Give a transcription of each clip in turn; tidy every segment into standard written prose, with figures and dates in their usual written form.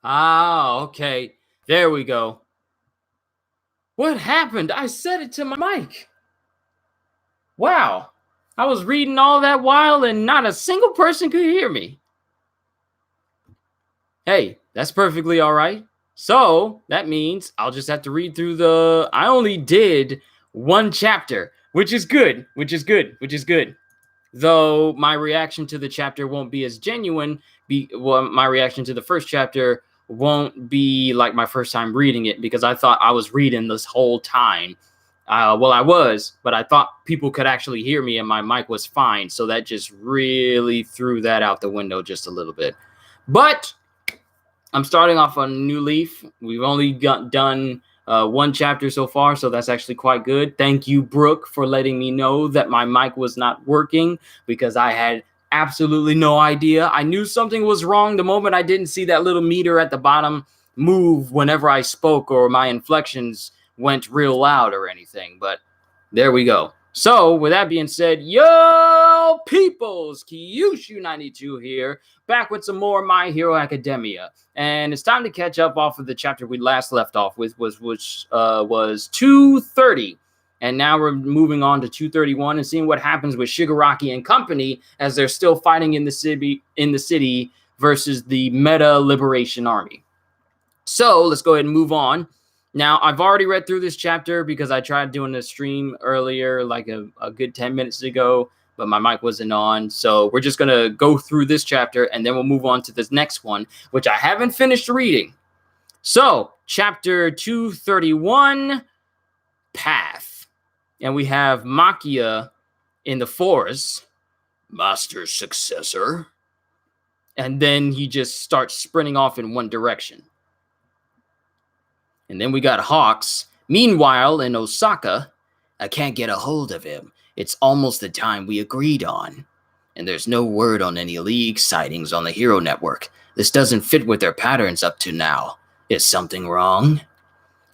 Ah, okay. There we go. What happened? I set it to my mic. Wow. I was reading all that while and not a single person could hear me. Hey, that's perfectly all right. So that means I'll just have to read through the. I only did one chapter, which is good, which is good, which is good. Though my reaction to the chapter won't be as genuine. My reaction to the first chapter won't be like my first time reading it because I thought I was reading this whole time. Well, I was, but I thought people could actually hear me and my mic was fine. So that just really threw that out the window just a little bit. But I'm starting off on a new leaf. We've only done one chapter so far, so that's actually quite good. Thank you, Brooke, for letting me know that my mic was not working because I had absolutely no idea. I knew something was wrong the moment I didn't see that little meter at the bottom move whenever I spoke or my inflections went real loud or anything, but there we go. So, with that being said, yo, peoples, Kyushu92 here, back with some more My Hero Academia. And it's time to catch up off of the chapter we last left off with, which was 230. And now we're moving on to 231 and seeing what happens with Shigaraki and company as they're still fighting in the city versus the Meta Liberation Army. So let's go ahead and move on. Now, I've already read through this chapter because I tried doing a stream earlier, like a good 10 minutes ago, but my mic wasn't on. So we're just going to go through this chapter, and then we'll move on to this next one, which I haven't finished reading. So, chapter 231, Path. And we have Makia in the forest, Master's successor. And then he just starts sprinting off in one direction. And then we got Hawks. Meanwhile, in Osaka, I can't get a hold of him. It's almost the time we agreed on. And there's no word on any League sightings on the Hero Network. This doesn't fit with their patterns up to now. Is something wrong?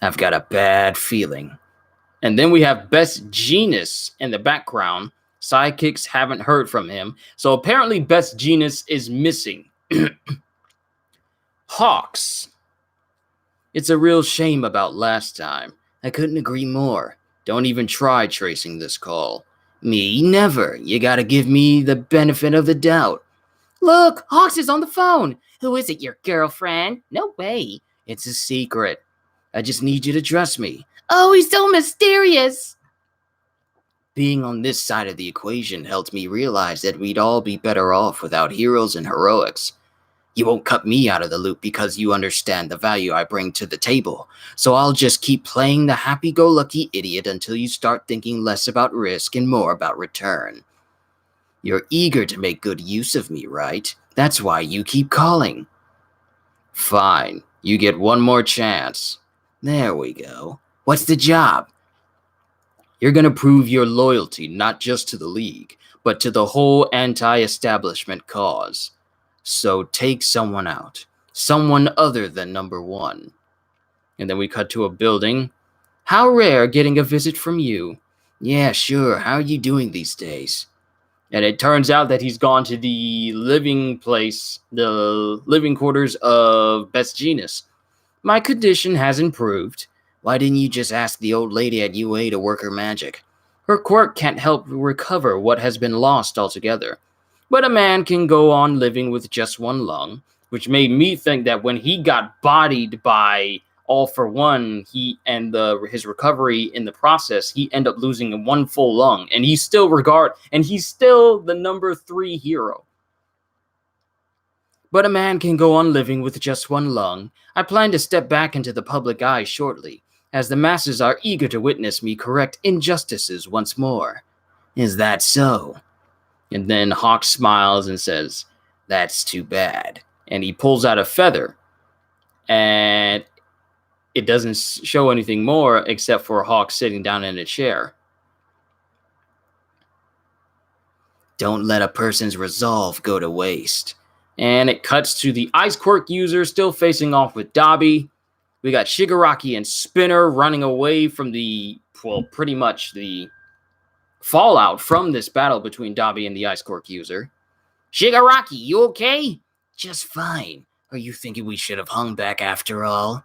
I've got a bad feeling. And then we have Best Genius in the background. Sidekicks haven't heard from him. So apparently Best Genius is missing. Hawks. It's a real shame about last time. I couldn't agree more. Don't even try tracing this call. Me, never. You gotta give me the benefit of the doubt. Look, Hawks is on the phone. Who is it, your girlfriend? No way. It's a secret. I just need you to trust me. Oh, he's so mysterious. Being on this side of the equation helped me realize that we'd all be better off without heroes and heroics. You won't cut me out of the loop because you understand the value I bring to the table, so I'll just keep playing the happy-go-lucky idiot until you start thinking less about risk and more about return. You're eager to make good use of me, right? That's why you keep calling. Fine, you get one more chance. There we go. What's the job? You're gonna prove your loyalty not just to the League, but to the whole anti-establishment cause. So take someone out. Someone other than number one. And then we cut to a building. How rare getting a visit from you. Yeah, sure. How are you doing these days? And it turns out that he's gone to the living place, the living quarters of Best Genius. My condition has improved. Why didn't you just ask the old lady at UA to work her magic? Her quirk can't help recover what has been lost altogether. But a man can go on living with just one lung, which made me think that when he got bodied by All for One, his recovery in the process, he ended up losing one full lung, and he's still the number 3 hero. But a man can go on living with just one lung. I plan to step back into the public eye shortly, as the masses are eager to witness me correct injustices once more. Is that so? And then Hawk smiles and says, that's too bad. And he pulls out a feather. And it doesn't show anything more except for Hawk sitting down in a chair. Don't let a person's resolve go to waste. And it cuts to the Ice Quirk user still facing off with Dabi. We got Shigaraki and Spinner running away from pretty much the fallout from this battle between Dabi and the Ice Quirk user. Shigaraki, you okay? Just fine. Are you thinking we should have hung back after all?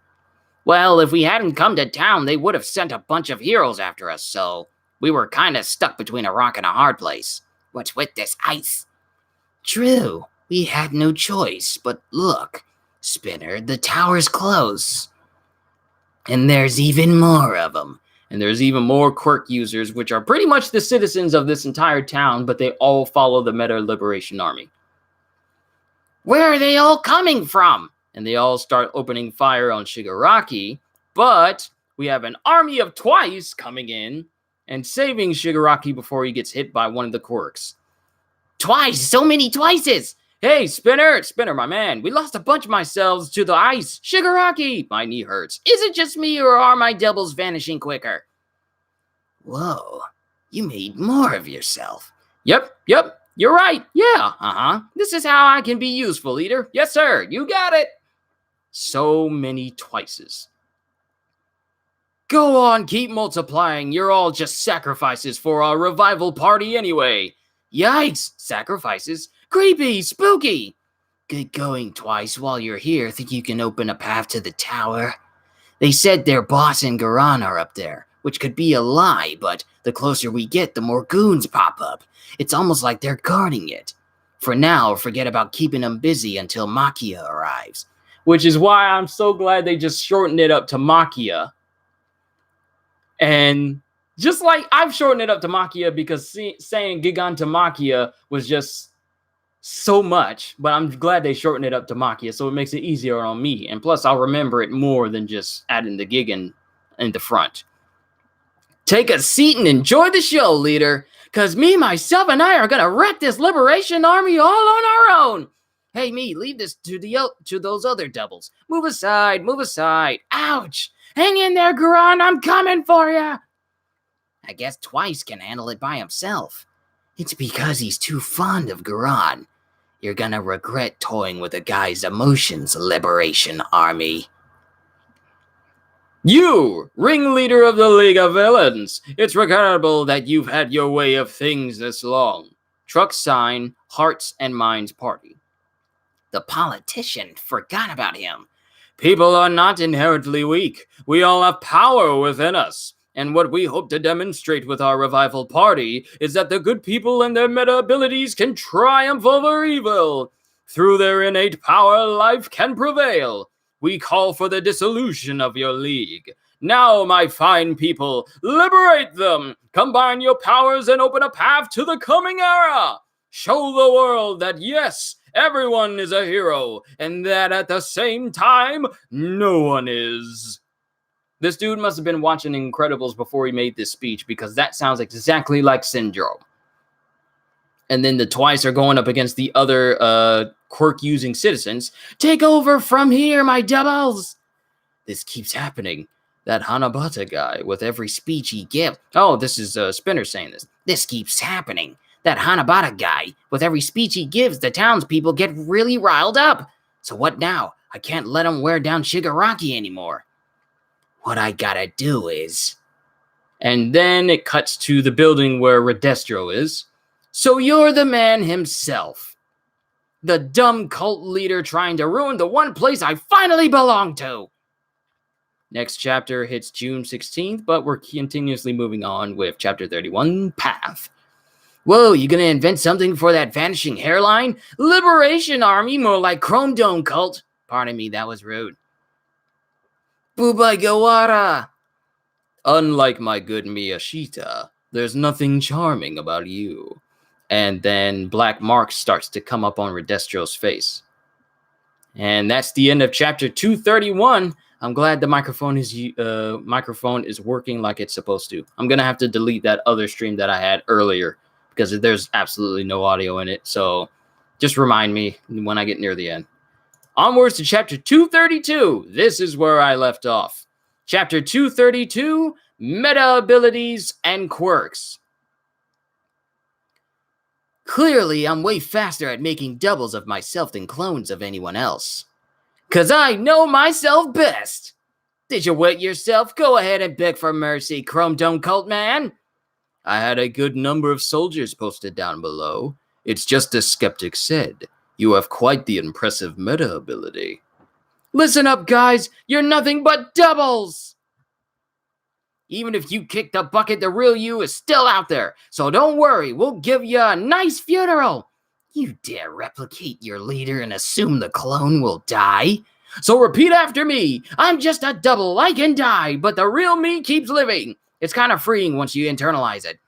Well, if we hadn't come to town, they would have sent a bunch of heroes after us, so we were kind of stuck between a rock and a hard place. What's with this ice? True, we had no choice, but look, Spinner, the tower's close. And there's even more of them. And there's even more quirk users, which are pretty much the citizens of this entire town, but they all follow the Meta Liberation Army. Where are they all coming from? And they all start opening fire on Shigaraki, but we have an army of Twice coming in and saving Shigaraki before he gets hit by one of the quirks. Twice! So many Twices! Hey, Spinner, my man, we lost a bunch of ourselves to the ice. Shigaraki! My knee hurts. Is it just me, or are my doubles vanishing quicker? Whoa, you made more of yourself. Yep, you're right. Yeah, This is how I can be useful, leader. Yes, sir, you got it. So many Twices. Go on, keep multiplying. You're all just sacrifices for our revival party anyway. Yikes, sacrifices? Creepy, spooky. Good going, Twice. While you're here, think you can open a path to the tower? They said their boss and Garan are up there, which could be a lie, but the closer we get, the more goons pop up. It's almost like they're guarding it. For now, forget about keeping them busy until Makia arrives. Which is why I'm so glad they just shortened it up to Makia. And just like I've shortened it up to Makia because saying Gigantomakia was just so much, but I'm glad they shortened it up to Makia, so it makes it easier on me. And plus, I'll remember it more than just adding the Gigan in the front. Take a seat and enjoy the show, leader, because me, myself, and I are going to wreck this Liberation Army all on our own. Hey, me, leave this to those other doubles. Move aside. Ouch! Hang in there, Garan, I'm coming for ya! I guess Twice can handle it by himself. It's because he's too fond of Garan. You're gonna regret toying with a guy's emotions, Liberation Army. You, ringleader of the League of Villains, it's regrettable that you've had your way of things this long. Truck sign, Hearts and Minds Party. The politician, forgot about him. People are not inherently weak. We all have power within us. And what we hope to demonstrate with our revival party is that the good people and their meta abilities can triumph over evil. Through their innate power, life can prevail. We call for the dissolution of your league. Now, my fine people, liberate them. Combine your powers and open a path to the coming era. Show the world that yes, everyone is a hero, and that at the same time, no one is. This dude must have been watching Incredibles before he made this speech, because that sounds exactly like Syndrome. And then the Twice are going up against the other quirk-using citizens. Take over from here, my doubles! This keeps happening. That Hanabata guy, with every speech he gives... Oh, this is Spinner saying this. This keeps happening. That Hanabata guy, with every speech he gives, the townspeople get really riled up. So what now? I can't let him wear down Shigaraki anymore. What I gotta do is... And then it cuts to the building where Redestro is. So you're the man himself. The dumb cult leader trying to ruin the one place I finally belong to. Next chapter hits June 16th, but we're continuously moving on with chapter 31, Path. Whoa, you gonna invent something for that vanishing hairline? Liberation Army, more like Chrome Dome cult. Pardon me, that was rude. Bubai Gawara. Unlike my good Miyashita, there's nothing charming about you. And then black mark starts to come up on Redestro's face. And that's the end of chapter 231. I'm glad the microphone is working like it's supposed to. I'm gonna have to delete that other stream that I had earlier because there's absolutely no audio in it. So just remind me when I get near the end. Onwards to chapter 232. This is where I left off. Chapter 232, Meta Abilities and Quirks. Clearly, I'm way faster at making doubles of myself than clones of anyone else. 'Cause I know myself best. Did you wet yourself? Go ahead and beg for mercy, Chrome Dome Cult Man. I had a good number of soldiers posted down below. It's just as Skeptic said. You have quite the impressive meta ability. Listen up, guys! You're nothing but doubles! Even if you kick the bucket, the real you is still out there. So don't worry, we'll give you a nice funeral. You dare replicate your leader and assume the clone will die? So repeat after me. I'm just a double. I can die, but the real me keeps living. It's kind of freeing once you internalize it.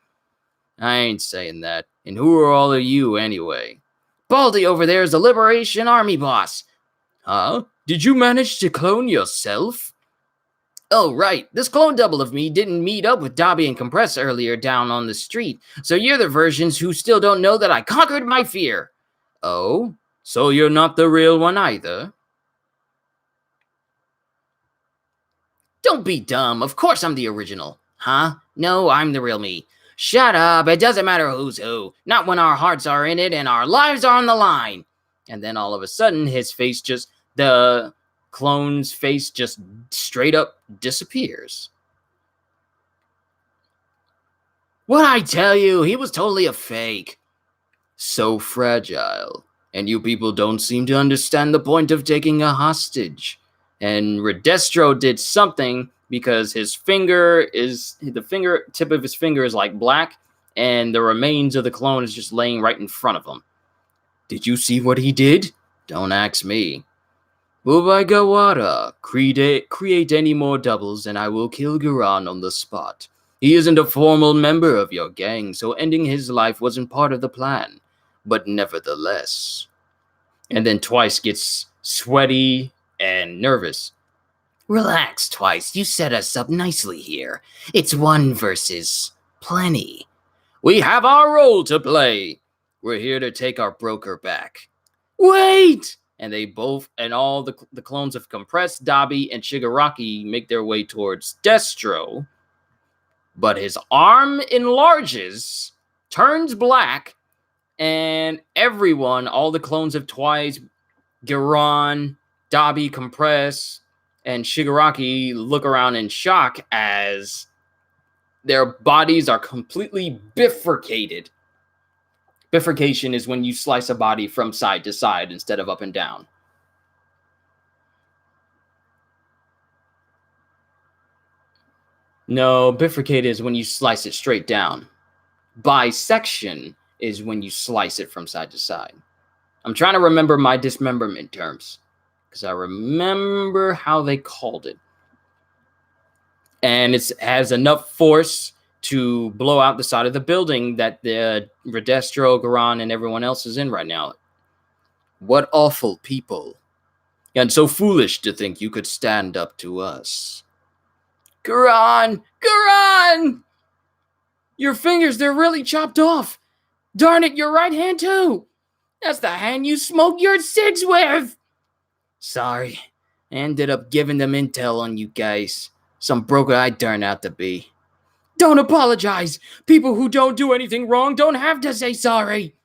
I ain't saying that. And who are all of you anyway? Baldy over there is the Liberation Army boss. Huh? Did you manage to clone yourself? Oh, right. This clone double of me didn't meet up with Dobby and Compress earlier down on the street, so you're the versions who still don't know that I conquered my fear. Oh? So you're not the real one either? Don't be dumb. Of course I'm the original. Huh? No, I'm the real me. Shut up. It doesn't matter who's who. Not when our hearts are in it and our lives are on the line. And then all of a sudden, the clone's face just straight up disappears. What I tell you, he was totally a fake. So fragile. And you people don't seem to understand the point of taking a hostage. And Redestro did something because the tip of his finger is like black, and the remains of the clone is just laying right in front of him. Did you see what he did? Don't ask me. Bubagawara, create any more doubles and I will kill Guran on the spot. He isn't a formal member of your gang, so ending his life wasn't part of the plan. But nevertheless. And then Twice gets sweaty and nervous. Relax, Twice. You set us up nicely here. It's one versus plenty. We have our role to play. We're here to take our broker back. Wait! And all the clones of Compress, Dobby, and Shigaraki make their way towards Destro. But his arm enlarges, turns black, and everyone, all the clones of Twice, Giron, Dobby, Compress, and Shigaraki look around in shock as their bodies are completely bifurcated. Bifurcation is when you slice a body from side to side instead of up and down. No, bifurcate is when you slice it straight down. Bisection is when you slice it from side to side. I'm trying to remember my dismemberment terms because I remember how they called it. And it has enough force to blow out the side of the building that the Redestro, Garan, and everyone else is in right now. What awful people. And so foolish to think you could stand up to us. Garan! Garan! Your fingers, they're really chopped off. Darn it, your right hand too. That's the hand you smoke your cigs with. Sorry, I ended up giving them intel on you guys. Some broker I turned out to be. Don't apologize. People who don't do anything wrong don't have to say sorry.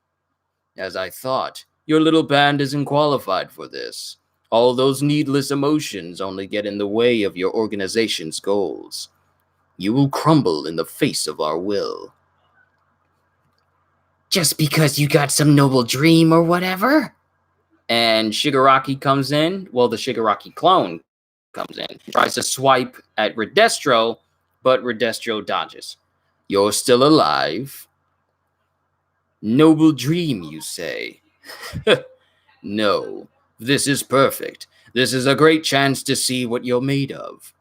As I thought, your little band isn't qualified for this. All those needless emotions only get in the way of your organization's goals. You will crumble in the face of our will. Just because you got some noble dream or whatever? And Shigaraki comes in. Well, the Shigaraki clone comes in. Tries to swipe at Redestro, but Redestro dodges. You're still alive? Noble dream, you say? No, this is perfect. This is a great chance to see what you're made of.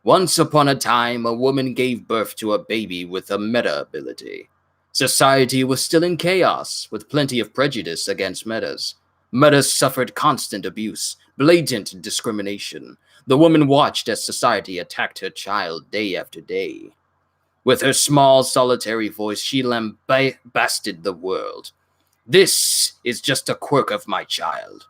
Once upon a time, a woman gave birth to a baby with a meta ability. Society was still in chaos, with plenty of prejudice against metas. Metas suffered constant abuse, blatant discrimination. The woman watched as society attacked her child day after day. With her small, solitary voice, she lambasted the world. This is just a quirk of my child.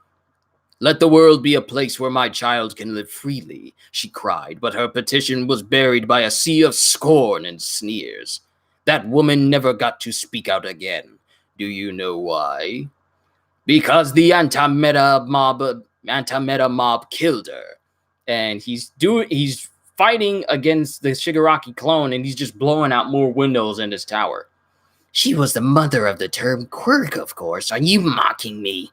Let the world be a place where my child can live freely, she cried, but her petition was buried by a sea of scorn and sneers. That woman never got to speak out again. Do you know why? Because the anti-meta mob killed her. And he's fighting against the Shigaraki clone, and he's just blowing out more windows in his tower. She was the mother of the term quirk, of course. Are you mocking me?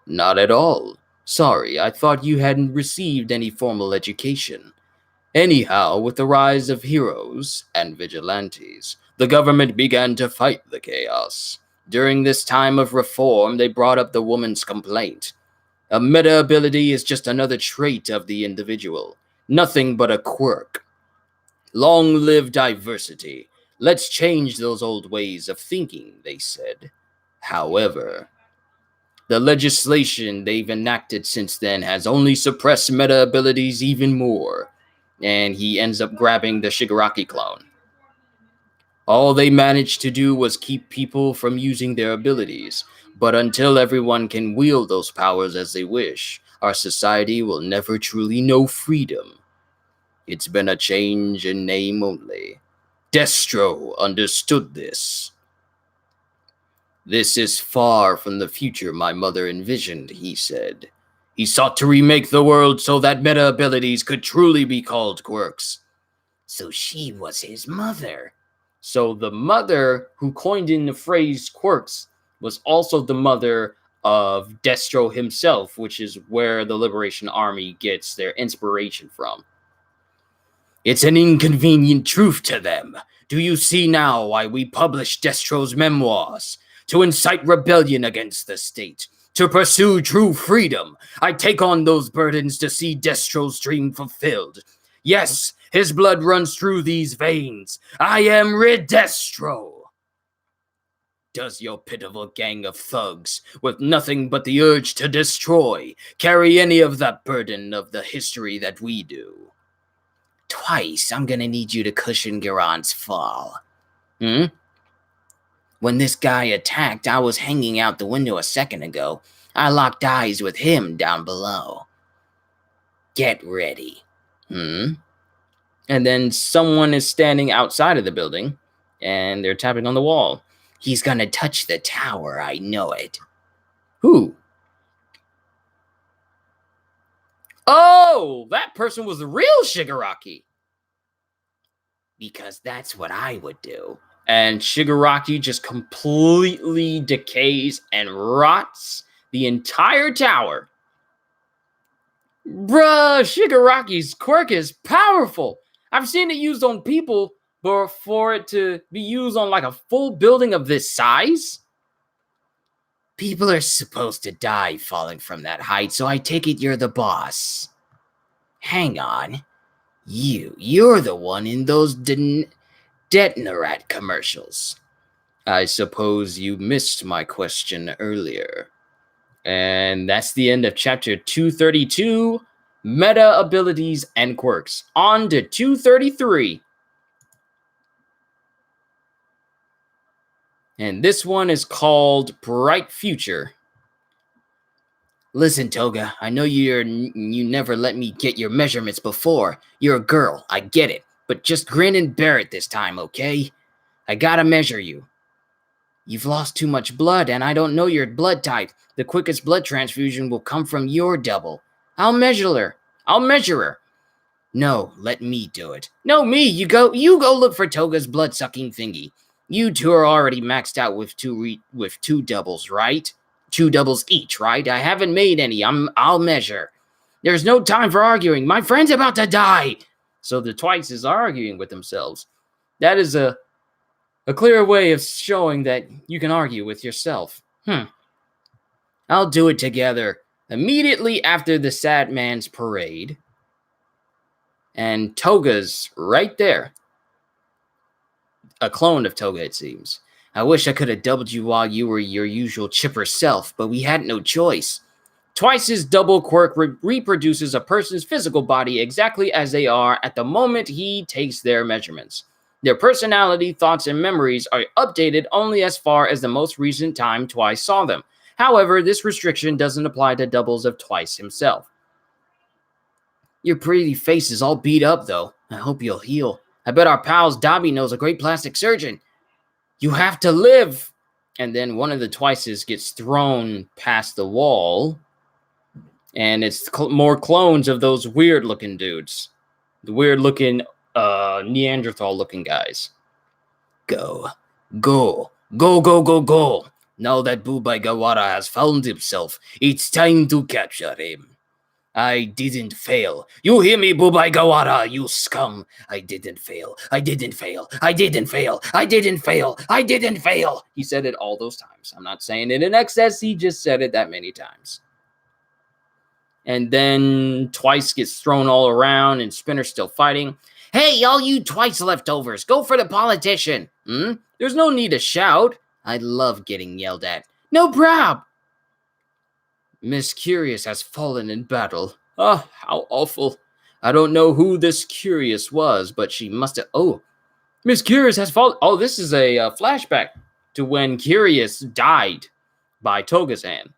Not at all. Sorry, I thought you hadn't received any formal education. Anyhow, with the rise of heroes and vigilantes, the government began to fight the chaos. During this time of reform, they brought up the woman's complaint. A meta ability is just another trait of the individual, nothing but a quirk. Long live diversity. Let's change those old ways of thinking, they said. However, the legislation they've enacted since then has only suppressed meta abilities even more. And he ends up grabbing the Shigaraki clone. All they managed to do was keep people from using their abilities, but until everyone can wield those powers as they wish, our society will never truly know freedom. It's been a change in name only. Destro understood this. This is far from the future my mother envisioned, he said. He sought to remake the world so that meta abilities could truly be called quirks. So she was his mother. So the mother who coined in the phrase quirks was also the mother of Destro himself, which is where the Liberation Army gets their inspiration from. It's an inconvenient truth to them. Do you see now why we publish Destro's memoirs? To incite rebellion against the state, to pursue true freedom. I take on those burdens to see Destro's dream fulfilled. Yes, his blood runs through these veins. I am Redestro. Does your pitiful gang of thugs, with nothing but the urge to destroy, carry any of that burden of the history that we do? Twice, I'm gonna need you to cushion Garon's fall. When this guy attacked, I was hanging out the window a second ago. I locked eyes with him down below. Get ready. And then someone is standing outside of the building, and they're tapping on the wall. He's gonna touch the tower, I know it. Who? Oh, that person was the real Shigaraki. Because that's what I would do. And Shigaraki just completely decays and rots the entire tower. Bruh, Shigaraki's quirk is powerful. I've seen it used on people, but for it to be used on like a full building of this size? People are supposed to die falling from that height, so I take it you're the boss. Hang on. You're the one in those Detnarat commercials. I suppose you missed my question earlier. And that's the end of chapter 232, Meta Abilities and Quirks. On to 233. And this one is called Bright Future. Listen, Toga, I know you never let me get your measurements before. You're a girl, I get it. But just grin and bear it this time, okay? I gotta measure you. You've lost too much blood, and I don't know your blood type. The quickest blood transfusion will come from your double. I'll measure her. No, let me do it. No, me. You go look for Toga's blood-sucking thingy. You two are already maxed out with two doubles, right? 2 doubles each, right? I haven't made any. I'll measure. There's no time for arguing. My friend's about to die. So the Twices are arguing with themselves. That is a clear way of showing that you can argue with yourself. I'll do it together. Immediately after the sad man's parade. And Toga's right there. A clone of Toga, it seems. I wish I could have doubled you while you were your usual chipper self, but we had no choice. Twice's double quirk reproduces a person's physical body exactly as they are at the moment he takes their measurements. Their personality, thoughts, and memories are updated only as far as the most recent time Twice saw them. However, this restriction doesn't apply to doubles of Twice himself. Your pretty face is all beat up, though. I hope you'll heal. I bet our pals Dobby knows a great plastic surgeon. You have to live. And then one of the Twices gets thrown past the wall. And it's more clones of those weird-looking dudes. The weird-looking, Neanderthal-looking guys. Go. Now that Bubaigawara has found himself, it's time to capture him. I didn't fail. You hear me, Bubaigawara, you scum. I didn't fail. I didn't fail. I didn't fail. I didn't fail. I didn't fail. He said it all those times. I'm not saying it in excess. He just said it that many times. And then Twice gets thrown all around and Spinner's still fighting. Hey, all you Twice leftovers, go for the politician. There's no need to shout. I love getting yelled at. No prob. Miss Curious has fallen in battle. Oh, how awful. I don't know who this Curious was, but she must have... Oh, Miss Curious has fallen... Oh, this is a flashback to when Curious died by Toga's hand.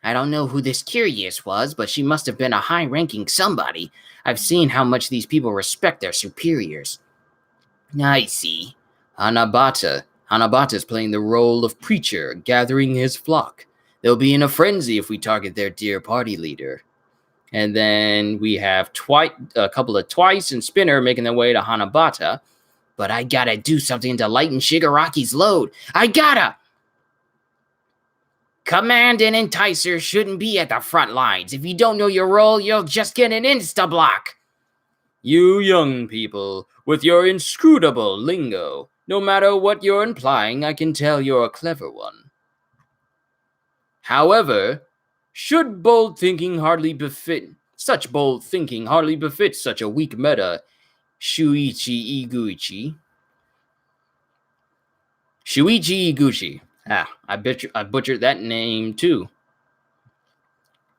I don't know who this Curious was, but she must have been a high-ranking somebody. I've seen how much these people respect their superiors. I see. Hanabata's playing the role of preacher, gathering his flock. They'll be in a frenzy if we target their dear party leader. And then we have a couple of Twice and Spinner making their way to Hanabata. But I gotta do something to lighten Shigaraki's load. I gotta! Command and Enticer shouldn't be at the front lines. If you don't know your role, you'll just get an insta-block. You young people, with your inscrutable lingo, no matter what you're implying, I can tell you're a clever one. However, such bold thinking hardly befits such a weak meta, Shuichi Iguchi. I butchered that name too.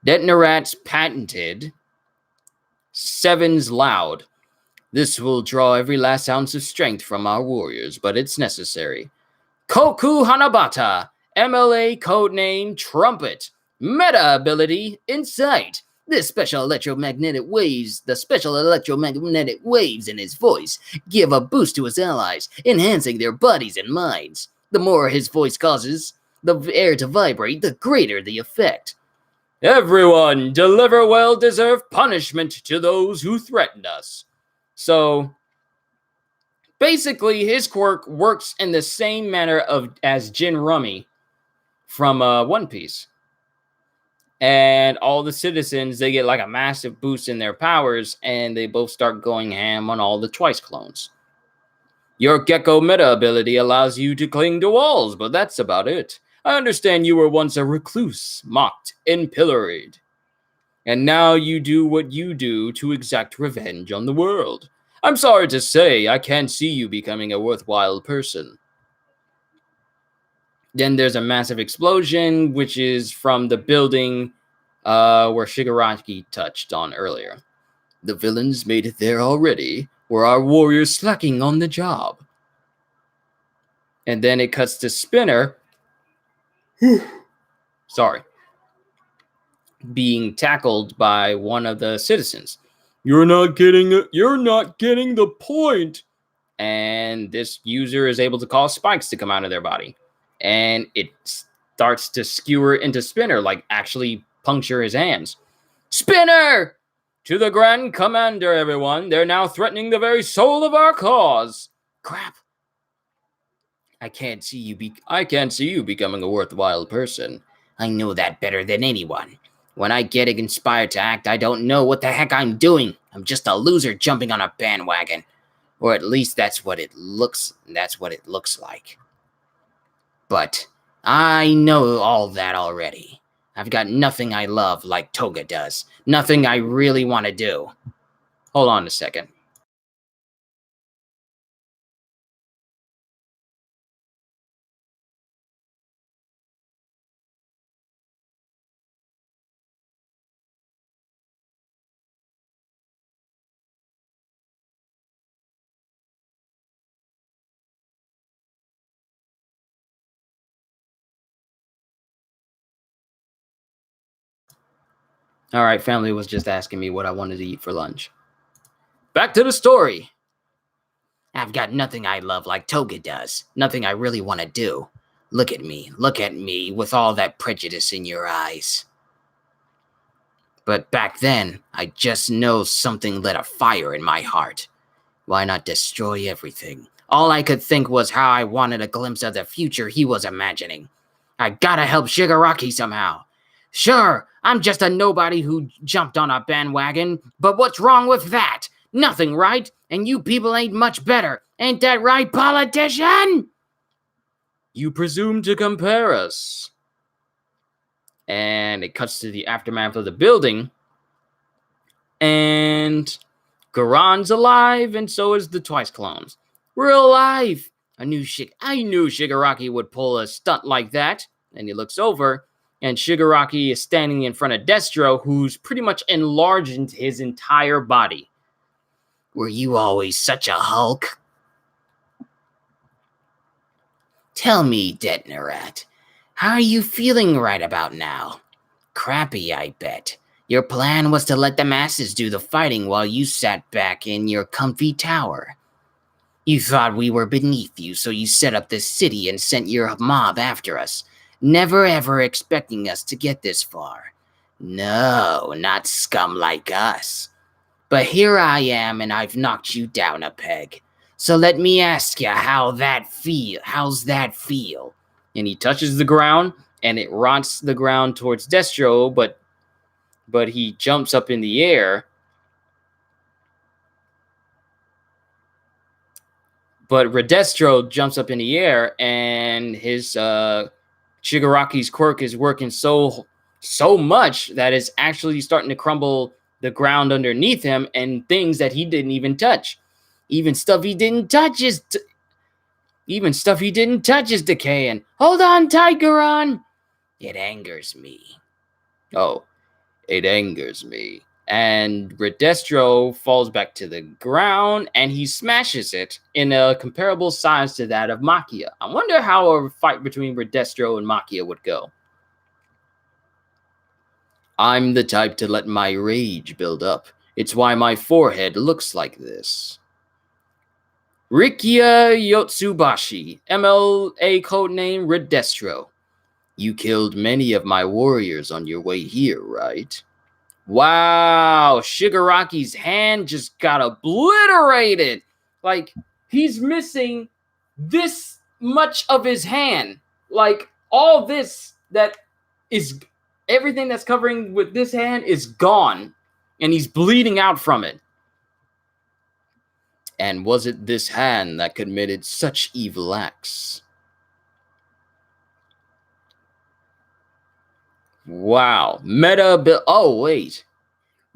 Detnerat's patented Sevens Loud. This will draw every last ounce of strength from our warriors, but it's necessary. Koku Hanabata, MLA codename Trumpet. Meta ability Insight. The special electromagnetic waves in his voice give a boost to his allies, enhancing their bodies and minds. The more his voice causes the air to vibrate, the greater the effect. Everyone, deliver well-deserved punishment to those who threatened us. So, basically, his quirk works in the same manner as Jin Rummy from One Piece. And all the citizens, they get like a massive boost in their powers, and they both start going ham on all the Twice clones. Your Gecko meta ability allows you to cling to walls, but that's about it. I understand you were once a recluse, mocked, and pilloried. And now you do what you do to exact revenge on the world. I'm sorry to say, I can't see you becoming a worthwhile person. Then there's a massive explosion, which is from the building where Shigaraki touched on earlier. The villains made it there already, were our warriors slacking on the job? And then it cuts to Spinner. Sorry. Being tackled by one of the citizens. You're not getting the point. And this user is able to cause spikes to come out of their body. And it starts to skewer into Spinner, like actually puncture his hands. Spinner! To the Grand Commander, everyone. They're now threatening the very soul of our cause. Crap. I can't see you becoming a worthwhile person. I know that better than anyone. When I get inspired to act, I don't know what the heck I'm doing. I'm just a loser jumping on a bandwagon. Or at least that's what it looks like. But I know all that already. I've got nothing I love like Toga does. Nothing I really want to do. Hold on a second. All right, family was just asking me what I wanted to eat for lunch. Back to the story. I've got nothing I love like Toga does. Nothing I really want to do. Look at me with all that prejudice in your eyes. But back then, I just know something lit a fire in my heart. Why not destroy everything? All I could think was how I wanted a glimpse of the future he was imagining. I gotta help Shigaraki somehow. Sure, I'm just a nobody who jumped on a bandwagon, but what's wrong with that? Nothing, right? And you people ain't much better. Ain't that right, politician? You presume to compare us. And it cuts to the aftermath of the building. And Garon's alive, and so is the Twice clones. We're alive. I knew Shigaraki would pull a stunt like that. And he looks over, and Shigaraki is standing in front of Destro, who's pretty much enlarged his entire body. Were you always such a Hulk? Tell me, Detnerat, how are you feeling right about now? Crappy, I bet. Your plan was to let the masses do the fighting while you sat back in your comfy tower. You thought we were beneath you, so you set up this city and sent your mob after us, never ever expecting us to get this far. No, not scum like us. But here I am, and I've knocked you down a peg. So let me ask you how's that feel? And he touches the ground, and it rots the ground towards Destro, but he jumps up in the air. But Redestro jumps up in the air, and his Shigaraki's quirk is working so much that it's actually starting to crumble the ground underneath him, and things that he didn't even touch. Even stuff he didn't touch is decaying. Hold on tight, Garon. It angers me. Oh, it angers me. And Redestro falls back to the ground, and he smashes it in a comparable size to that of Makia. I wonder how a fight between Redestro and Makia would go. I'm the type to let my rage build up. It's why my forehead looks like this. Rikia Yotsubashi, MLA codename Redestro. You killed many of my warriors on your way here, right? Wow, Shigaraki's hand just got obliterated. Like, he's missing this much of his hand. Like, all this that is, everything that's covering with this hand is gone. And he's bleeding out from it. And was it this hand that committed such evil acts? Wow. Oh, wait.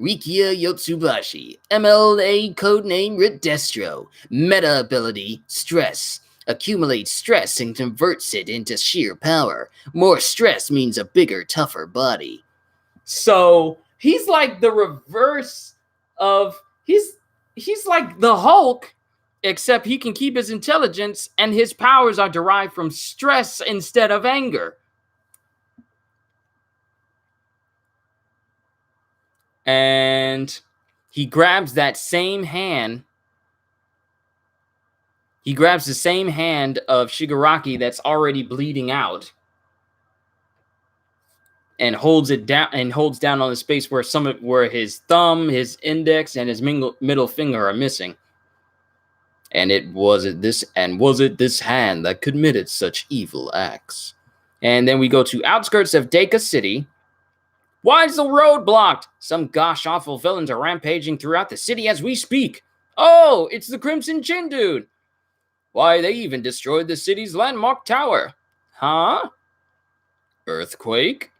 Rikia Yotsubashi, MLA codename Redestro. Meta ability, Stress. Accumulates stress and converts it into sheer power. More stress means a bigger, tougher body. So, he's like the reverse of... He's like the Hulk, except he can keep his intelligence, and his powers are derived from stress instead of anger. And he grabs that same hand. He grabs the same hand of Shigaraki that's already bleeding out, and holds it down, and holds down on the space where his thumb, his index, and his middle finger are missing. And was it this hand that committed such evil acts? And then we go to outskirts of Deka City. Why is the road blocked? Some gosh awful villains are rampaging throughout the city as we speak. Oh, it's the Crimson Chin dude. Why, they even destroyed the city's landmark tower. Huh? Earthquake?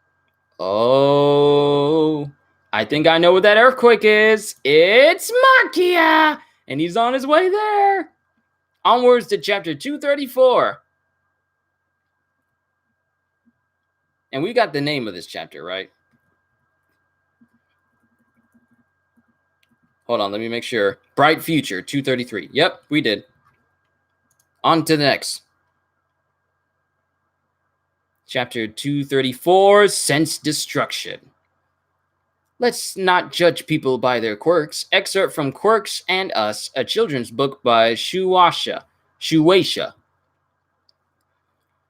Oh, I think I know what that earthquake is. It's Makia! And he's on his way there. Onwards to chapter 234. And we got the name of this chapter, right? Hold on, let me make sure. Bright Future, 233. Yep, we did. On to the next. Chapter 234, Sense Destruction. Let's not judge people by their quirks. Excerpt from Quirks and Us, a children's book by Shueisha.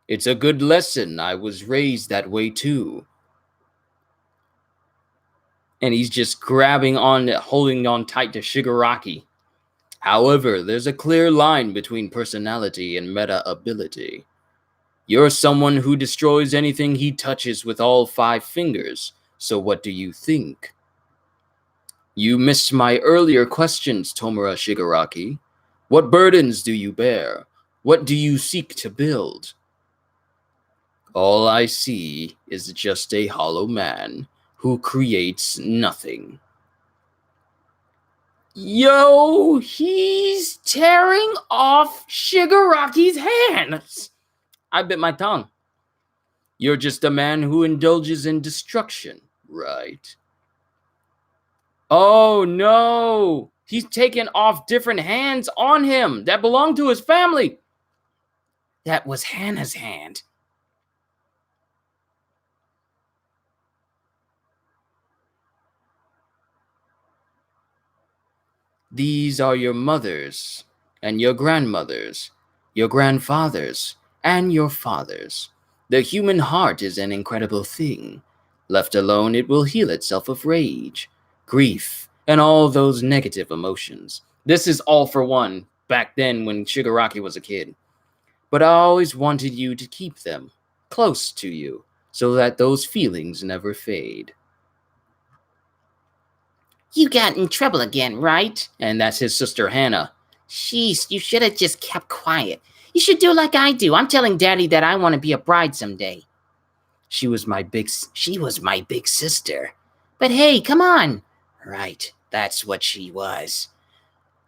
It's a good lesson. I was raised that way too. And he's just holding on tight to Shigaraki. However, there's a clear line between personality and meta ability. You're someone who destroys anything he touches with all 5 fingers, so what do you think? You missed my earlier questions, Tomura Shigaraki. What burdens do you bear? What do you seek to build? All I see is just a hollow man who creates nothing. Yo, he's tearing off Shigaraki's hands. I bit my tongue. You're just a man who indulges in destruction, right? Oh no! He's taken off different hands on him that belonged to his family. That was Hannah's hand. These are your mothers, and your grandmothers, your grandfathers, and your fathers. The human heart is an incredible thing. Left alone, it will heal itself of rage, grief, and all those negative emotions. This is all for one, back then when Shigaraki was a kid. But I always wanted you to keep them close to you, so that those feelings never fade. You got in trouble again, right? And that's his sister Hannah. Jeez, you should have just kept quiet. You should do like I do. I'm telling Daddy that I want to be a bride someday. She was my big sister. But hey, come on. Right, that's what she was.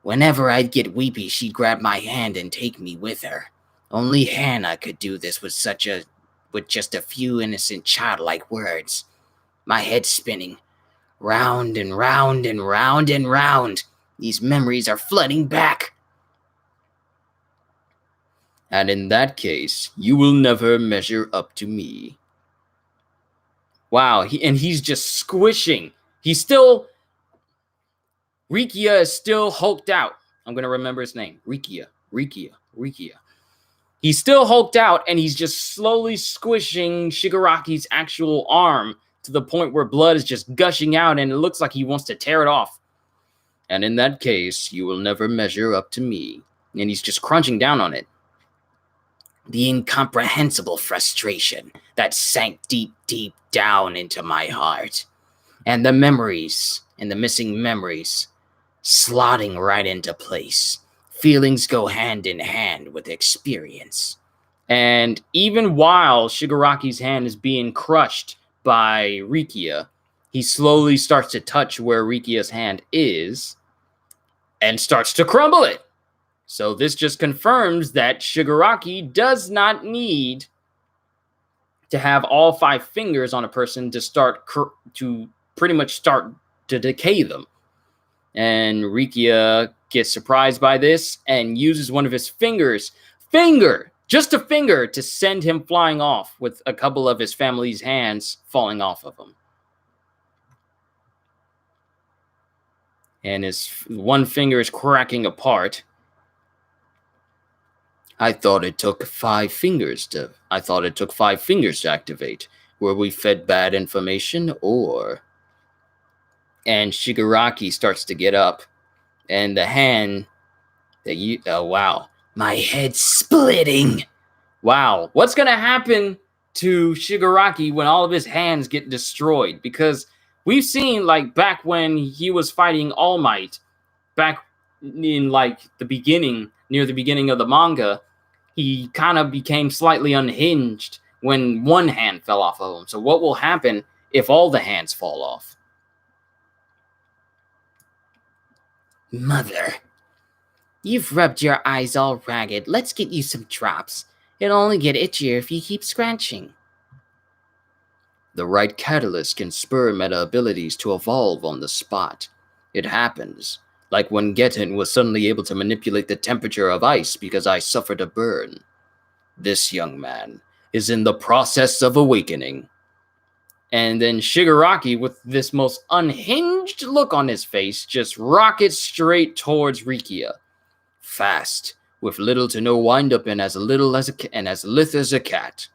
Whenever I'd get weepy, she'd grab my hand and take me with her. Only Hannah could do this with just a few innocent childlike words. My head's spinning. Round and round and round and round. These memories are flooding back. And in that case, you will never measure up to me. Wow, he's just squishing. Rikia is still hulked out. I'm going to remember his name. Rikia. He's still hulked out, and he's just slowly squishing Shigaraki's actual arm to the point where blood is just gushing out, and it looks like he wants to tear it off. And in that case, you will never measure up to me. And he's just crunching down on it. The incomprehensible frustration that sank deep, deep down into my heart. And the memories, and the missing memories, slotting right into place. Feelings go hand in hand with experience. And even while Shigaraki's hand is being crushed by Rikia, he slowly starts to touch where Rikia's hand is and starts to crumble it. So this just confirms that Shigaraki does not need to have all 5 fingers on a person to pretty much start to decay them. And Rikia gets surprised by this and uses one of his fingers, just a finger, to send him flying off with a couple of his family's hands falling off of him. And his one finger is cracking apart. I thought it took 5 fingers to activate. Were we fed bad information, or? And Shigaraki starts to get up, and the hand oh wow, my head's splitting. Wow, what's gonna happen to Shigaraki when all of his hands get destroyed? Because we've seen, like, back when he was fighting All Might, back in like near the beginning of the manga, he kind of became slightly unhinged when one hand fell off of him. So what will happen if all the hands fall off? Mother, you've rubbed your eyes all ragged. Let's get you some drops. It'll only get itchier if you keep scratching. The right catalyst can spur meta abilities to evolve on the spot. It happens, like when Getten was suddenly able to manipulate the temperature of ice because I suffered a burn. This young man is in the process of awakening. And then Shigaraki, with this most unhinged look on his face, just rockets straight towards Rikia. Fast, with little to no wind-up, and as lithe as a cat.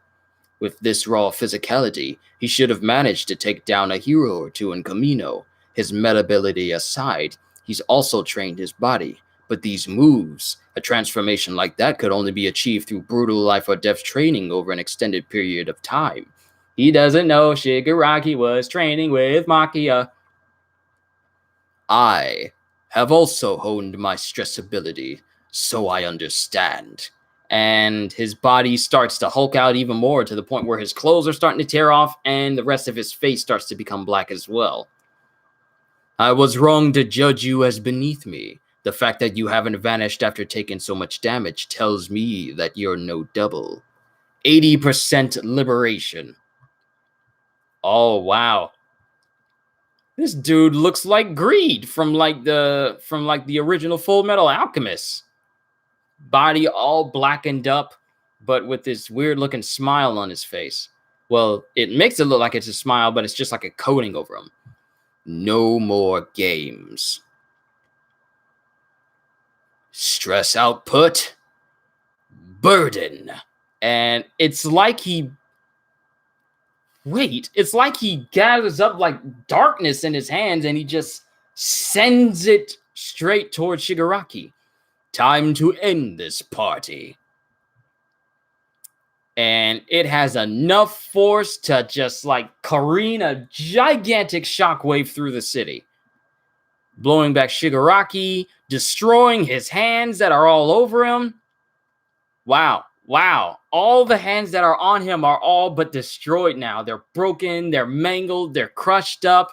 With this raw physicality, he should have managed to take down a hero or two in Camino. His meta ability aside, he's also trained his body, But these moves, a transformation like that could only be achieved through brutal life or death training over an extended period of time. He doesn't know Shigaraki was training with Makia. I have also honed my stress ability, so I understand. And his body starts to hulk out even more to the point where his clothes are starting to tear off and the rest of his face starts to become black as well. I was wrong to judge you as beneath me. The fact that you haven't vanished after taking so much damage tells me that you're no double. 80% liberation. Oh, wow. This dude looks like Greed from the original Full Metal Alchemist. Body all blackened up, but with this weird looking smile on his face. Well, it makes it look like it's a smile, but it's just like a coating over him. No more games. Stress output. Burden. And it's like he gathers up like darkness in his hands and he just sends it straight towards Shigaraki. Time to end this party. And it has enough force to just like careen a gigantic shockwave through the city, blowing back Shigaraki, destroying his hands that are all over him. Wow. All the hands that are on him are all but destroyed now. They're broken, they're mangled, they're crushed up.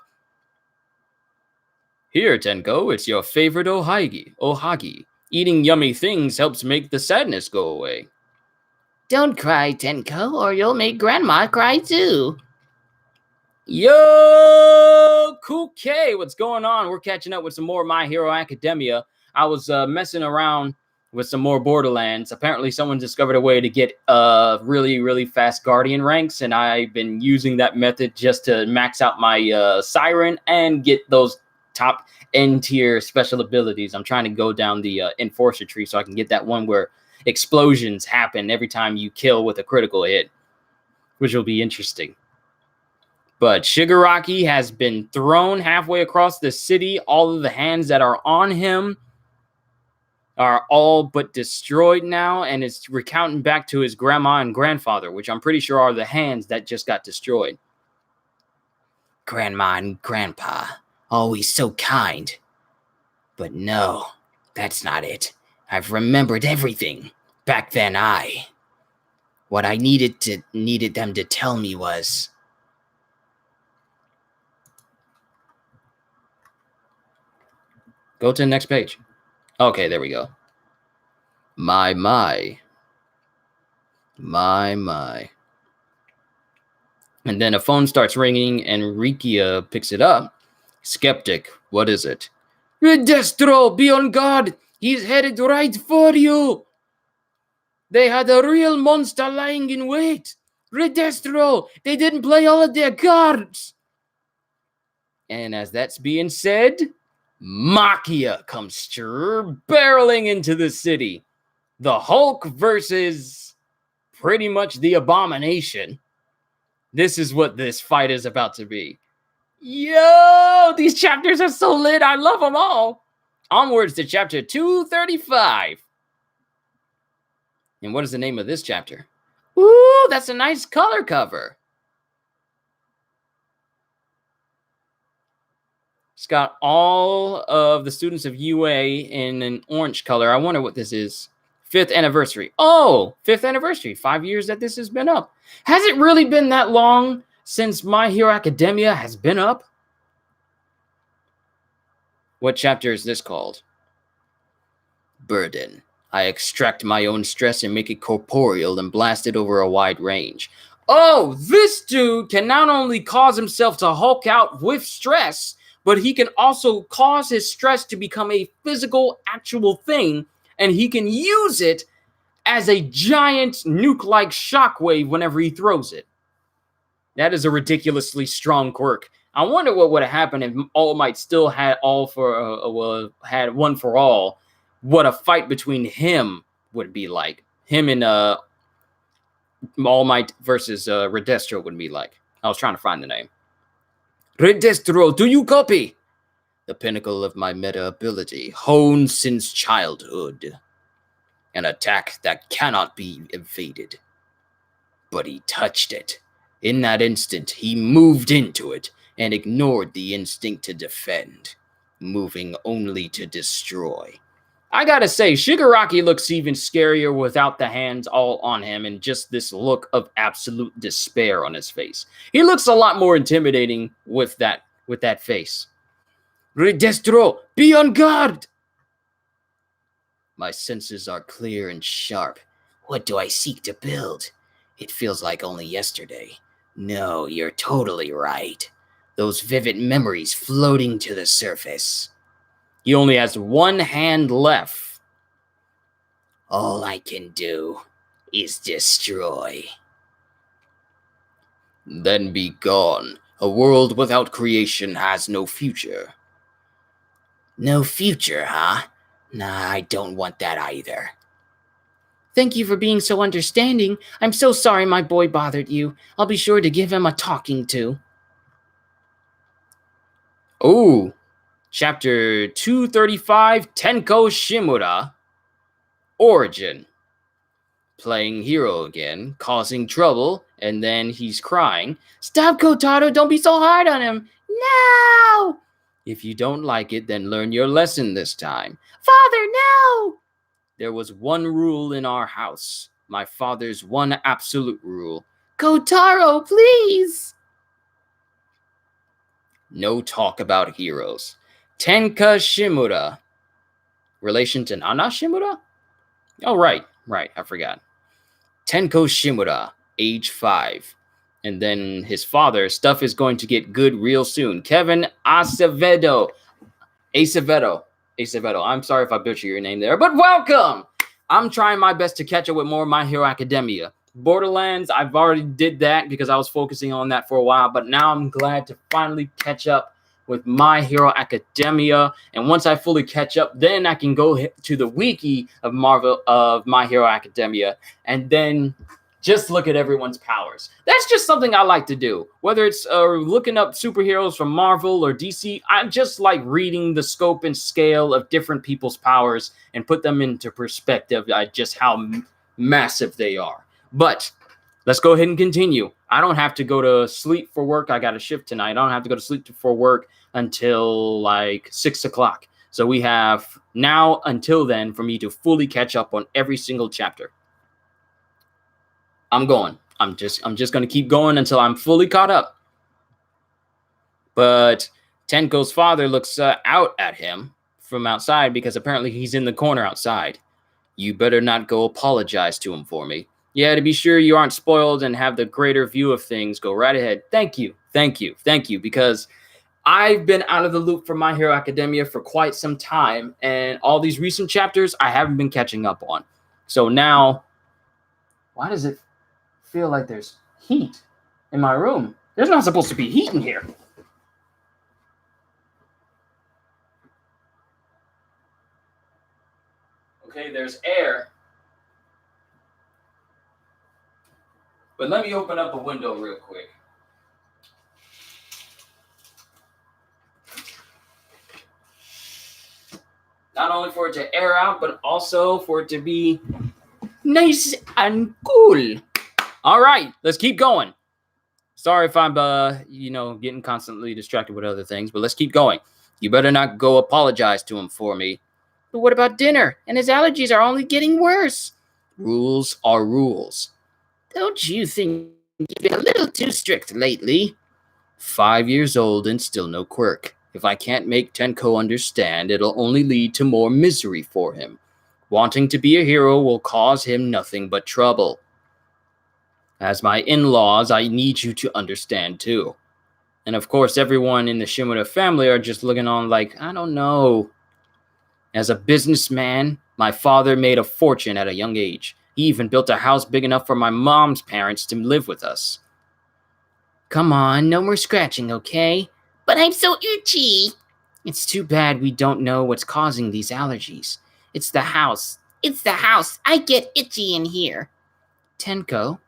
Here, Tenko, it's your favorite ohagi. Eating yummy things helps make the sadness go away. Don't cry, Tenko, or you'll make Grandma cry too. Yo, Kuke, what's going on? We're catching up with some more My Hero Academia. I was messing around with some more Borderlands. Apparently, someone discovered a way to get really, really fast Guardian ranks, and I've been using that method just to max out my Siren and get those top end tier special abilities. I'm trying to go down the Enforcer tree so I can get that one where explosions happen every time you kill with a critical hit, which will be interesting. But Shigaraki has been thrown halfway across the city. All of the hands that are on him are all but destroyed now, and it's recounting back to his grandma and grandfather, which I'm pretty sure are the hands that just got destroyed. Grandma and grandpa, always so kind. But no, that's not it. I've remembered everything. Back then, what I needed them to tell me was, go to the next page. Okay, there we go. My. And then a phone starts ringing and Rikia picks it up. Skeptic, what is it? Destro, be on guard. He's headed right for you. They had a real monster lying in wait. Redestro, they didn't play all of their cards. And as that's being said, Makia comes barreling into the city. The Hulk versus pretty much the Abomination. This is what this fight is about to be. Yo, these chapters are so lit. I love them all. Onwards to chapter 235. And what is the name of this chapter? Ooh, that's a nice color cover. It's got all of the students of UA in an orange color. I wonder what this is. 5th anniversary. Oh, 5th anniversary. 5 years that this has been up. Has it really been that long since My Hero Academia has been up? What chapter is this called? Burden. I extract my own stress and make it corporeal and blast it over a wide range. Oh, this dude can not only cause himself to hulk out with stress, but he can also cause his stress to become a physical, actual thing, and he can use it as a giant nuke-like shockwave whenever he throws it. That is a ridiculously strong quirk. I wonder what would have happened if All Might still had had one for all. What a fight between him would be like. Him and All Might versus Redestro would be like. I was trying to find the name. Redestro, do you copy? the pinnacle of my meta ability, honed since childhood. An attack that cannot be evaded. But he touched it. In that instant, he moved into it and ignored the instinct to defend, moving only to destroy. I gotta say, Shigaraki looks even scarier without the hands all on him and just this look of absolute despair on his face. He looks a lot more intimidating with that face. Redestro, be on guard! My senses are clear and sharp. What do I seek to build? It feels like only yesterday. No, you're totally right. Those vivid memories floating to the surface. He only has one hand left. All I can do is destroy. Then be gone. A world without creation has no future. No future, huh? Nah, I don't want that either. Thank you for being so understanding. I'm so sorry my boy bothered you. I'll be sure to give him a talking to. Ooh. Chapter 235, Tenko Shimura. Origin. Playing hero again, causing trouble, and then he's crying. Stop, Kotaro, don't be so hard on him. No! If you don't like it, then learn your lesson this time. Father, no! There was one rule in our house. My father's one absolute rule. Kotaro, please! No talk about heroes. Tenka Shimura. Relation to Nana Shimura? Oh, right, I forgot. Tenko Shimura, age 5. And then his father, stuff is going to get good real soon. Kevin Acevedo. I'm sorry if I butcher your name there, but welcome! I'm trying my best to catch up with more My Hero Academia. Borderlands, I've already did that because I was focusing on that for a while, but now I'm glad to finally catch up with My Hero Academia. And once I fully catch up, then I can go to the wiki of My Hero Academia and then just look at everyone's powers. That's just something I like to do. Whether it's looking up superheroes from Marvel or DC, I just like reading the scope and scale of different people's powers and put them into perspective at just how massive they are. But let's go ahead and continue. I don't have to go to sleep for work. I got a shift tonight. I don't have to go to sleep for work until like 6 o'clock. So we have now until then for me to fully catch up on every single chapter. I'm going. I'm just going to keep going until I'm fully caught up. But Tenko's father looks out at him from outside because apparently he's in the corner outside. You better not go apologize to him for me. Yeah, to be sure you aren't spoiled and have the greater view of things, go right ahead. Thank you, because I've been out of the loop for My Hero Academia for quite some time, and all these recent chapters I haven't been catching up on. So now, why does it feel like there's heat in my room? There's not supposed to be heat in here. Okay, there's air. But let me open up a window real quick. Not only for it to air out, but also for it to be nice and cool. All right, let's keep going. Sorry if I'm, getting constantly distracted with other things, but let's keep going. You better not go apologize to him for me. But what about dinner? And his allergies are only getting worse. Rules are rules. Don't you think you've been a little too strict lately? 5 years old and still no quirk. If I can't make Tenko understand, it'll only lead to more misery for him. Wanting to be a hero will cause him nothing but trouble. As my in-laws, I need you to understand too. And of course, everyone in the Shimura family are just looking on like, I don't know. As a businessman, my father made a fortune at a young age. He even built a house big enough for my mom's parents to live with us. Come on, no more scratching, okay? But I'm so itchy. It's too bad we don't know what's causing these allergies. It's the house. I get itchy in here. Tenko,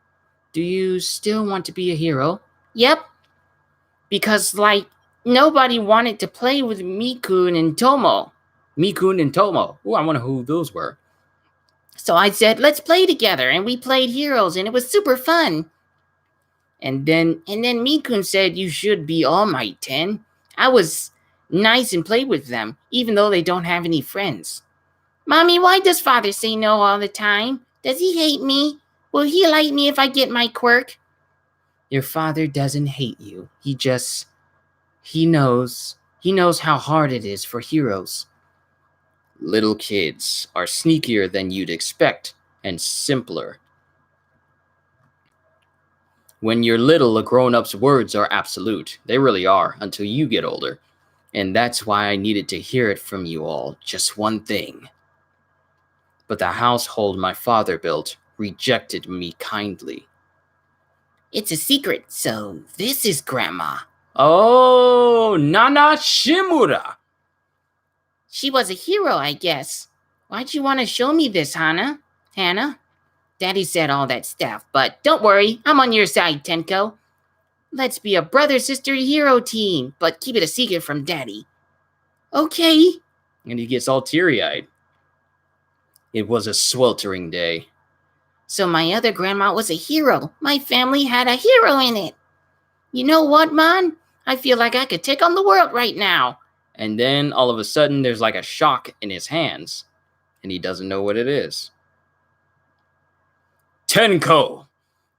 do you still want to be a hero? Yep. Because, Nobody wanted to play with Mikun and Tomo. Mikun and Tomo. Oh, I wonder who those were. So I said, let's play together, and we played Heroes, and it was super fun. And then Mikun said, you should be All Might 10. I was nice and played with them, even though they don't have any friends. Mommy, why does father say no all the time? Does he hate me? Will he like me if I get my quirk? Your father doesn't hate you. He knows how hard it is for heroes. Little kids are sneakier than you'd expect and simpler. When you're little, a grown-up's words are absolute. They really are, until you get older. And that's why I needed to hear it from you all. Just one thing. But the household my father built rejected me kindly. It's a secret, so this is Grandma. Oh, Nana Shimura. She was a hero, I guess. Why'd you want to show me this, Hannah? Daddy said all that stuff, but don't worry, I'm on your side, Tenko. Let's be a brother-sister hero team, but keep it a secret from Daddy. Okay. And he gets all teary-eyed. It was a sweltering day. So my other grandma was a hero. My family had a hero in it. You know what, Mon? I feel like I could take on the world right now. And then all of a sudden there's like a shock in his hands, and he doesn't know what it is. Tenko,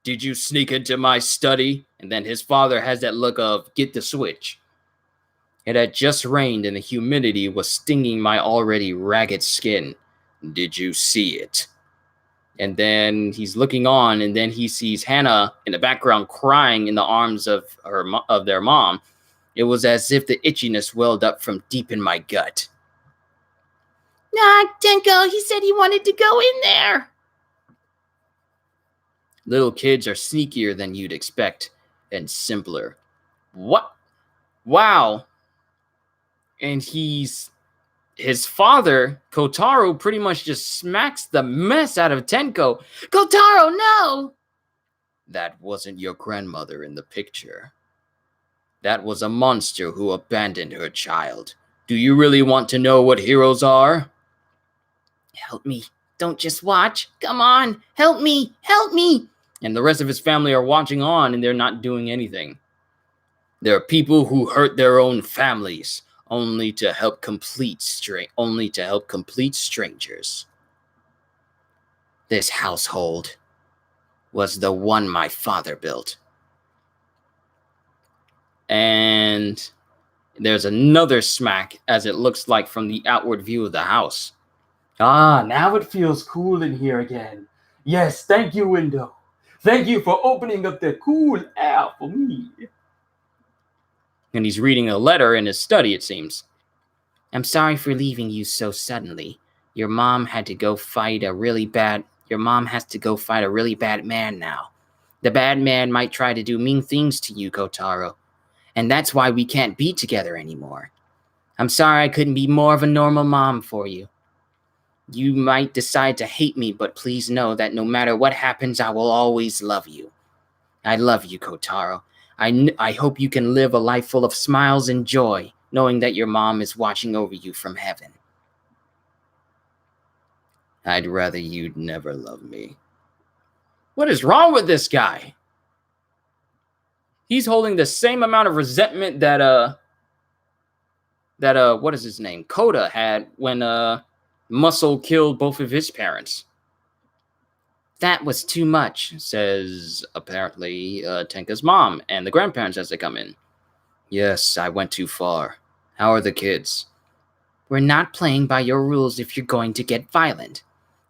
did you sneak into my study? And then his father has that look of, get the switch. It had just rained and the humidity was stinging my already ragged skin. Did you see it? And then he's looking on, and then he sees Hannah in the background crying in the arms of their mom. It was as if the itchiness welled up from deep in my gut. Nah, Tenko, he said he wanted to go in there. Little kids are sneakier than you'd expect, and simpler. What? Wow. And his father, Kotaro, pretty much just smacks the mess out of Tenko. Kotaro, no! That wasn't your grandmother in the picture. That was a monster who abandoned her child. Do you really want to know what heroes are? Help me. Don't just watch. Come on. Help me. Help me. And the rest of his family are watching on, and they're not doing anything. There are people who hurt their own families only to help complete strangers. This household was the one my father built. And there's another smack, as it looks like from the outward view of the house. Ah, now it feels cool in here again. Yes, thank you, window. Thank you for opening up the cool air for me. And he's reading a letter in his study, it seems. I'm sorry for leaving you so suddenly. Your mom has to go fight a really bad man now. The bad man might try to do mean things to you, Kotaro. And that's why we can't be together anymore. I'm sorry I couldn't be more of a normal mom for you. You might decide to hate me, but please know that no matter what happens, I will always love you. I love you, Kotaro. I hope you can live a life full of smiles and joy, knowing that your mom is watching over you from heaven. I'd rather you'd never love me. What is wrong with this guy? He's holding the same amount of resentment that what is his name? Koda had when Muscle killed both of his parents. That was too much, says apparently Tenka's mom and the grandparents as they come in. Yes, I went too far. How are the kids? We're not playing by your rules if you're going to get violent.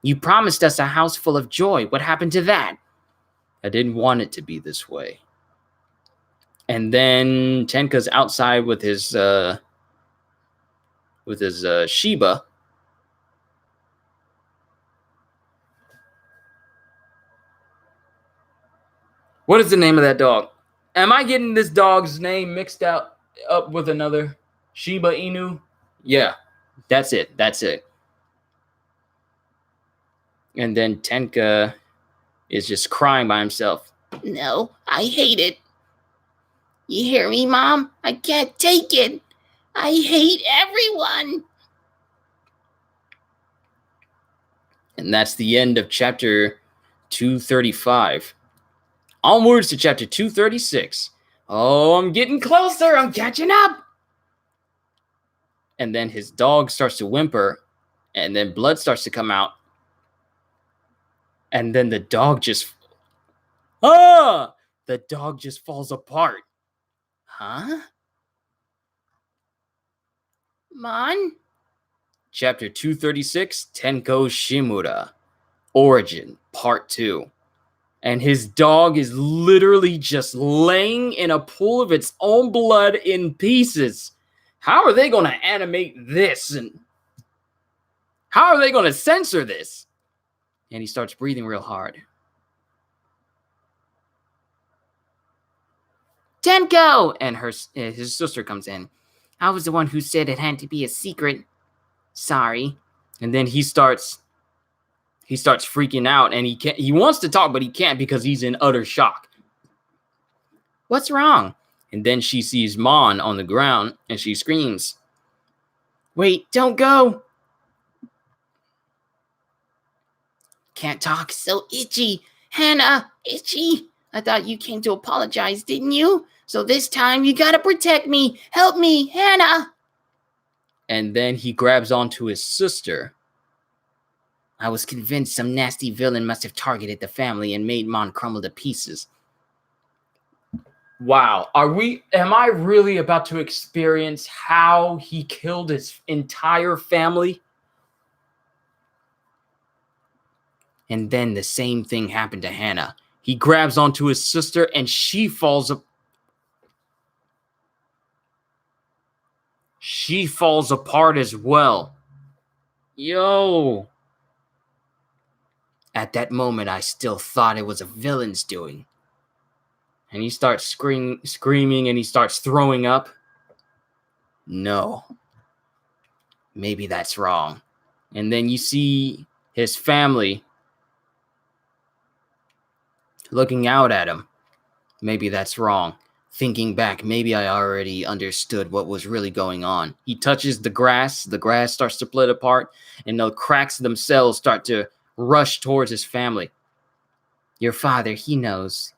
You promised us a house full of joy. What happened to that? I didn't want it to be this way. And then Tenka's outside with his Shiba. What is the name of that dog? Am I getting this dog's name mixed up with another? Shiba Inu? Yeah, that's it. And then Tenka is just crying by himself. No, I hate it. You hear me, Mom? I can't take it. I hate everyone. And that's the end of chapter 235. Onwards to chapter 236. Oh, I'm getting closer. I'm catching up. And then his dog starts to whimper, and then blood starts to come out. And then the dog just falls apart. Huh? Mon? Chapter 236, Tenko Shimura. Origin, Part 2. And his dog is literally just laying in a pool of its own blood in pieces. How are they going to animate this? And how are they going to censor this? And he starts breathing real hard. Tenko! And his sister comes in. I was the one who said it had to be a secret. Sorry. And then he starts freaking out, and he wants to talk, but he can't because he's in utter shock. What's wrong? And then she sees Mon on the ground, and she screams, Wait, don't go! Can't talk, so itchy. Hannah, itchy. I thought you came to apologize, didn't you? So this time you gotta protect me. Help me, Hannah. And then he grabs onto his sister. I was convinced some nasty villain must have targeted the family and made Mon crumble to pieces. Wow, am I really about to experience how he killed his entire family? And then the same thing happened to Hannah. He grabs onto his sister and she falls apart as well. Yo. At that moment, I still thought it was a villain's doing. And he starts screaming and he starts throwing up. No. Maybe that's wrong. And then you see his family looking out at him. Maybe that's wrong. Thinking back, maybe I already understood what was really going on. He touches the grass starts to split apart, and the cracks themselves start to rush towards his family. Your father, he knows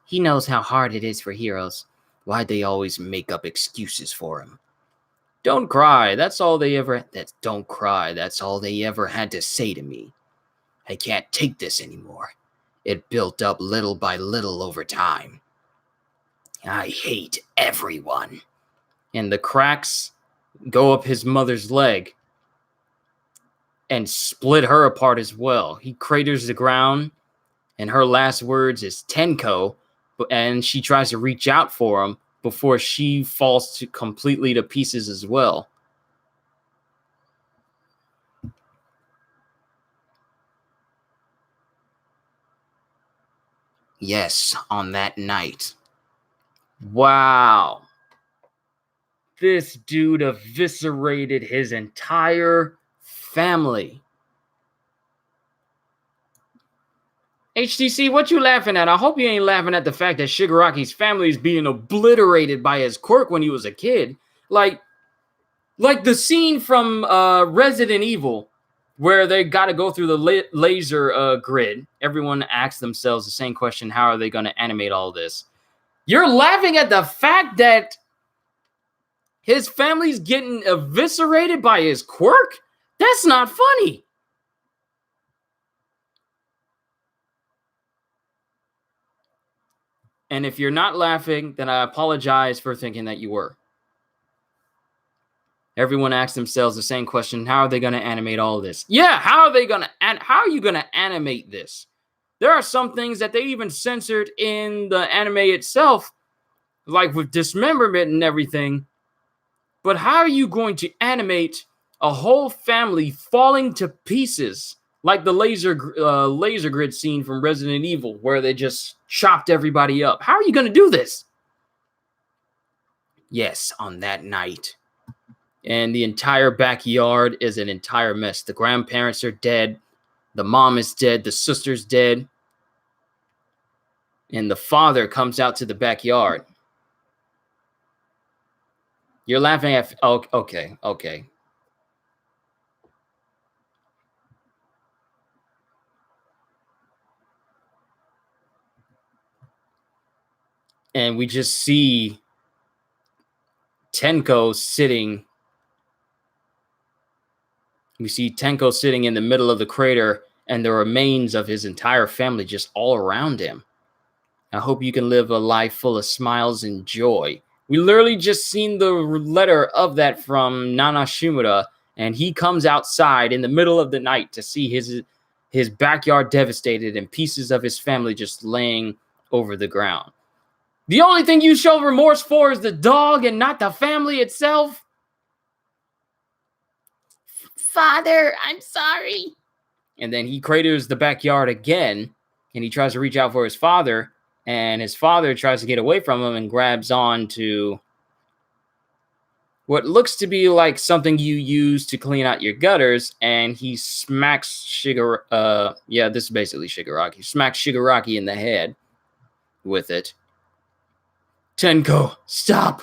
how hard it is for heroes. Why'd they always make up excuses for him? Don't cry, that's all they ever had to say to me. I can't take this anymore. It built up little by little over time. I hate everyone. And the cracks go up his mother's leg and split her apart as well. He craters the ground, and her last words is Tenko, and she tries to reach out for him before she falls completely to pieces as well. Yes, on that night. Wow. This dude eviscerated his entire family. HTC, what you laughing at? I hope you ain't laughing at the fact that Shigaraki's family is being obliterated by his quirk when he was a kid. Like the scene from Resident Evil where they got to go through the laser grid. Everyone asks themselves the same question: how are they going to animate all this? You're laughing at the fact that his family's getting eviscerated by his quirk? That's not funny. And if you're not laughing, then I apologize for thinking that you were. Everyone asks themselves the same question: how are they going to animate all of this? Yeah, how are you going to animate this? There are some things that they even censored in the anime itself, like with dismemberment and everything. But how are you going to animate a whole family falling to pieces, like the laser grid scene from Resident Evil, where they just chopped everybody up? How are you going to do this? Yes, on that night. And the entire backyard is an entire mess. The grandparents are dead. The mom is dead. The sister's dead. And the father comes out to the backyard. You're laughing at... Oh, okay. And we just see Tenko sitting... We see Tenko sitting in the middle of the crater, and the remains of his entire family just all around him. I hope you can live a life full of smiles and joy. We literally just seen the letter of that from Nana Shimura, and he comes outside in the middle of the night to see his backyard devastated and pieces of his family just laying over the ground. The only thing you show remorse for is the dog and not the family itself? Father, I'm sorry. And then he craters the backyard again, and he tries to reach out for his father, and his father tries to get away from him and grabs on to what looks to be like something you use to clean out your gutters, and he smacks this is basically Shigaraki. Smacks Shigaraki in the head with it. Tenko, stop!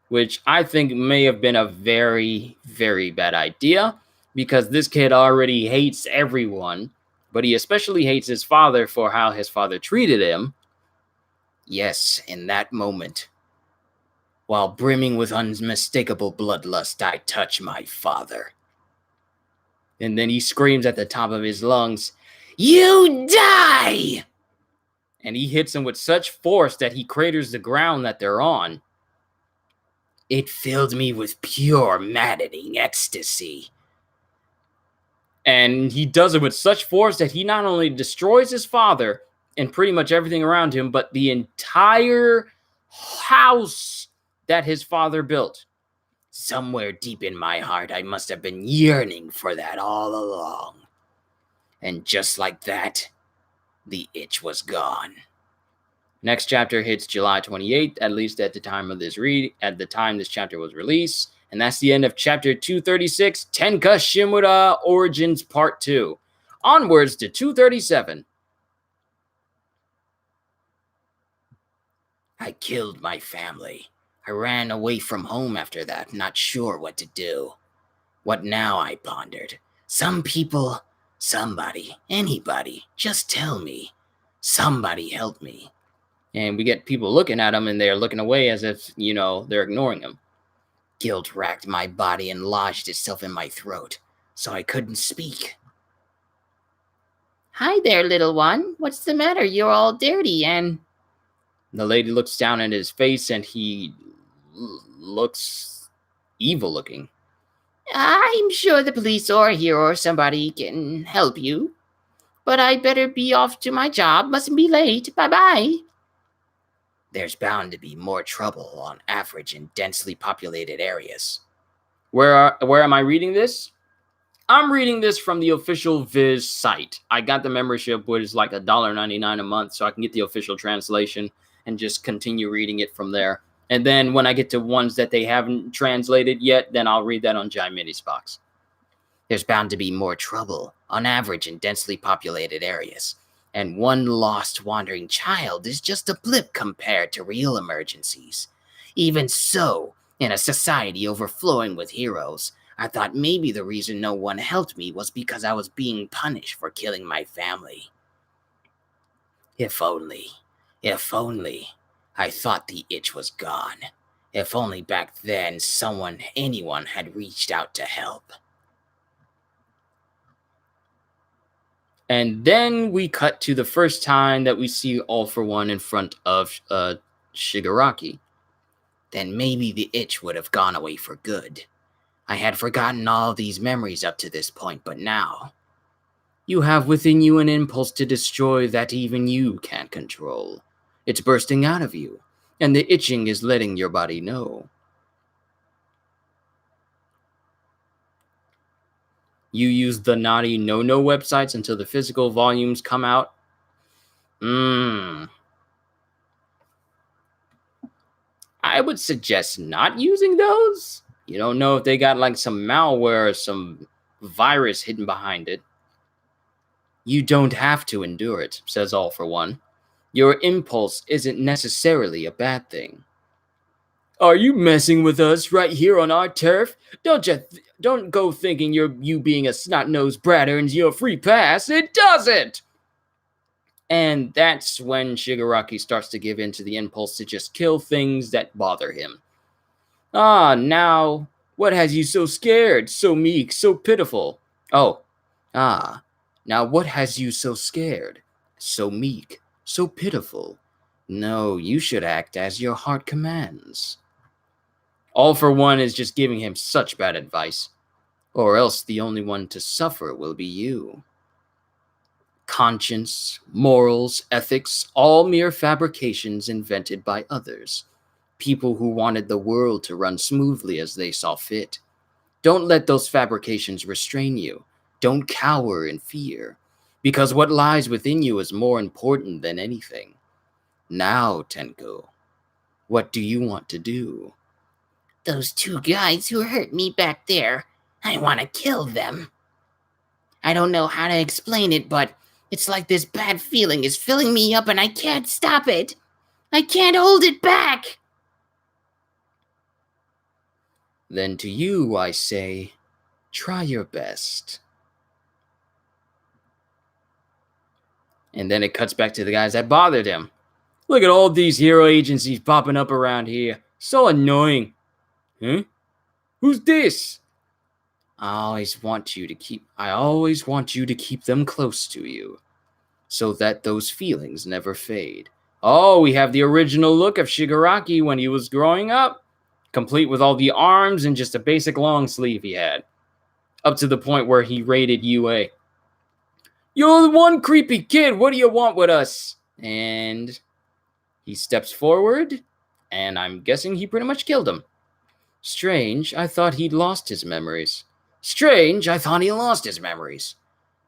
Which I think may have been a very, very bad idea, because this kid already hates everyone, but he especially hates his father for how his father treated him. Yes, in that moment, while brimming with unmistakable bloodlust, I touch my father. And then he screams at the top of his lungs, "You die!" And he hits him with such force that he craters the ground that they're on. It filled me with pure, maddening ecstasy. And he does it with such force that he not only destroys his father and pretty much everything around him, but the entire house that his father built. Somewhere deep in my heart, I must have been yearning for that all along. And just like that, the itch was gone. Next chapter hits July 28th, at least at the time of this at the time this chapter was released. And that's the end of chapter 236, Tenka Shimura Origins Part 2. Onwards to 237. I killed my family. I ran away from home after that, not sure what to do. What now, I pondered. Some people, somebody, anybody, just tell me. Somebody help me. And we get people looking at him, and they're looking away as if, they're ignoring him. Guilt racked my body and lodged itself in my throat, so I couldn't speak. Hi there, little one. What's the matter? You're all dirty and... The lady looks down at his face, and he looks evil looking. I'm sure the police or here or somebody can help you. But I'd better be off to my job. Mustn't be late. Bye-bye. There's bound to be more trouble on average in densely populated areas. Where am I reading this? I'm reading this from the official Viz site. I got the membership, which is like $1.99 a month, so I can get the official translation and just continue reading it from there. And then when I get to ones that they haven't translated yet, then I'll read that on Jai Mini's box. There's bound to be more trouble, on average, in densely populated areas. And one lost wandering child is just a blip compared to real emergencies. Even so, in a society overflowing with heroes, I thought maybe the reason no one helped me was because I was being punished for killing my family. If only, I thought the itch was gone. If only back then anyone had reached out to help. And then we cut to the first time that we see All for One in front of Shigaraki. Then maybe the itch would have gone away for good. I had forgotten all these memories up to this point, but now... You have within you an impulse to destroy that even you can't control. It's bursting out of you, and the itching is letting your body know. You use the naughty no-no websites until the physical volumes come out. I would suggest not using those. You don't know if they got like some malware or some virus hidden behind it. You don't have to endure it, says All for One. Your impulse isn't necessarily a bad thing. Are you messing with us right here on our turf? Don't go thinking you being a snot-nosed brat earns you a free pass. It doesn't. And that's when Shigaraki starts to give in to the impulse to just kill things that bother him. Ah, now, what has you so scared, so meek, so pitiful? Oh, ah, now what has you so scared, so meek, so pitiful? No, you should act as your heart commands. All for One is just giving him such bad advice, or else the only one to suffer will be you. Conscience, morals, ethics, all mere fabrications invented by others. People who wanted the world to run smoothly as they saw fit. Don't let those fabrications restrain you. Don't cower in fear, because what lies within you is more important than anything. Now, Tenko, what do you want to do? Those two guys who hurt me back there, I want to kill them. I don't know how to explain it, but it's like this bad feeling is filling me up and I can't stop it. I can't hold it back. Then to you I say, try your best. And then it cuts back to the guys that bothered him. Look at all these hero agencies popping up around here. So annoying. Huh? Who's this? I always want you to keep them close to you, so that those feelings never fade. Oh, we have the original look of Shigaraki when he was growing up, complete with all the arms and just a basic long sleeve he had, up to the point where he rated UA. You're the one creepy kid, what do you want with us? And he steps forward, and I'm guessing he pretty much killed him. Strange, I thought he'd lost his memories. Strange, I thought he lost his memories.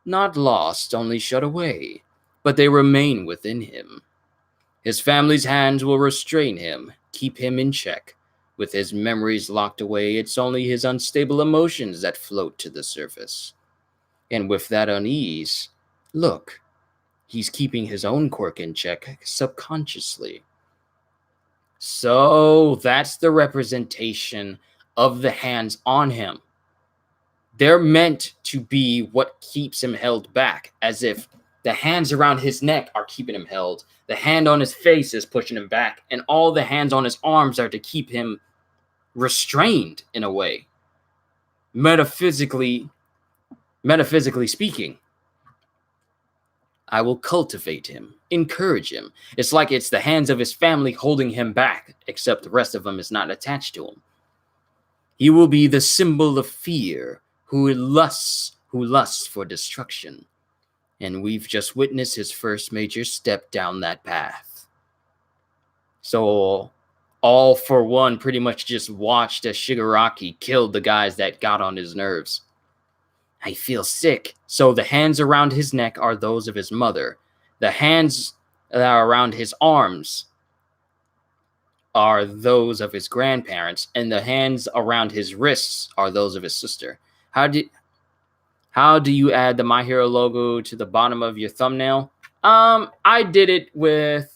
Not lost, only shut away, but they remain within him. His family's hands will restrain him, keep him in check. With his memories locked away, it's only his unstable emotions that float to the surface. And with that unease, look, he's keeping his own quirk in check subconsciously. So that's the representation of the hands on him. They're meant to be what keeps him held back, as if the hands around his neck are keeping him held, the hand on his face is pushing him back, and all the hands on his arms are to keep him restrained in a way. Metaphysically speaking, I will cultivate him, encourage him. It's like it's the hands of his family holding him back, except the rest of him is not attached to him. He will be the symbol of fear, who lusts for destruction. And we've just witnessed his first major step down that path. So, All for One pretty much just watched as Shigaraki killed the guys that got on his nerves. I feel sick. So the hands around his neck are those of his mother. The hands that are around his arms are those of his grandparents, and the hands around his wrists are those of his sister. How do you add the My Hero logo to the bottom of your thumbnail? I did it with.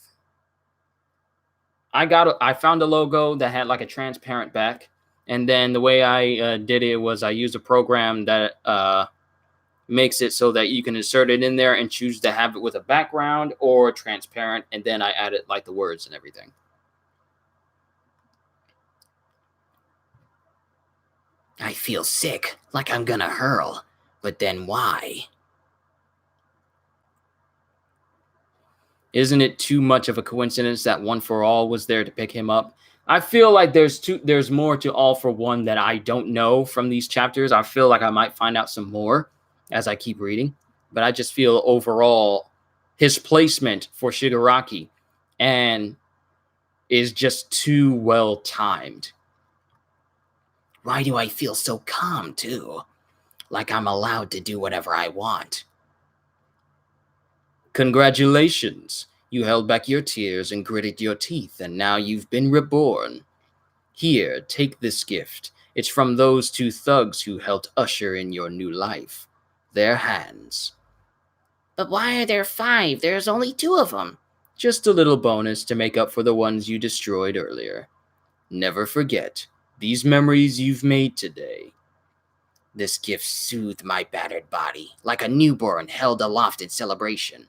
I found a logo that had like a transparent back, and then the way I did it was I used a program that makes it so that you can insert it in there and choose to have it with a background or transparent, and then I added like the words and everything. I feel sick, like I'm gonna hurl. But then why? Isn't it too much of a coincidence that One for All was there to pick him up? I feel like there's more to All for One that I don't know from these chapters. I feel like I might find out some more as I keep reading. But I just feel overall his placement for Shigaraki and is just too well timed. Why do I feel so calm, too? Like I'm allowed to do whatever I want. Congratulations. You held back your tears and gritted your teeth, and now you've been reborn. Here, take this gift. It's from those two thugs who helped usher in your new life. Their hands. But why are there 5? There's only 2 of them. Just a little bonus to make up for the ones you destroyed earlier. Never forget these memories you've made today. This gift soothed my battered body, like a newborn held aloft in celebration.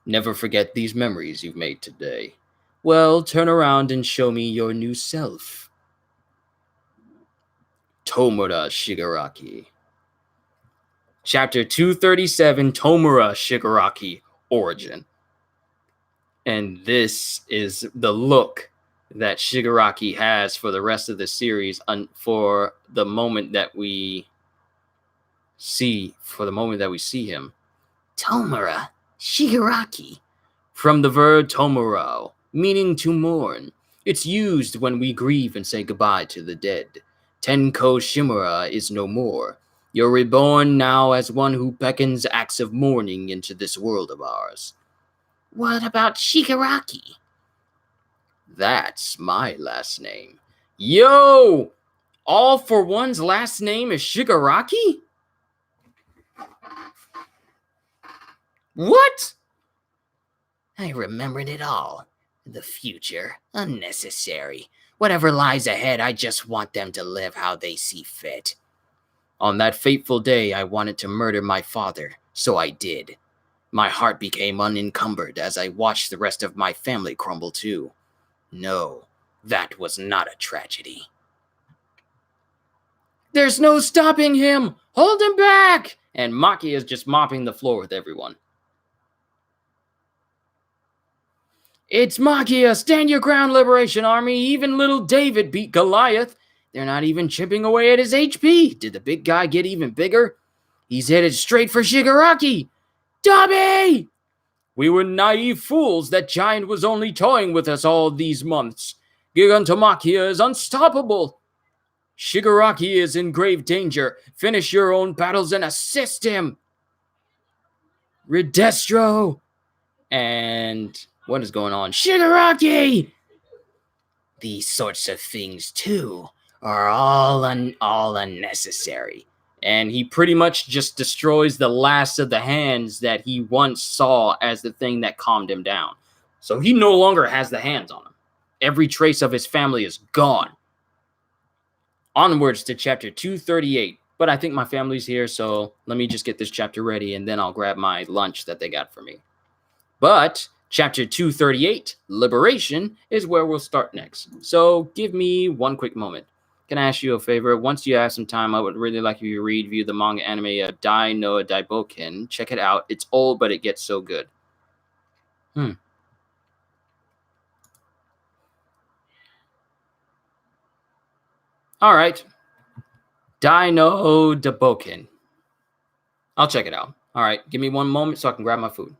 Never forget these memories you've made today. Well, turn around and show me your new self. Tomura Shigaraki. Chapter 237, Tomura Shigaraki Origin. And this is the look that Shigaraki has for the rest of the series, for the moment that we see him. Tomura Shigaraki. From the verb tomorrow, meaning to mourn. It's used when we grieve and say goodbye to the dead. Tenko Shimura is no more. You're reborn now as one who beckons acts of mourning into this world of ours. What about Shigaraki? That's my last name. Yo! All for One's last name is Shigaraki? What? I remembered it all. The future, unnecessary. Whatever lies ahead, I just want them to live how they see fit. On that fateful day, I wanted to murder my father, so I did. My heart became unencumbered as I watched the rest of my family crumble too. No, that was not a tragedy. There's no stopping him! Hold him back! And Maki is just mopping the floor with everyone. It's Magia! Stand your ground, Liberation Army! Even little David beat Goliath! They're not even chipping away at his HP! Did the big guy get even bigger? He's headed straight for Shigaraki! Dobby! We were naive fools. That giant was only toying with us all these months. Gigantomachia is unstoppable! Shigaraki is in grave danger. Finish your own battles and assist him! Redestro! And what is going on? Shigaraki! These sorts of things, too, are all unnecessary. And he pretty much just destroys the last of the hands that he once saw as the thing that calmed him down. So he no longer has the hands on him. Every trace of his family is gone. Onwards to chapter 238. But I think my family's here, so let me just get this chapter ready, and then I'll grab my lunch that they got for me. But chapter 238, Liberation, is where we'll start next. So give me one quick moment. Can I ask you a favor? Once you have some time, I would really like you to view the manga anime of Dai no Daiboken. Check it out. It's old, but it gets so good. All right. Dai no Daiboken. I'll check it out. All right. Give me one moment so I can grab my food.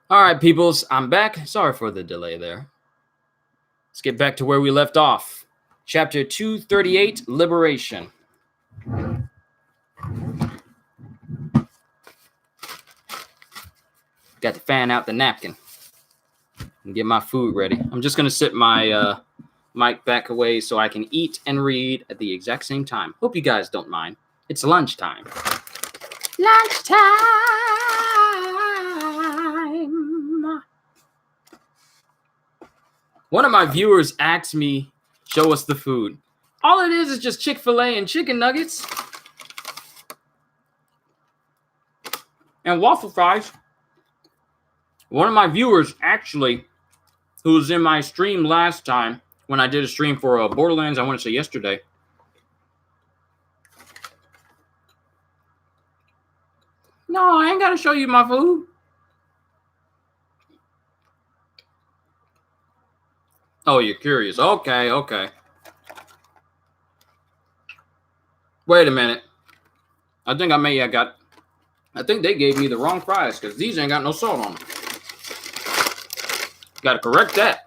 All right, peoples, I'm back. Sorry for the delay there. Let's get back to where we left off. Chapter 238, Liberation. Got to fan out the napkin and get my food ready. I'm just going to sit my mic back away so I can eat and read at the exact same time. Hope you guys don't mind. It's lunchtime. Lunchtime. One of my viewers asked me, show us the food. All it is just Chick-fil-A and chicken nuggets. And waffle fries. One of my viewers, actually, who was in my stream last time, when I did a stream for Borderlands, I want to say yesterday. No, I ain't got to show you my food. Oh, you're curious. Okay. Wait a minute. I think they gave me the wrong fries because these ain't got no salt on them. Got to correct that.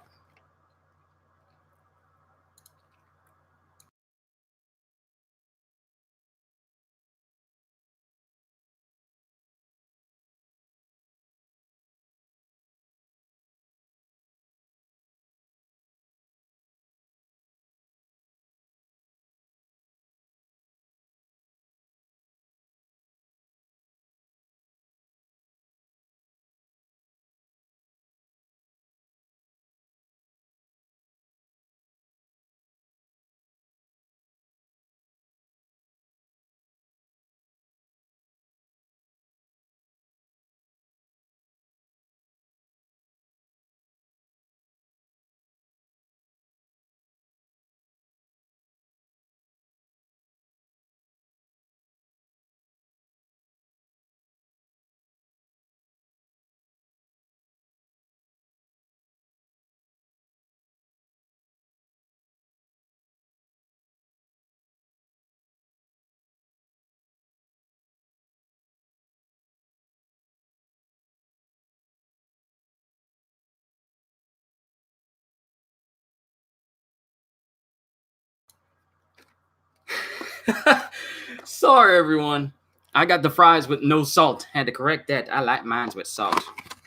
Sorry, everyone. I got the fries with no salt. Had to correct that. I like mine with salt.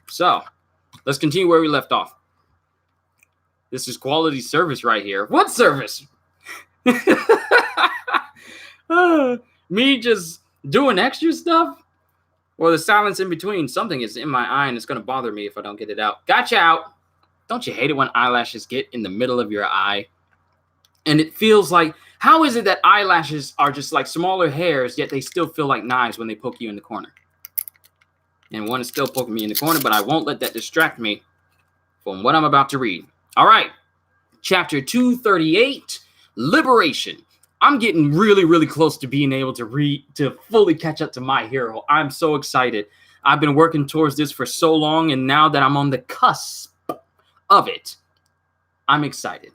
So, let's continue where we left off. This is quality service right here. What service? Me just doing extra stuff? Or the silence in between? Something is in my eye and it's going to bother me if I don't get it out. Gotcha out. Don't you hate it when eyelashes get in the middle of your eye? And it feels like, how is it that eyelashes are just like smaller hairs, yet they still feel like knives when they poke you in the corner? And one is still poking me in the corner, but I won't let that distract me from what I'm about to read. All right. Chapter 238, Liberation. I'm getting really close to being able to fully catch up to My Hero. I'm so excited. I've been working towards this for so long, and now that I'm on the cusp of it, I'm excited.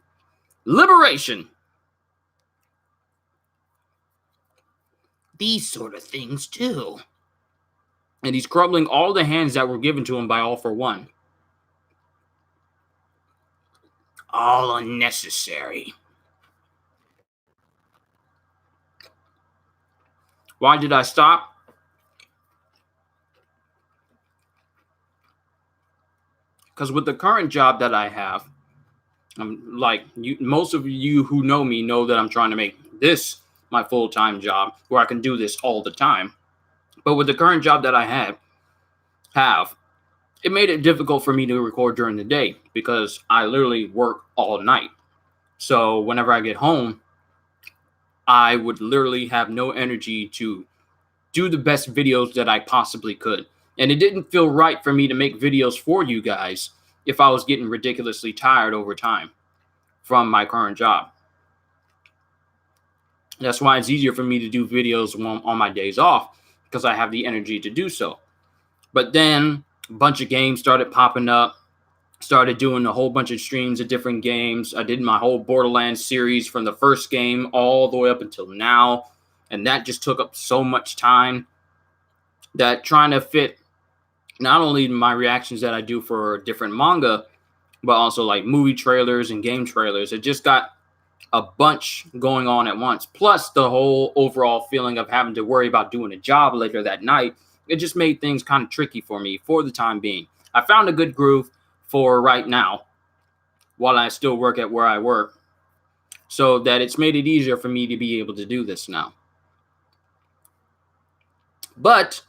Liberation. These sort of things, too. And he's crumbling all the hands that were given to him by All for One. All unnecessary. Why did I stop? Because with the current job that I have, most of you who know me know that I'm trying to make this my full-time job where I can do this all the time. But with the current job that I have, it made it difficult for me to record during the day because I literally work all night. So whenever I get home, I would literally have no energy to do the best videos that I possibly could. And it didn't feel right for me to make videos for you guys if I was getting ridiculously tired over time from my current job. That's why it's easier for me to do videos on my days off because I have the energy to do so. But then a bunch of games started popping up, started doing a whole bunch of streams of different games. I did my whole Borderlands series from the first game all the way up until now. And that just took up so much time that trying to fit not only my reactions that I do for different manga, but also like movie trailers and game trailers. It just got a bunch going on at once. Plus the whole overall feeling of having to worry about doing a job later that night. It just made things kind of tricky for me for the time being. I found a good groove for right now while I still work at where I work, so that it's made it easier for me to be able to do this now. But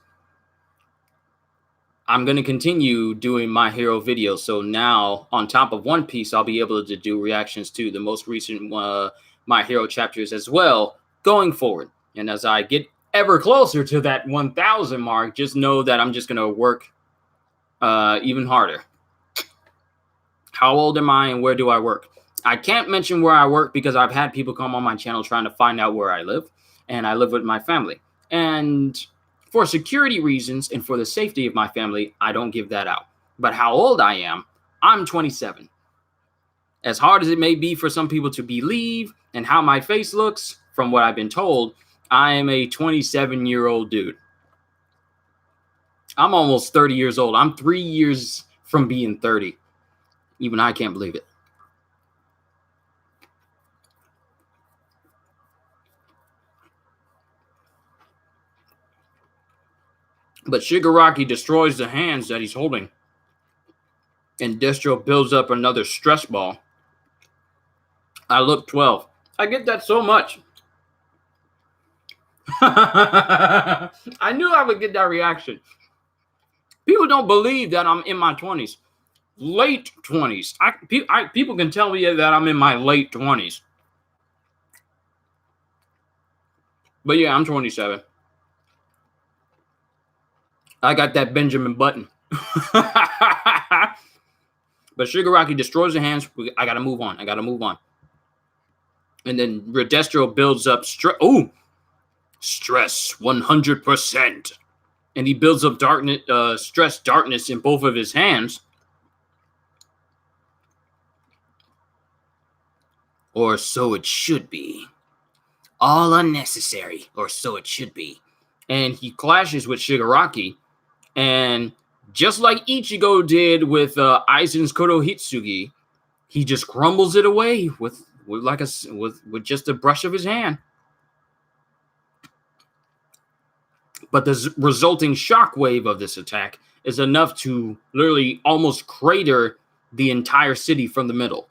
I'm going to continue doing My Hero videos. So now, on top of One Piece, I'll be able to do reactions to the most recent My Hero chapters as well going forward. And as I get ever closer to that 1,000 mark, just know that I'm just going to work even harder. How old am I and where do I work? I can't mention where I work because I've had people come on my channel trying to find out where I live. And I live with my family. And for security reasons and for the safety of my family, I don't give that out. But how old I am, I'm 27. As hard as it may be for some people to believe and how my face looks, from what I've been told, I am a 27-year-old dude. I'm almost 30 years old. I'm 3 years from being 30. Even I can't believe it. But Shigaraki destroys the hands that he's holding. And Destro builds up another stress ball. I look 12. I get that so much. I knew I would get that reaction. People don't believe that I'm in my 20s. Late 20s. People can tell me that I'm in my late 20s. But yeah, I'm 27. I got that Benjamin Button. But Shigaraki destroys the hands. I gotta move on. And then Redestro builds up stress 100%. And he builds up darkness in both of his hands. Or so it should be. All unnecessary, or so it should be. And he clashes with Shigaraki. And just like Ichigo did with Aizen's Kurohitsugi, he just crumbles it away with just a brush of his hand. But the resulting shockwave of this attack is enough to literally almost crater the entire city from the middle.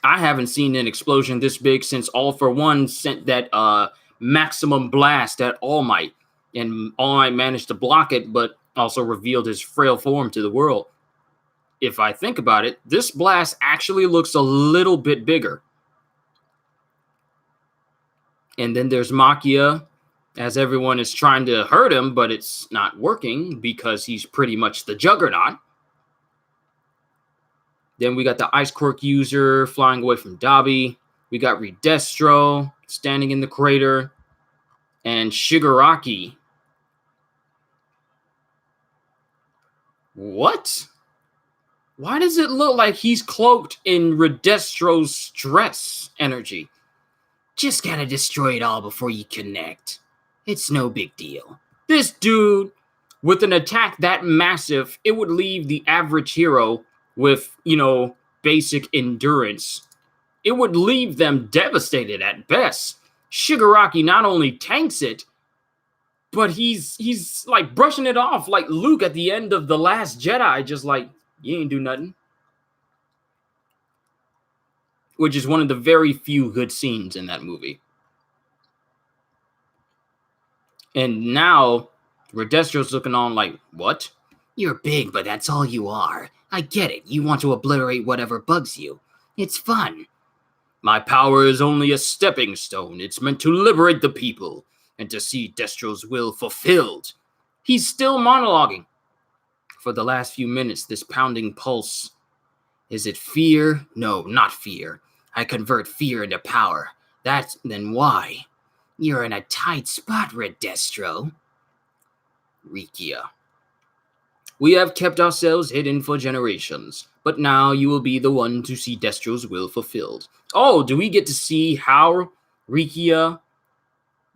I haven't seen an explosion this big since All For One sent that maximum blast at All Might. And All Might managed to block it, but also revealed his frail form to the world. If I think about it, this blast actually looks a little bit bigger. And then there's Makia, as everyone is trying to hurt him, but it's not working because he's pretty much the Juggernaut. Then we got the Ice Quirk user flying away from Dabi. We got Redestro standing in the crater. And Shigaraki. What? Why does it look like he's cloaked in Redestro's stress energy? Just gotta destroy it all before you connect. It's no big deal. This dude, with an attack that massive, it would leave the average hero with, basic endurance. It would leave them devastated at best. Shigaraki not only tanks it, but he's like brushing it off like Luke at the end of The Last Jedi, just like, you ain't do nothing. Which is one of the very few good scenes in that movie. And now, Redestro's looking on like, what? You're big, but that's all you are. I get it. You want to obliterate whatever bugs you. It's fun. My power is only a stepping stone. It's meant to liberate the people and to see Destro's will fulfilled. He's still monologuing. For the last few minutes, this pounding pulse. Is it fear? No, not fear. I convert fear into power. Then why? You're in a tight spot, Redestro. Rikia. We have kept ourselves hidden for generations, but now you will be the one to see Destro's will fulfilled. Oh, do we get to see how Rikia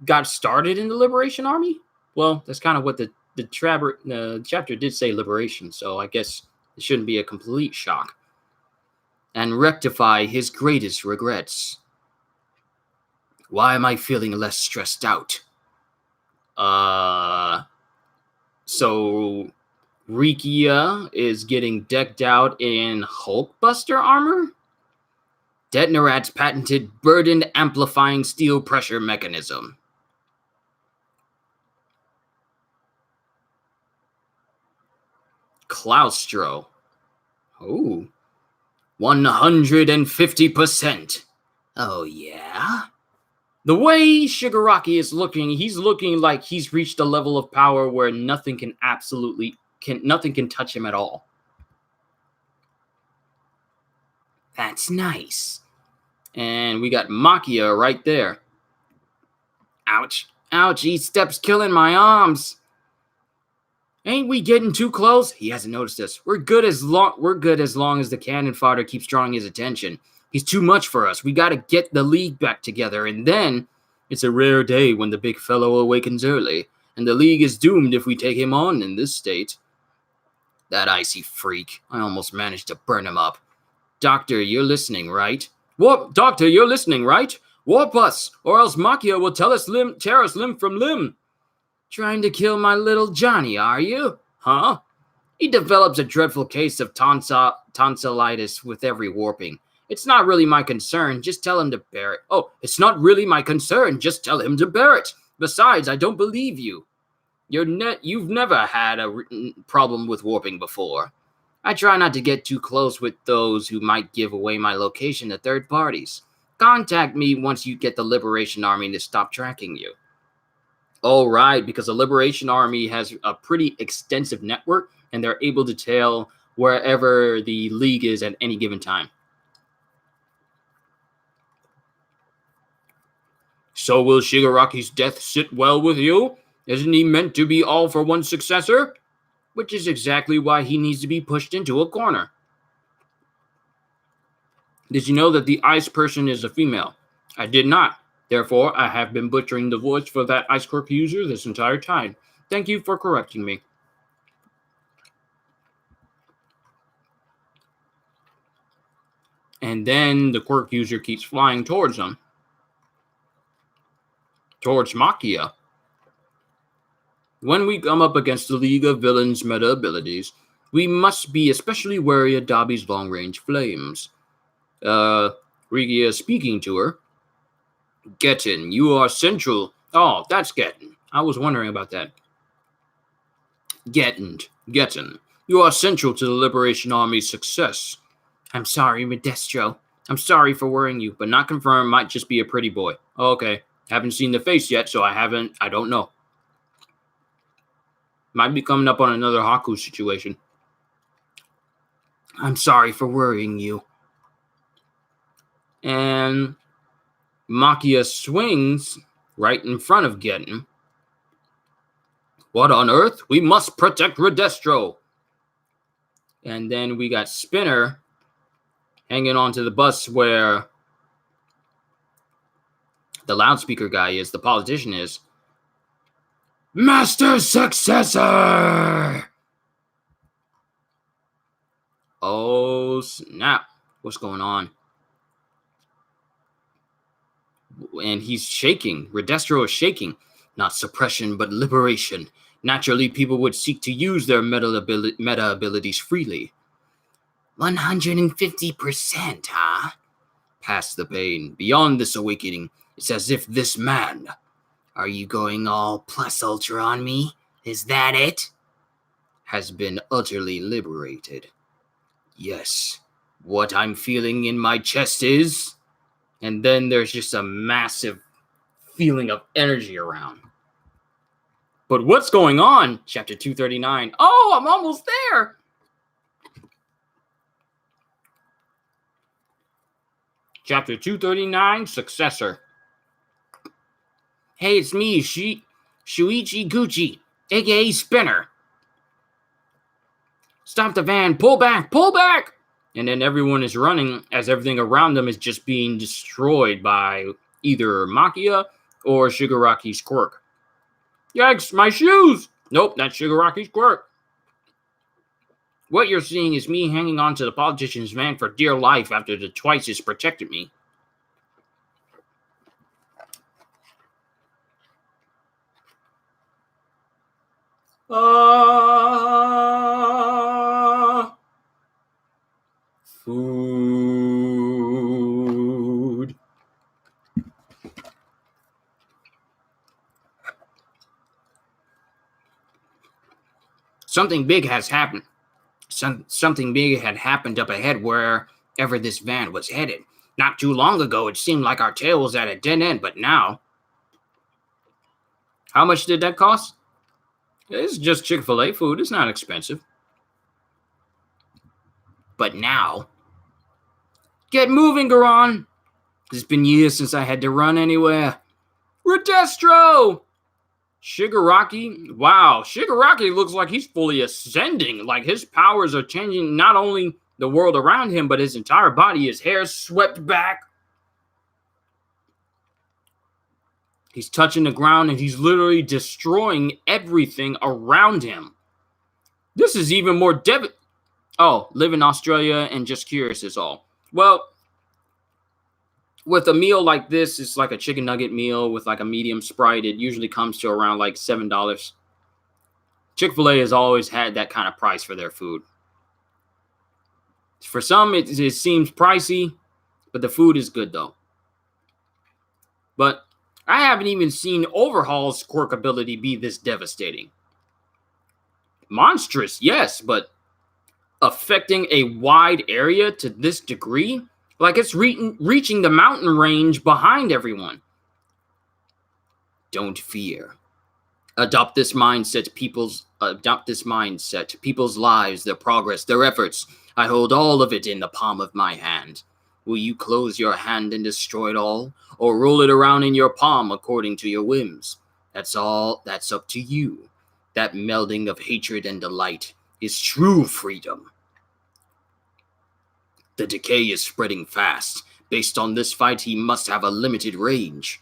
got started in the Liberation Army? Well, that's kind of what the the chapter did say liberation, so I guess it shouldn't be a complete shock. And rectify his greatest regrets. Why am I feeling less stressed out? So Rikia is getting decked out in Hulkbuster armor? Detnerat's patented burden amplifying steel pressure mechanism. Claustro. Oh. 150%. Oh, yeah? The way Shigaraki is looking, he's looking like he's reached a level of power where nothing can touch him at all. That's nice. And we got Makia right there. Ouch. Ouch, he steps killing my arms. Ain't we getting too close? He hasn't noticed us. We're good as long as the cannon fodder keeps drawing his attention. He's too much for us. We gotta get the league back together, and then it's a rare day when the big fellow awakens early, and the league is doomed if we take him on in this state. That icy freak. I almost managed to burn him up. Doctor, you're listening, right? Doctor, you're listening, right? Warp us, or else Makia will tear us limb from limb. Trying to kill my little Johnny, are you? Huh? He develops a dreadful case of tonsillitis with every warping. It's not really my concern, just tell him to bear it. Oh, it's not really my concern, just tell him to bear it. Besides, I don't believe you. You've never had a problem with warping before. I try not to get too close with those who might give away my location to third parties. Contact me once you get the Liberation Army to stop tracking you. Oh, right, because the Liberation Army has a pretty extensive network, and they're able to tell wherever the League is at any given time. So will Shigaraki's death sit well with you? Isn't he meant to be all for one successor? Which is exactly why he needs to be pushed into a corner. Did you know that the ice person is a female? I did not. Therefore, I have been butchering the voice for that ice quirk user this entire time. Thank you for correcting me. And then the quirk user keeps flying towards them. Towards Makia. When we come up against the League of Villains meta abilities, we must be especially wary of Dobby's long-range flames. Rikia is speaking to her. Getten, you are central. Oh, that's Getten. I was wondering about that. Getten, you are central to the Liberation Army's success. I'm sorry, Modestro. I'm sorry for worrying you, but not confirmed. Might just be a pretty boy. Okay. Haven't seen the face yet, so I don't know. Might be coming up on another Haku situation. I'm sorry for worrying you. And Makia swings right in front of Getten. What on earth? We must protect Redestro. And then we got Spinner hanging onto the bus where the loudspeaker guy is, the politician is. Master Successor! Oh, snap. What's going on? And he's shaking. Redestro is shaking. Not suppression, but liberation. Naturally, people would seek to use their meta abilities freely. 150%, huh? Past the pain, beyond this awakening, it's as if this man... Are you going all plus ultra on me? Is that it? Has been utterly liberated. Yes. What I'm feeling in my chest is... And then there's just a massive feeling of energy around. But what's going on? Chapter 239. Oh, I'm almost there! Chapter 239, Successor. Hey, it's me, Shuichi Gucci, a.k.a. Spinner. Stop the van, pull back! And then everyone is running as everything around them is just being destroyed by either Makia or Shigaraki's quirk. Yikes, my shoes! Nope, that's Shigaraki's quirk. What you're seeing is me hanging on to the politician's van for dear life after the Twices protected me. Food. Something big has happened. Something big had happened up ahead wherever this van was headed. Not too long ago, it seemed like our tail was at a dead end, but now... How much did that cost? It's just Chick-fil-A food. It's not expensive. But now... Get moving, Garon! It's been years since I had to run anywhere. Redestro! Shigaraki? Wow, Shigaraki looks like he's fully ascending. Like his powers are changing not only the world around him, but his entire body. His hair swept back. He's touching the ground and he's literally destroying everything around him. This is even more Oh, live in Australia and just curious is all. Well, with a meal like this, it's like a chicken nugget meal with like a medium Sprite. It usually comes to around like $7. Chick-fil-A has always had that kind of price for their food. For some, it seems pricey, but the food is good though. But I haven't even seen Overhaul's quirk ability be this devastating. Monstrous, yes, but affecting a wide area to this degree? Like it's reaching the mountain range behind everyone. Don't fear. Adopt this mindset, people's lives, their progress, their efforts. I hold all of it in the palm of my hand. Will you close your hand and destroy it all, or roll it around in your palm according to your whims? That's up to you. That melding of hatred and delight is true freedom. The decay is spreading fast. Based on this fight, he must have a limited range.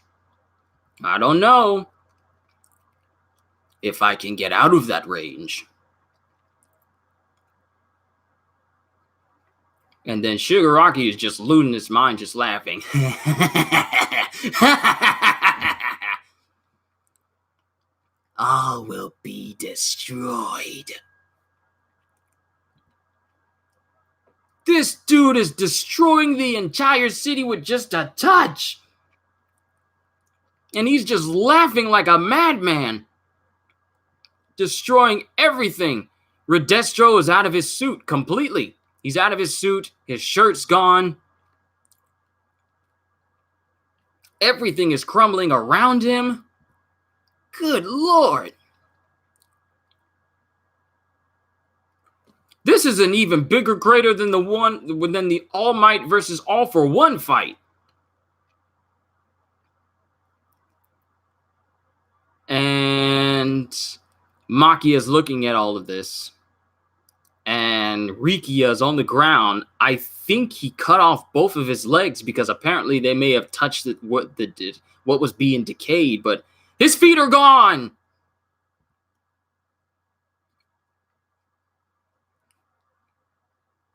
I don't know if I can get out of that range. And then Shigaraki is just losing his mind, just laughing. All will be destroyed. This dude is destroying the entire city with just a touch. And he's just laughing like a madman. Destroying everything. Redestro is out of his suit completely. He's out of his suit. His shirt's gone. Everything is crumbling around him. Good Lord. This is an even bigger crater than the All Might versus All for One fight. And Makia is looking at all of this. And Rikia is on the ground. I think he cut off both of his legs because apparently they may have touched what was being decayed, but his feet are gone.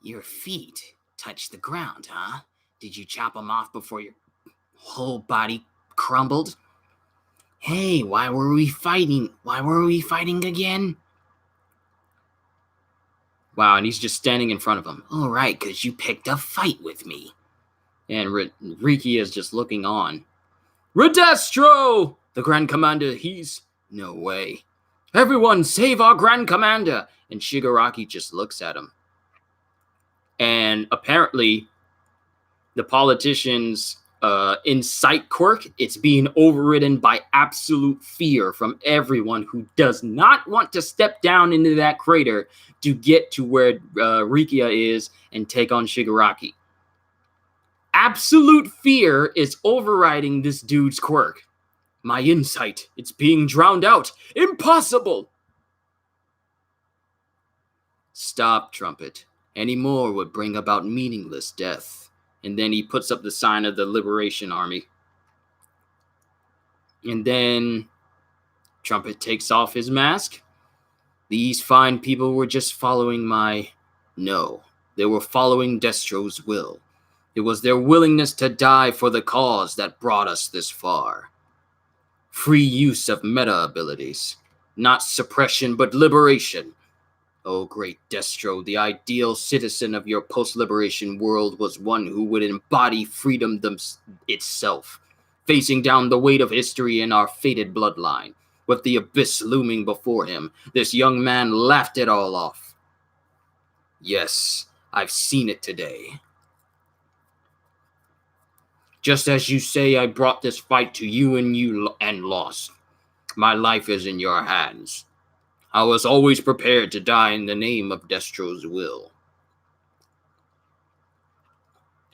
Your feet touched the ground, huh? Did you chop them off before your whole body crumbled? Hey, why were we fighting? Why were we fighting again? Wow, and he's just standing in front of him. All right, because you picked a fight with me. And Riki is just looking on. Redestro! The Grand Commander, he's... No way. Everyone, save our Grand Commander! And Shigaraki just looks at him. And apparently, the politician's insight quirk, it's being overridden by absolute fear from everyone who does not want to step down into that crater to get to where Rikia is and take on Shigaraki. Absolute fear is overriding this dude's quirk. My insight, it's being drowned out. Impossible! Stop, Trumpet. Any more would bring about meaningless death. And then he puts up the sign of the Liberation Army. And then Trumpet takes off his mask. These fine people were just following my... No, they were following Destro's will. It was their willingness to die for the cause that brought us this far. Free use of meta abilities. Not suppression, but liberation. Oh, great Destro, the ideal citizen of your post-liberation world was one who would embody freedom itself, facing down the weight of history in our fated bloodline. With the abyss looming before him, this young man laughed it all off. Yes, I've seen it today. Just as you say, I brought this fight to you and lost. My life is in your hands. I was always prepared to die in the name of Destro's will.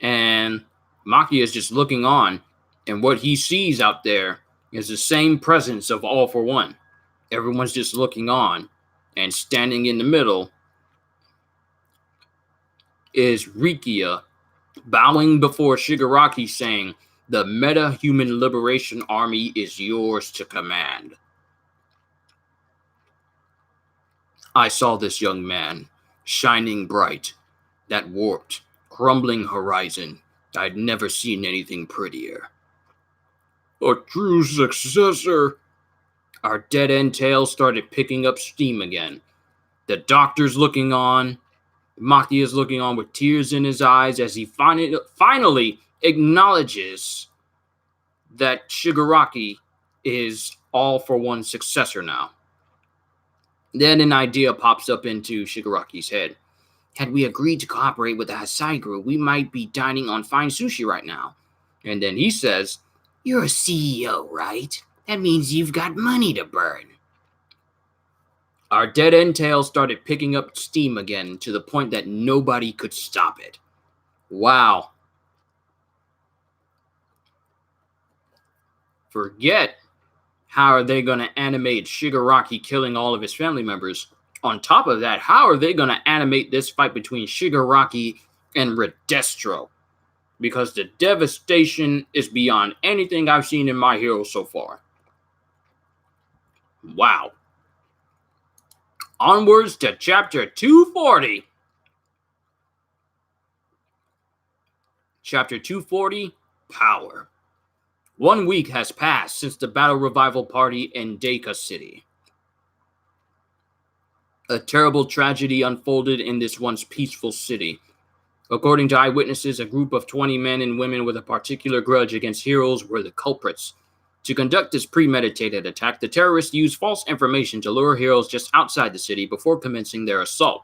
And Maki is just looking on, and what he sees out there is the same presence of All for One. Everyone's just looking on, and standing in the middle is Rikia, bowing before Shigaraki, saying, "The Meta-Human Liberation Army is yours to command." I saw this young man, shining bright, that warped, crumbling horizon. I'd never seen anything prettier. A true successor. Our dead-end tale started picking up steam again. The doctor's looking on. Maki is looking on with tears in his eyes as he finally acknowledges that Shigaraki is All for One's successor now. Then an idea pops up into Shigaraki's head. Had we agreed to cooperate with the Hasai group, we might be dining on fine sushi right now. And then he says, "You're a CEO, right? That means you've got money to burn." Our dead-end tale started picking up steam again to the point that nobody could stop it. Wow. Forget how are they going to animate Shigaraki killing all of his family members. On top of that, how are they going to animate this fight between Shigaraki and Redestro? Because the devastation is beyond anything I've seen in My Hero so far. Wow. Onwards to chapter 240. Chapter 240, Power. 1 week has passed since the Battle Revival Party in Deka City. A terrible tragedy unfolded in this once peaceful city. According to eyewitnesses, a group of 20 men and women with a particular grudge against heroes were the culprits. To conduct this premeditated attack, the terrorists used false information to lure heroes just outside the city before commencing their assault.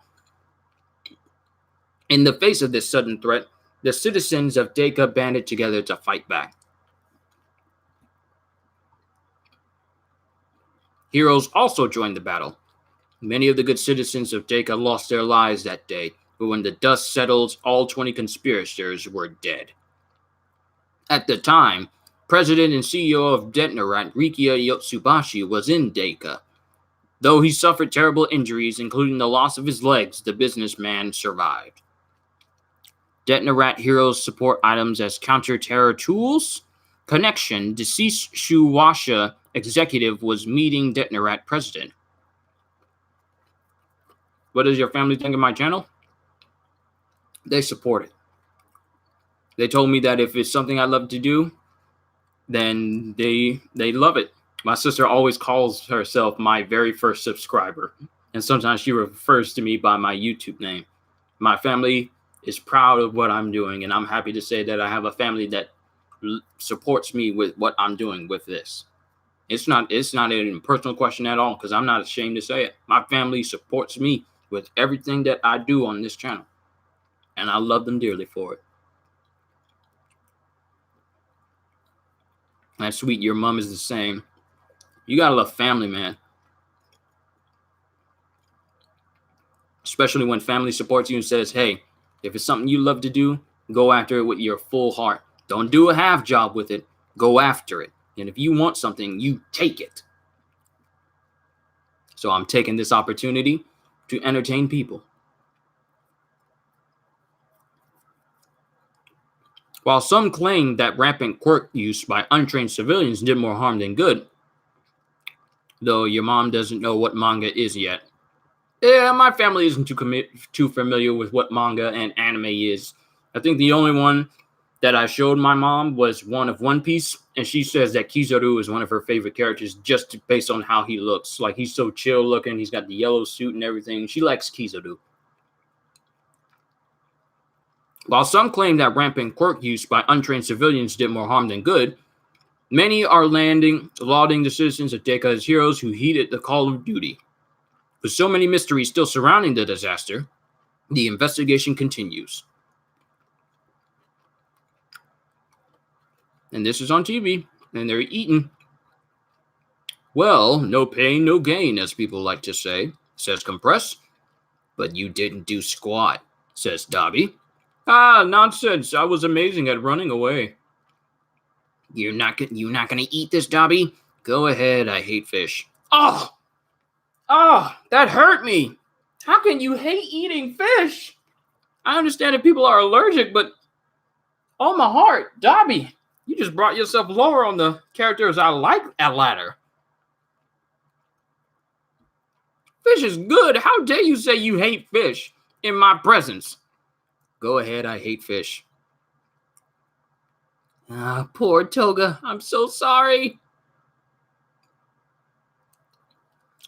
In the face of this sudden threat, the citizens of Deka banded together to fight back. Heroes also joined the battle. Many of the good citizens of Deka lost their lives that day, but when the dust settled, all 20 conspirators were dead. At the time, President and CEO of Detnerat, Rikia Yotsubashi, was in Deka. Though he suffered terrible injuries, including the loss of his legs, the businessman survived. Detnerat heroes support items as counter-terror tools. Connection, deceased Shuwasha executive was meeting Detnerat president. What does your family think of my channel? They support it. They told me that if it's something I love to do, then they love it. My sister always calls herself my very first subscriber, and sometimes she refers to me by my YouTube name. My family is proud of what I'm doing, and I'm happy to say that I have a family that supports me with what I'm doing with this. It's not a personal question at all, because I'm not ashamed to say it. My family supports me with everything that I do on this channel, and I love them dearly for it. That's sweet. Your mom is the same. You gotta love family, man. Especially when family supports you and says, hey, if it's something you love to do, go after it with your full heart. Don't do a half job with it. Go after it. And if you want something, you take it. So I'm taking this opportunity to entertain people. While some claim that rampant quirk use by untrained civilians did more harm than good, though your mom doesn't know what manga is yet. Yeah, my family isn't too familiar with what manga and anime is. I think the only one that I showed my mom was one of One Piece, and she says that Kizaru is one of her favorite characters just based on how he looks. Like, he's so chill looking, he's got the yellow suit and everything. She likes Kizaru. While some claim that rampant quirk use by untrained civilians did more harm than good, many are lauding the citizens of Deka as heroes who heeded the call of duty. With so many mysteries still surrounding the disaster, the investigation continues. And this is on TV, and they're eating. Well, no pain, no gain, as people like to say, says Compress. But you didn't do squat, says Dobby. Ah, nonsense. I was amazing at running away. You're not gonna eat this, Dobby? Go ahead, I hate fish. Oh, that hurt me. How can you hate eating fish? I understand that people are allergic, but oh my heart, Dobby, you just brought yourself lower on the characters I like at ladder. Fish is good. How dare you say you hate fish in my presence? Go ahead, I hate fish. Ah, poor Toga. I'm so sorry.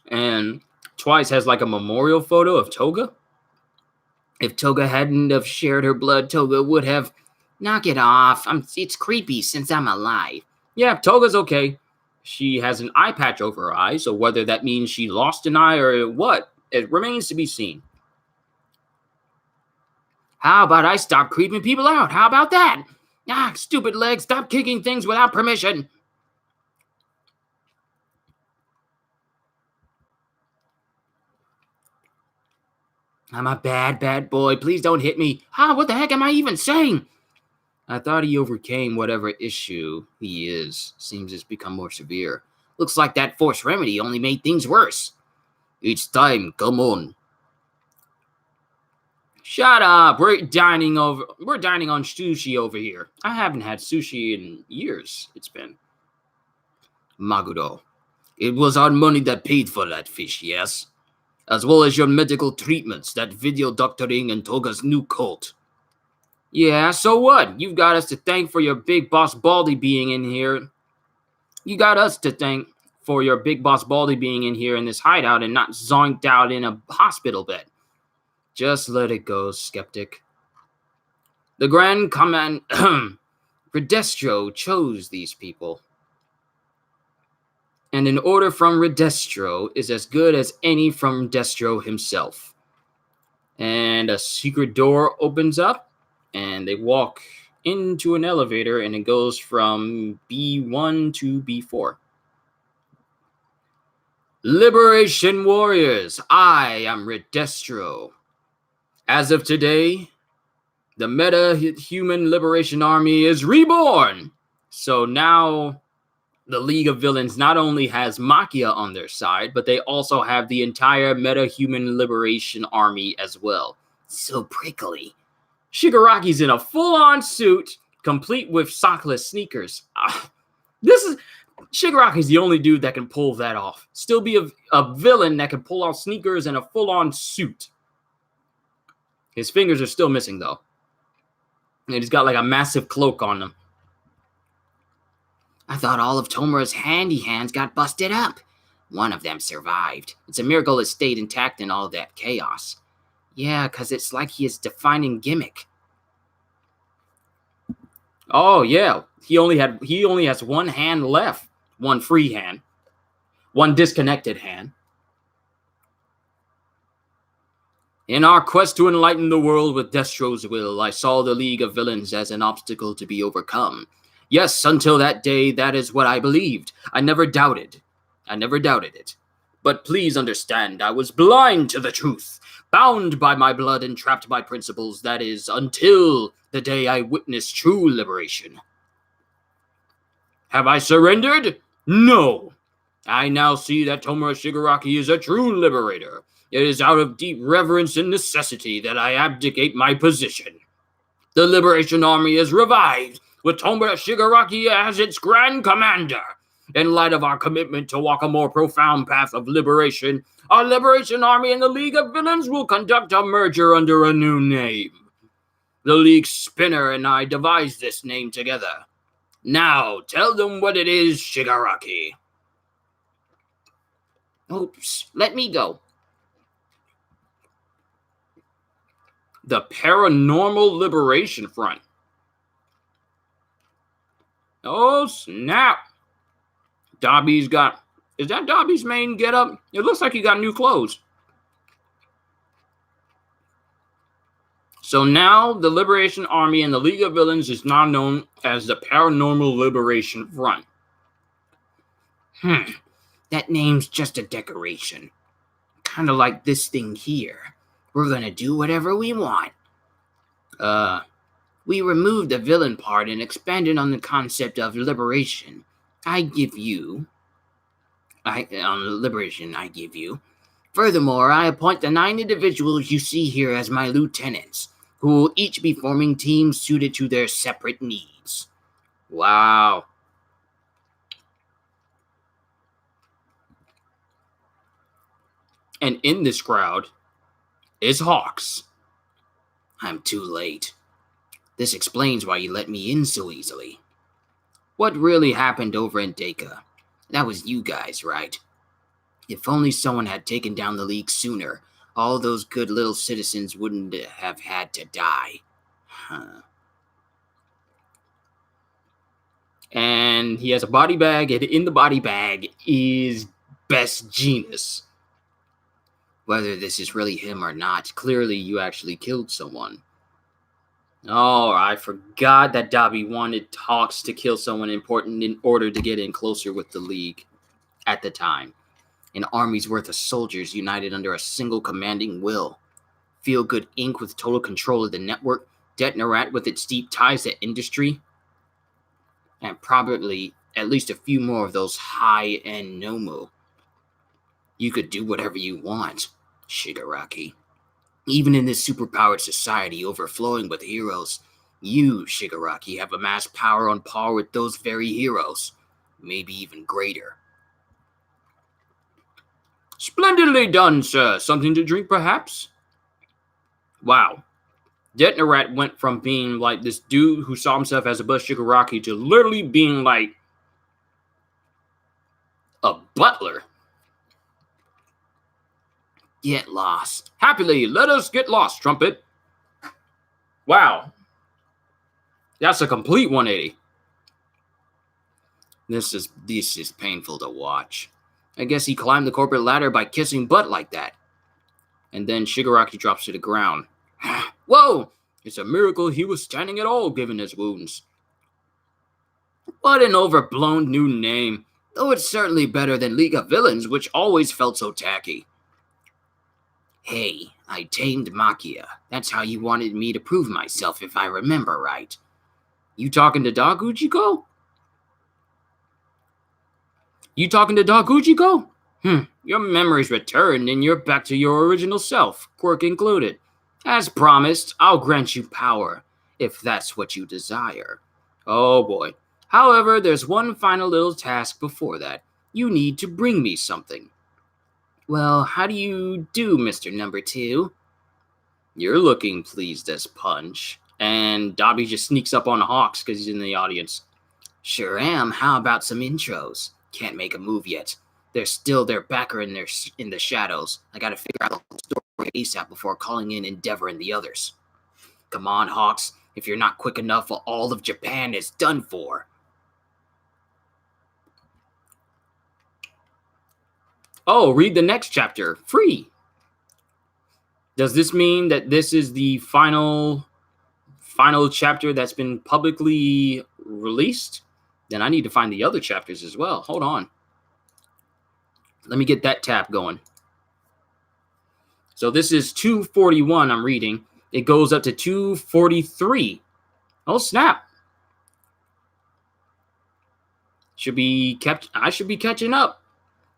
And Twice has like a memorial photo of Toga. If Toga hadn't have shared her blood, Toga would have... Knock it off. It's creepy since I'm alive. Yeah, Toga's okay. She has an eye patch over her eye, so whether that means she lost an eye or what, it remains to be seen. How about I stop creeping people out? How about that? Ah, stupid leg, stop kicking things without permission. I'm a bad boy. Please don't hit me. What the heck am I even saying? I thought he overcame whatever issue he is. Seems it's become more severe. Looks like that forced remedy only made things worse. It's time, come on. Shut up. We're dining on sushi over here. I haven't had sushi in years, it's been. Maguro, it was our money that paid for that fish, yes? As well as your medical treatments, that video doctoring, and Toga's new cult. Yeah, so what? You've got us to thank for your big boss Baldy being in here. You got us to thank for your big boss Baldy being in here in this hideout and not zonked out in a hospital bed. Just let it go, skeptic. The Grand Command Redestro chose these people. And an order from Redestro is as good as any from Destro himself. And a secret door opens up, and they walk into an elevator, and it goes from B1 to B4. Liberation Warriors, I am Redestro. As of today, the Meta-Human Liberation Army is reborn. So now the League of Villains not only has Makia on their side, but they also have the entire Meta-Human Liberation Army as well. So prickly. Shigaraki's in a full-on suit, complete with sockless sneakers. Shigaraki's the only dude that can pull that off. Still be a villain that can pull off sneakers and a full-on suit. His fingers are still missing, though. And he's got like a massive cloak on them. I thought all of Tomura's handy hands got busted up. One of them survived. It's a miracle it stayed intact in all that chaos. Yeah, because it's like his defining gimmick. Oh, yeah. He only has one hand left. One free hand. One disconnected hand. In our quest to enlighten the world with Destro's will, I saw the League of Villains as an obstacle to be overcome. Yes, until that day, that is what I believed. I never doubted it. But please understand, I was blind to the truth, bound by my blood and trapped by principles, that is, until the day I witnessed true liberation. Have I surrendered? No. I now see that Tomura Shigaraki is a true liberator. It is out of deep reverence and necessity that I abdicate my position. The Liberation Army is revived, with Tomura Shigaraki as its Grand Commander. In light of our commitment to walk a more profound path of liberation, our Liberation Army and the League of Villains will conduct a merger under a new name. The League Spinner and I devised this name together. Now, tell them what it is, Shigaraki. Oops, let me go. The Paranormal Liberation Front. Oh, snap. Dobby's got... Is that Dobby's main getup? It looks like he got new clothes. So now the Liberation Army and the League of Villains is now known as the Paranormal Liberation Front. That name's just a decoration. Kind of like this thing here. We're gonna do whatever we want. We removed the villain part and expanded on the concept of liberation. I give you. Furthermore, I appoint the 9 individuals you see here as my lieutenants, who will each be forming teams suited to their separate needs. Wow. And in this crowd is Hawks. I'm too late. This explains why you let me in so easily. What really happened over in Deka? That was you guys, right? If only someone had taken down the League sooner, all those good little citizens wouldn't have had to die. And he has a body bag, and in the body bag is Best Genus. Whether this is really him or not, clearly you actually killed someone. Oh, I forgot that Dobby wanted Hawks to kill someone important in order to get in closer with the League at the time. An army's worth of soldiers united under a single commanding will. Feel-Good Inc. with total control of the network, Detnerat with its deep ties to industry, and probably at least a few more of those high-end Nomu. You could do whatever you want, Shigaraki. Even in this superpowered society overflowing with heroes, you, Shigaraki, have amassed power on par with those very heroes, maybe even greater. Splendidly done, sir. Something to drink, perhaps? Wow. Detnerat went from being like this dude who saw himself as above Shigaraki to literally being like a butler. Get lost. Happily, let us get lost, Trumpet. Wow. That's a complete 180. This is painful to watch. I guess he climbed the corporate ladder by kissing butt like that. And then Shigaraki drops to the ground. Whoa! It's a miracle he was standing at all, given his wounds. What an overblown new name. Though it's certainly better than League of Villains, which always felt so tacky. Hey, I tamed Makia. That's how you wanted me to prove myself, if I remember right. You talking to Dog Ujiko? Your memory's returned and you're back to your original self, quirk included. As promised, I'll grant you power, if that's what you desire. Oh boy. However, there's one final little task before that. You need to bring me something. Well, how do you do, Mr. Number 2? You're looking pleased as punch. And Dobby just sneaks up on Hawks because he's in the audience. Sure am. How about some intros? Can't make a move yet. There's still their backer in the shadows. I gotta figure out the story ASAP before calling in Endeavor and the others. Come on, Hawks. If you're not quick enough, all of Japan is done for. Oh, read the next chapter. Free. Does this mean that this is the final chapter that's been publicly released? Then I need to find the other chapters as well. Hold on. Let me get that tab going. So this is 241 I'm reading. It goes up to 243. Oh, snap. I should be catching up.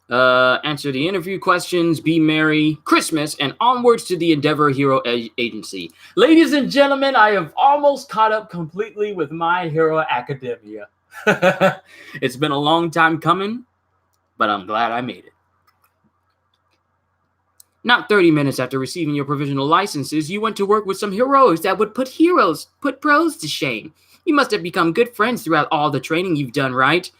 Answer the interview questions, be merry, Christmas, and onwards to the Endeavor Hero Agency. Ladies and gentlemen, I have almost caught up completely with My Hero Academia. It's been a long time coming, but I'm glad I made it. Not 30 minutes after receiving your provisional licenses, you went to work with some heroes that would put pros to shame. You must have become good friends throughout all the training you've done, right?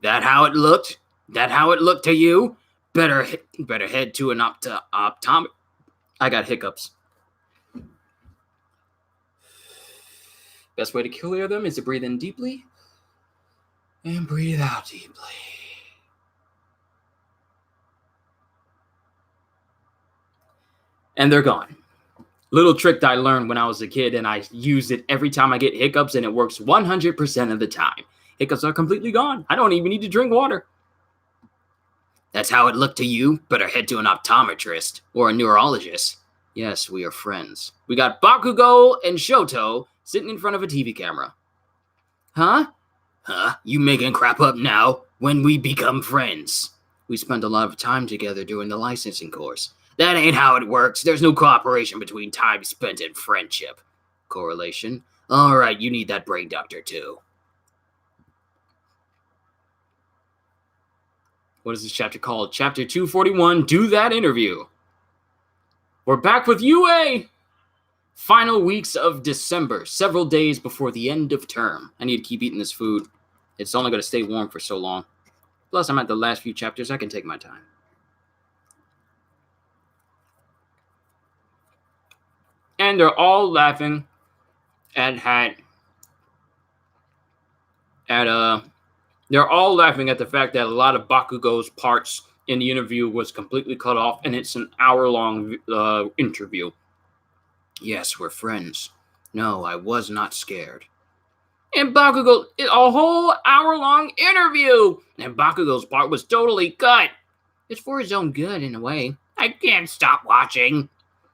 That how it looked? That how it looked to you? Better head to an optometrist. I got hiccups. Best way to clear them is to breathe in deeply and breathe out deeply. And they're gone. Little trick that I learned when I was a kid, and I use it every time I get hiccups, and it works 100% of the time. Hiccups are completely gone. I don't even need to drink water. That's how it looked to you? Better head to an optometrist or a neurologist. Yes, we are friends. We got Bakugo and Shoto sitting in front of a TV camera. Huh? Huh? You making crap up now? When we become friends? We spent a lot of time together during the licensing course. That ain't how it works. There's no cooperation between time spent and friendship. Correlation? Alright, you need that brain doctor too. What is this chapter called? Chapter 241, Do That Interview. We're back with UA! Final weeks of December, several days before the end of term. I need to keep eating this food. It's only going to stay warm for so long. Plus, I'm at the last few chapters. I can take my time. And they're all laughing they're all laughing at the fact that a lot of Bakugo's parts in the interview was completely cut off, and it's an hour-long interview. Yes, we're friends. No, I was not scared. And Bakugo, a whole hour-long interview, and Bakugo's part was totally cut. It's for his own good, in a way. I can't stop watching.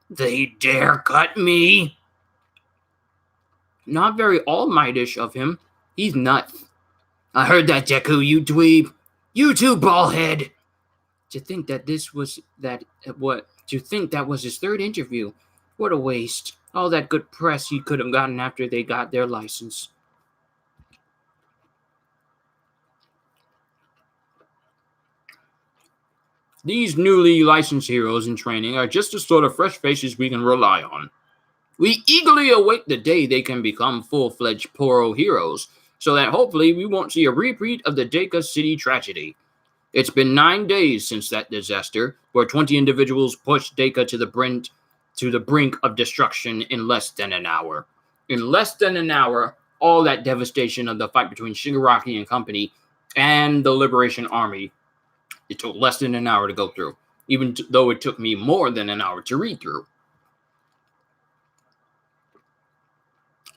They dare cut me. Not very all-mightish of him. He's nuts. I heard that, Deku, you dweeb. You too, ballhead. To think that was his third interview. What a waste. All that good press he could have gotten after they got their license. These newly licensed heroes in training are just the sort of fresh faces we can rely on. We eagerly await the day they can become full-fledged Poro heroes, so that hopefully we won't see a repeat of the Deka City tragedy. It's been 9 days since that disaster, where 20 individuals pushed Deka to the brink of destruction in less than an hour. In less than an hour, all that devastation of the fight between Shigaraki and company and the Liberation Army, it took less than an hour to go through, even though it took me more than an hour to read through.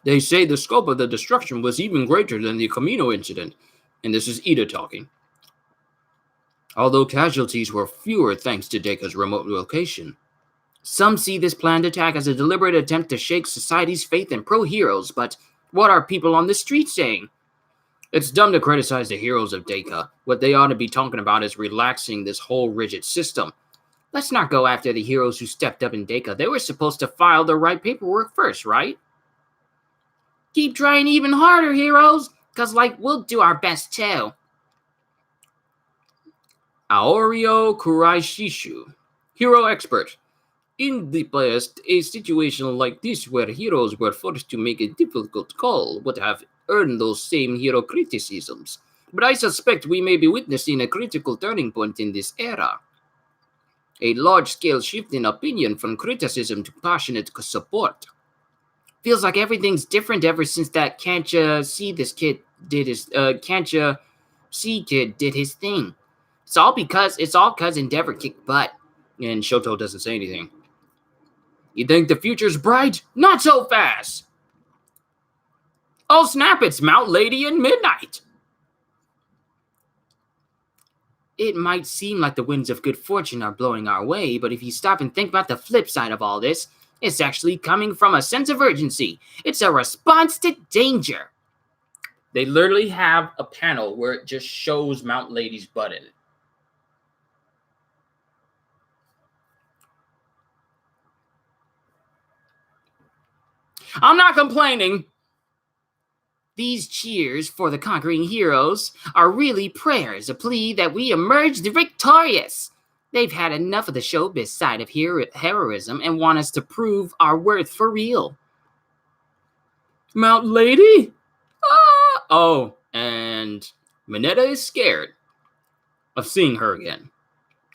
They say the scope of the destruction was even greater than the Camino incident, and this is Ida talking. Although casualties were fewer thanks to Deka's remote location. Some see this planned attack as a deliberate attempt to shake society's faith in pro-heroes, but what are people on the street saying? It's dumb to criticize the heroes of Deka. What they ought to be talking about is relaxing this whole rigid system. Let's not go after the heroes who stepped up in Deka. They were supposed to file the right paperwork first, right? Keep trying even harder, heroes, because, we'll do our best, too. Aorio Kuraishishu, hero expert. In the past, a situation like this where heroes were forced to make a difficult call would have earned those same hero criticisms. But I suspect we may be witnessing a critical turning point in this era. A large-scale shift in opinion from criticism to passionate support. Feels like everything's different ever since that Can't Ya See kid did his thing. It's all cause Endeavor kicked butt. And Shoto doesn't say anything. You think the future's bright? Not so fast! Oh snap, it's Mount Lady in Midnight! It might seem like the winds of good fortune are blowing our way, but if you stop and think about the flip side of all this, it's actually coming from a sense of urgency. It's a response to danger. They literally have a panel where it just shows Mount Lady's butt in it. I'm not complaining. These cheers for the conquering heroes are really prayers, a plea that we emerge victorious. They've had enough of the showbiz side of heroism and want us to prove our worth for real. Mount Lady? Ah! Oh, and Mineta is scared of seeing her again.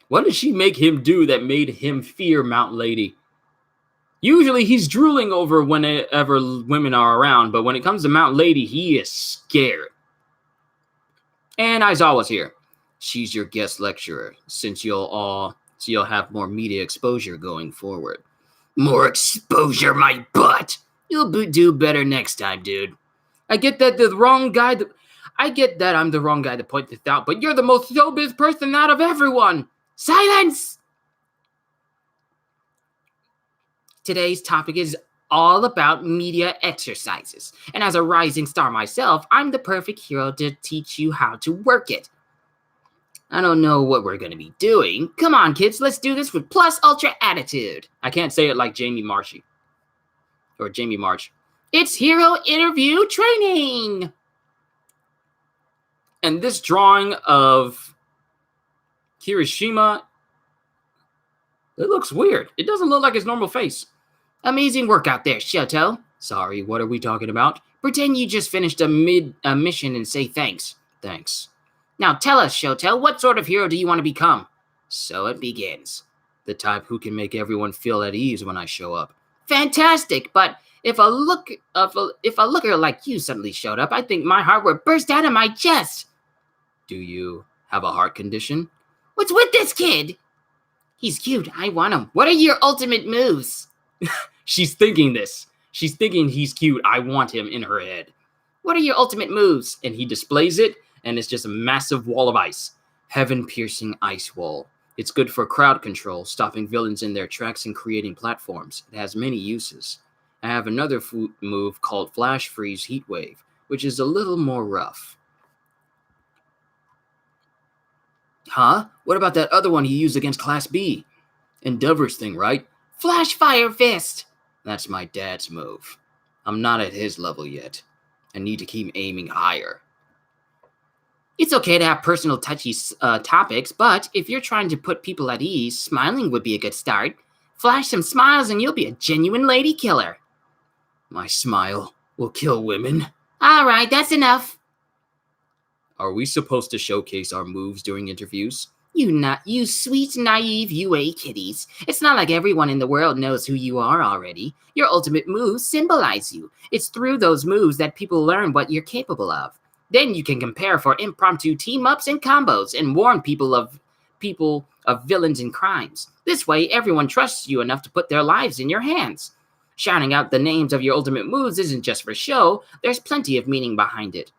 What did she make him do that made him fear Mount Lady? Usually he's drooling over whenever women are around, but when it comes to Mount Lady, he is scared. And Aizawa's here. She's your guest lecturer, since you'll have more media exposure going forward. More exposure, my butt! You'll do better next time, dude. I get that I'm the wrong guy to point this out, but you're the most showbiz person out of everyone. Silence! Today's topic is all about media exercises, and as a rising star myself, I'm the perfect hero to teach you how to work it. I don't know what we're going to be doing. Come on, kids, let's do this with plus ultra attitude. I can't say it like Jamie March. It's hero interview training. And this drawing of Kirishima, it looks weird. It doesn't look like his normal face. Amazing work out there, Shoto. Sorry, what are we talking about? Pretend you just finished a mission and say thanks. Thanks. Now tell us, Shoto, what sort of hero do you want to become? So it begins. The type who can make everyone feel at ease when I show up. Fantastic, but if a looker like you suddenly showed up, I think my heart would burst out of my chest. Do you have a heart condition? What's with this kid? He's cute. I want him. What are your ultimate moves? She's thinking this. She's thinking he's cute. I want him in her head. What are your ultimate moves? And he displays it, and it's just a massive wall of ice. Heaven-piercing ice wall. It's good for crowd control, stopping villains in their tracks and creating platforms. It has many uses. I have another move called Flash Freeze Heat Wave, which is a little more rough. Huh? What about that other one he used against Class B? Endeavor's thing, right? Flash Fire Fist! That's my dad's move. I'm not at his level yet. I need to keep aiming higher. It's okay to have personal touchy topics, but if you're trying to put people at ease, smiling would be a good start. Flash some smiles and you'll be a genuine lady killer. My smile will kill women. All right, that's enough. Are we supposed to showcase our moves during interviews? You sweet, naive UA kiddies. It's not like everyone in the world knows who you are already. Your ultimate moves symbolize you. It's through those moves that people learn what you're capable of. Then you can compare for impromptu team-ups and combos and warn people of villains and crimes. This way, everyone trusts you enough to put their lives in your hands. Shouting out the names of your ultimate moves isn't just for show. There's plenty of meaning behind it.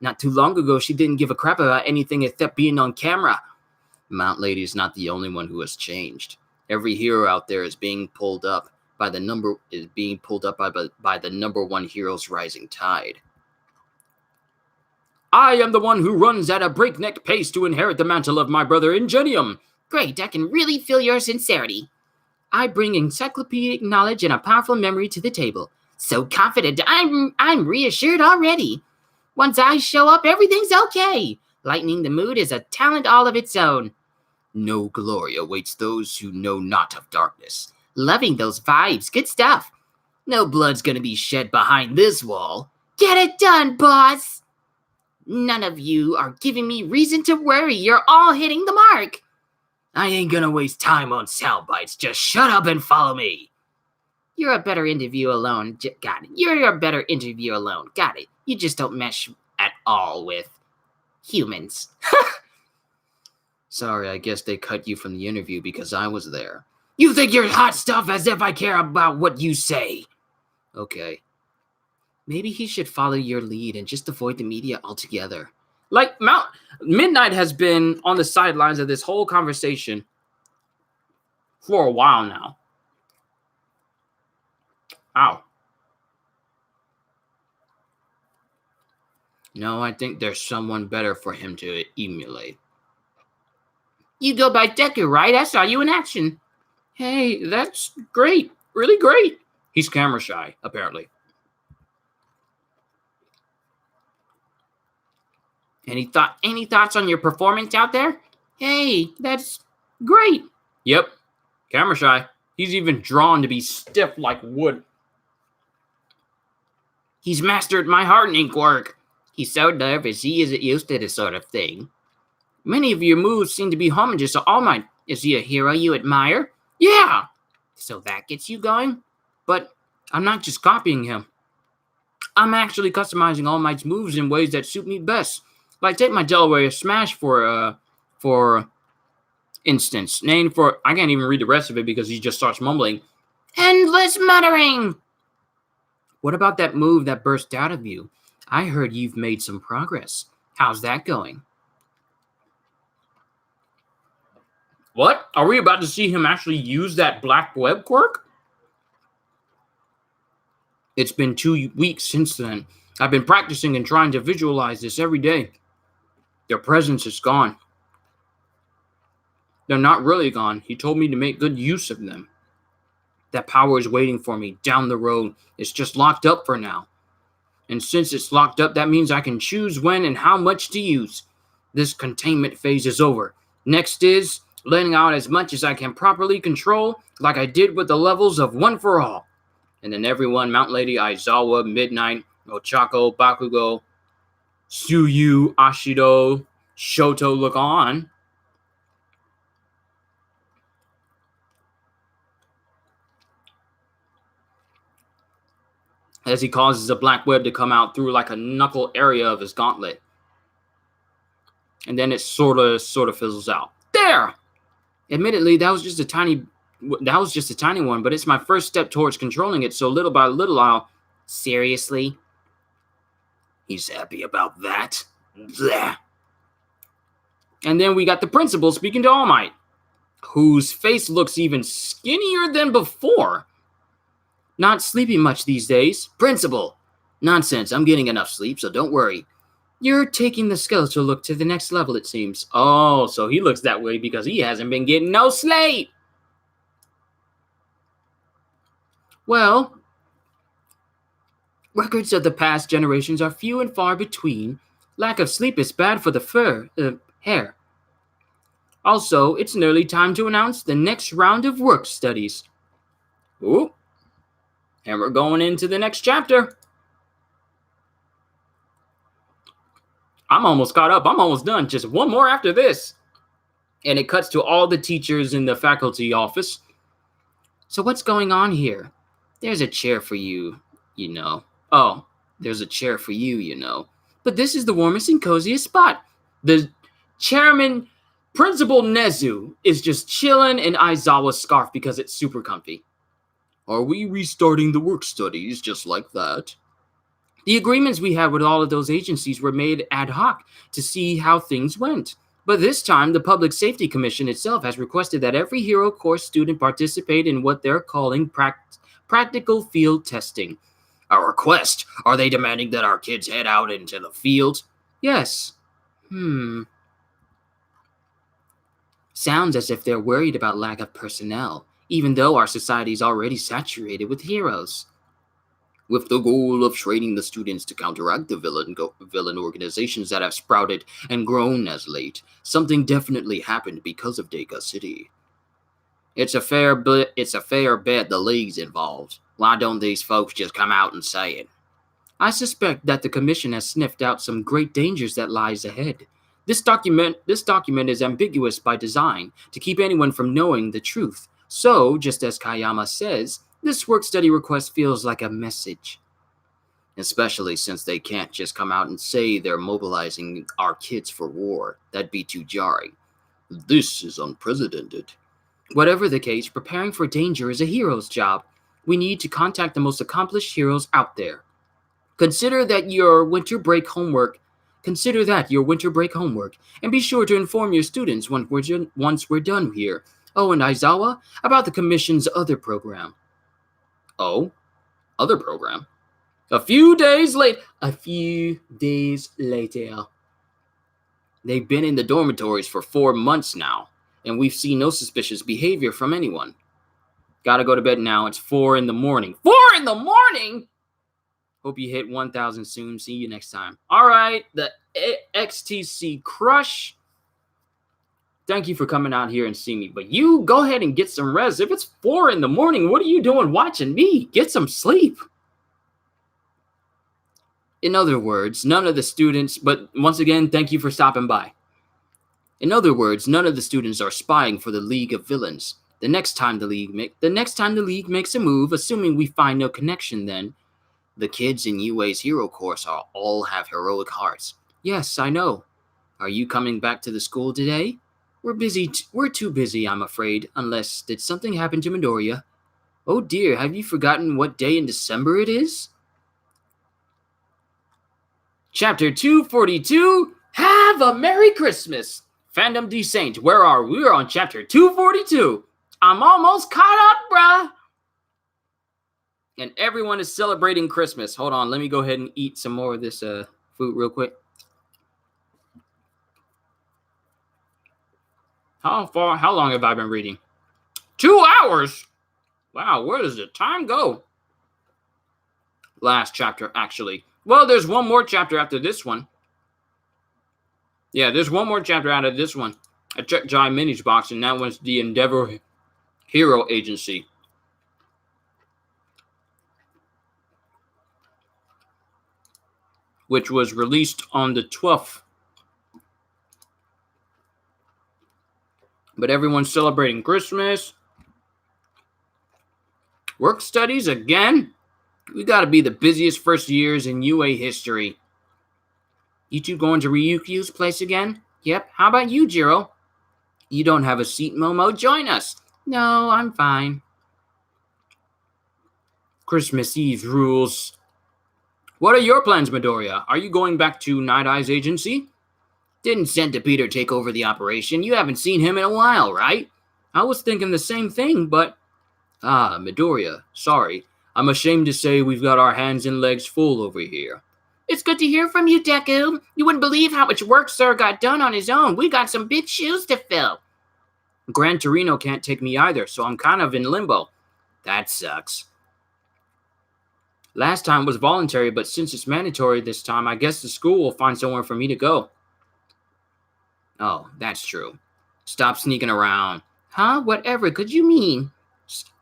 Not too long ago, she didn't give a crap about anything except being on camera. Mount Lady is not the only one who has changed. Every hero out there is being pulled up by the number one hero's rising tide. I am the one who runs at a breakneck pace to inherit the mantle of my brother Ingenium. Great, I can really feel your sincerity. I bring encyclopedic knowledge and a powerful memory to the table. So confident, I'm reassured already. Once I show up, everything's okay. Lightening the mood is a talent all of its own. No glory awaits those who know not of darkness. Loving those vibes, good stuff. No blood's gonna be shed behind this wall. Get it done, boss! None of you are giving me reason to worry. You're all hitting the mark. I ain't gonna waste time on sound bites. Just shut up and follow me. You're a better interview alone. Got it. You're a better interview alone. Got it. You just don't mesh at all with humans. Sorry, I guess they cut you from the interview because I was there. You think you're hot stuff, as if I care about what you say. Okay. Maybe he should follow your lead and just avoid the media altogether. Like, Midnight has been on the sidelines of this whole conversation for a while now. Ow. No, I think there's someone better for him to emulate. You go by Deku, right? I saw you in action. Hey, that's great. Really great. He's camera shy, apparently. Any thoughts on your performance out there? Hey, that's great. Yep, camera shy. He's even drawn to be stiff like wood. He's mastered my hardening quirk. He's so nervous he isn't used to this sort of thing. Many of your moves seem to be homages to All Might. Is he a hero you admire? Yeah! So that gets you going? But I'm not just copying him. I'm actually customizing All Might's moves in ways that suit me best. Like take my Delaware Smash for instance. I can't even read the rest of it because he just starts mumbling. Endless muttering! What about that move that burst out of you? I heard you've made some progress. How's that going? What? Are we about to see him actually use that black web quirk? It's been 2 weeks since then. I've been practicing and trying to visualize this every day. Their presence is gone. They're not really gone. He told me to make good use of them. That power is waiting for me down the road. It's just locked up for now. And since it's locked up, that means I can choose when and how much to use. This containment phase is over. Next is letting out as much as I can properly control, like I did with the levels of One for All. And then everyone, Mount Lady, Aizawa, Midnight, Ochako, Bakugo, Tsuyu, Ashido, Shoto look on. As he causes a black web to come out through like a knuckle area of his gauntlet. And then it sort of fizzles out. There! Admittedly, that was just a tiny one, but it's my first step towards controlling it, so little by little I'll... Seriously? He's happy about that? Blah. And then we got the principal speaking to All Might, whose face looks even skinnier than before. Not sleeping much these days. Principal! Nonsense, I'm getting enough sleep, so don't worry. You're taking the skeletal look to the next level, it seems. Oh, so he looks that way because he hasn't been getting no sleep. Well, records of the past generations are few and far between. Lack of sleep is bad for the hair. Also, it's nearly time to announce the next round of work studies. Ooh. And we're going into the next chapter. I'm almost caught up. I'm almost done. Just one more after this. And it cuts to all the teachers in the faculty office. So what's going on here? There's a chair for you, you know. Oh, there's a chair for you, you know. But this is the warmest and coziest spot. The chairman, Principal Nezu, is just chilling in Aizawa's scarf because it's super comfy. Are we restarting the work studies just like that? The agreements we had with all of those agencies were made ad hoc to see how things went. But this time, the Public Safety Commission itself has requested that every Hero Course student participate in what they're calling practical field testing. A request? Are they demanding that our kids head out into the field? Yes. Sounds as if they're worried about lack of personnel, even though our society is already saturated with heroes. With the goal of training the students to counteract the villain organizations that have sprouted and grown as late, something definitely happened because of Deka City. It's a fair bet the League's involved. Why don't these folks just come out and say it? I suspect that the Commission has sniffed out some great dangers that lies ahead. This document is ambiguous by design to keep anyone from knowing the truth. So, just as Kayama says, this work study request feels like a message. Especially since they can't just come out and say they're mobilizing our kids for war. That'd be too jarring. This is unprecedented. Whatever the case, preparing for danger is a hero's job. We need to contact the most accomplished heroes out there. Consider that your winter break homework, and be sure to inform your students once we're done here. Oh, and Aizawa, about the Commission's other program. Oh, other program? A few days later. They've been in the dormitories for 4 months now, and we've seen no suspicious behavior from anyone. Gotta go to bed now. It's 4 in the morning. 4 in the morning? Hope you hit 1,000 soon. See you next time. All right, the XTC Crush. Thank you for coming out here and seeing me. But you go ahead and get some rest. If it's 4 in the morning, what are you doing watching me? Get some sleep. In other words, none of the students, but once again, thank you for stopping by. In other words, none of the students are spying for the League of Villains. The next time the league makes a move, assuming we find no connection, then the kids in UA's hero course all have heroic hearts. Yes, I know. Are you coming back to the school today? We're busy. We're too busy, I'm afraid, unless did something happen to Midoriya? Oh dear, have you forgotten what day in December it is? Chapter 242, Have a Merry Christmas! Fandom D Saint, where are we? We're on chapter 242. I'm almost caught up, bruh! And everyone is celebrating Christmas. Hold on, let me go ahead and eat some more of this food real quick. How long have I been reading? 2 hours? Wow, where does the time go? Last chapter, actually. Well, there's one more chapter after this one. Yeah, there's one more chapter out of this one. I checked Jai Mini's box, and that was the Endeavor Hero Agency. Which was released on the 12th. But everyone's celebrating Christmas. Work studies again? We gotta be the busiest first years in UA history. You two going to Ryukyu's place again? Yep. How about you, Jiro? You don't have a seat, Momo. Join us. No, I'm fine. Christmas Eve rules. What are your plans, Midoriya? Are you going back to Night Eye's agency? Didn't Centipede take over the operation? You haven't seen him in a while, right? I was thinking the same thing, but... Midoriya, sorry. I'm ashamed to say we've got our hands and legs full over here. It's good to hear from you, Deku. You wouldn't believe how much work Sir got done on his own. We got some big shoes to fill. Gran Torino can't take me either, so I'm kind of in limbo. That sucks. Last time was voluntary, but since it's mandatory this time, I guess the school will find somewhere for me to go. Oh, that's true. Stop sneaking around. Huh? Whatever could you mean?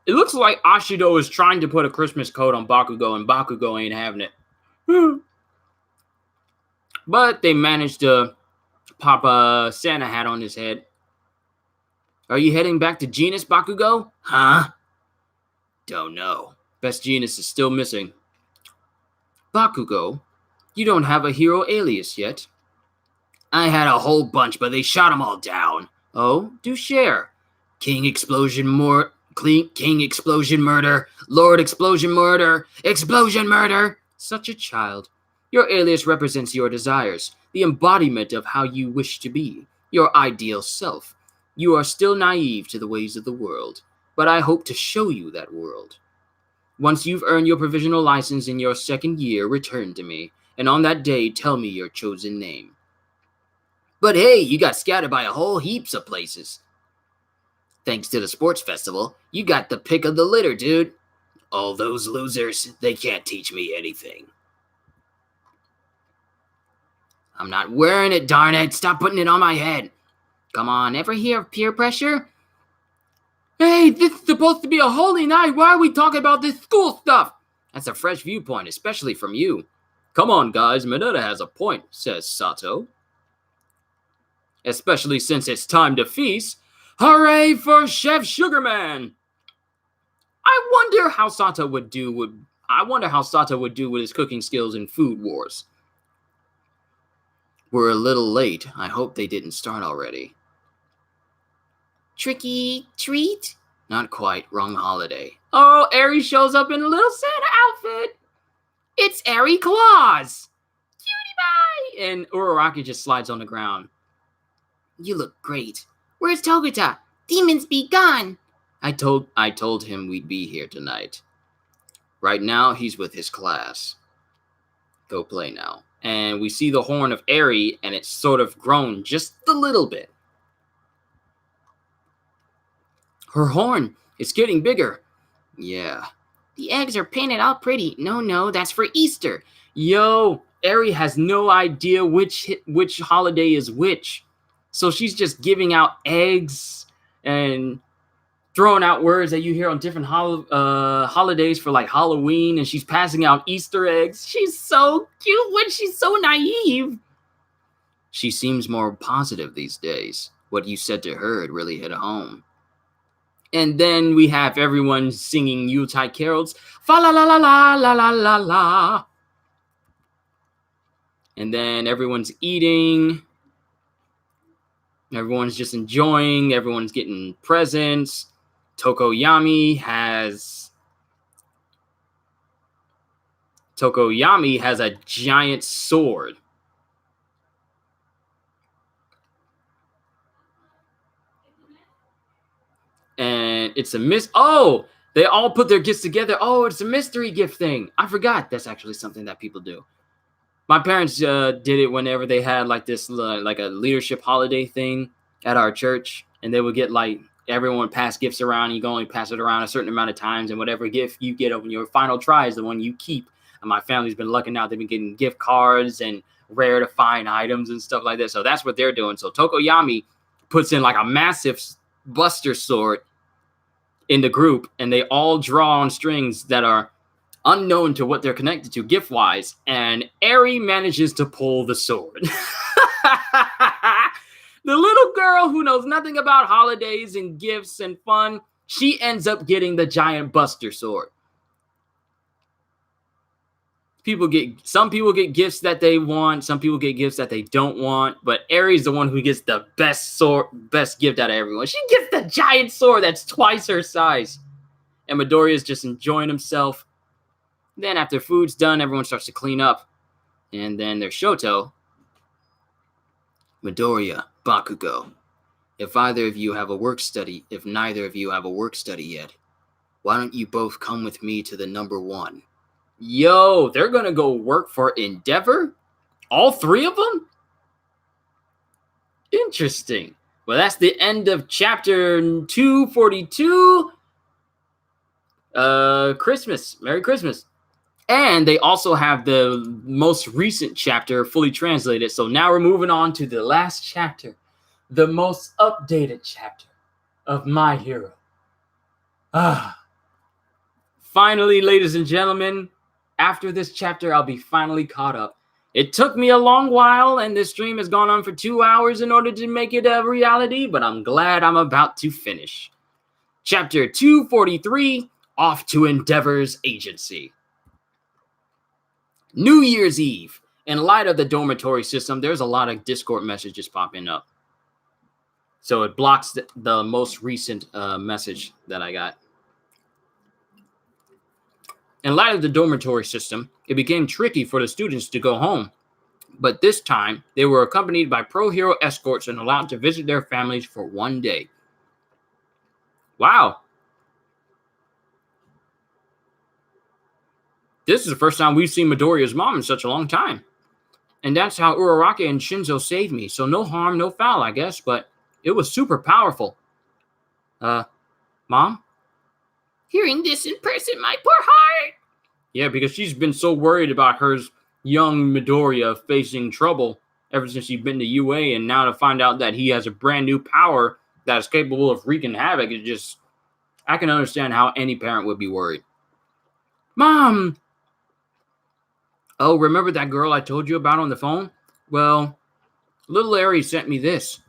It looks like Ashido is trying to put a Christmas coat on Bakugo, and Bakugo ain't having it. But they managed to pop a Santa hat on his head. Are you heading back to Genus, Bakugo? Huh? Don't know. Best Genus is still missing. Bakugo, you don't have a hero alias yet. I had a whole bunch, but they shot them all down. Oh, do share. King Explosion Murder, Lord Explosion Murder, Explosion Murder. Such a child. Your alias represents your desires, the embodiment of how you wish to be, your ideal self. You are still naive to the ways of the world, but I hope to show you that world. Once you've earned your provisional license in your 2nd year, return to me, and on that day, tell me your chosen name. But hey, you got scouted by a whole heaps of places. Thanks to the sports festival, you got the pick of the litter, dude. All those losers, they can't teach me anything. I'm not wearing it, darn it. Stop putting it on my head. Come on, ever hear of peer pressure? Hey, this is supposed to be a holy night. Why are we talking about this school stuff? That's a fresh viewpoint, especially from you. Come on, guys. Mineta has a point, says Sato. Especially since it's time to feast. Hooray for Chef Sugarman! I wonder how Sato would do with his cooking skills in Food Wars. We're a little late. I hope they didn't start already. Tricky treat? Not quite. Wrong holiday. Oh, Eri shows up in a little Santa outfit. It's Eri Claus. Cutie pie! And Uraraki just slides on the ground. You look great. Where's Togata? Demons be gone. I told him we'd be here tonight. Right now, he's with his class. Go play now. And we see the horn of Eri, and it's sort of grown just a little bit. Her horn, it's getting bigger. Yeah, The eggs are painted all pretty. No, that's for Easter. Yo, Eri has no idea which holiday is which. So she's just giving out eggs and throwing out words that you hear on different holidays for like Halloween, and she's passing out Easter eggs. She's so cute when she's so naive. She seems more positive these days. What you said to her, it really hit home. And then we have everyone singing Yuletide carols. Fa la la la la la la la la. And then everyone's eating. Everyone's just enjoying. Everyone's getting presents. Tokoyami has a giant sword. And it's a oh, they all put their gifts together. Oh, it's a mystery gift thing. I forgot that's actually something that people do. My parents did it whenever they had like this like a leadership holiday thing at our church, and they would get like everyone would pass gifts around. You can only pass it around a certain amount of times, and whatever gift you get on your final try is the one you keep. And my family's been lucking out. They've been getting gift cards and rare to find items and stuff like that. So that's what they're doing. So Tokoyami puts in like a massive Buster sword in the group, and they all draw on strings that are unknown to what they're connected to gift-wise, and Eri manages to pull the sword. The little girl who knows nothing about holidays and gifts and fun, she ends up getting the giant Buster sword. Some people get gifts that they want, some people get gifts that they don't want, but Eri's the one who gets the best gift out of everyone. She gets the giant sword that's twice her size. And Midoriya's just enjoying himself. Then after food's done, everyone starts to clean up. And then there's Shoto. Midoriya, Bakugo, if neither of you have a work study yet, why don't you both come with me to the number 1? Yo, they're gonna go work for Endeavor? All 3 of them? Interesting. Well, that's the end of chapter 242. Christmas. Merry Christmas. And they also have the most recent chapter fully translated. So now we're moving on to the last chapter, the most updated chapter of My Hero. Finally, ladies and gentlemen, after this chapter, I'll be finally caught up. It took me a long while, and this stream has gone on for 2 hours in order to make it a reality, but I'm glad I'm about to finish. Chapter 243, Off to Endeavor's Agency. New Year's Eve. In light of the dormitory system, there's a lot of Discord messages popping up. So it blocks the most recent message that I got. In light of the dormitory system, it became tricky for the students to go home. But this time, they were accompanied by pro-hero escorts and allowed to visit their families for 1 day. Wow. This is the first time we've seen Midoriya's mom in such a long time. And that's how Uraraka and Shinzo saved me. So no harm, no foul, I guess. But it was super powerful. Mom? Hearing this in person, my poor heart. Yeah, because she's been so worried about her young Midoriya facing trouble ever since she's been to UA. And now to find out that he has a brand new power that is capable of wreaking havoc, it just... I can understand how any parent would be worried. Mom! Oh, remember that girl I told you about on the phone? Well, little Eri sent me this.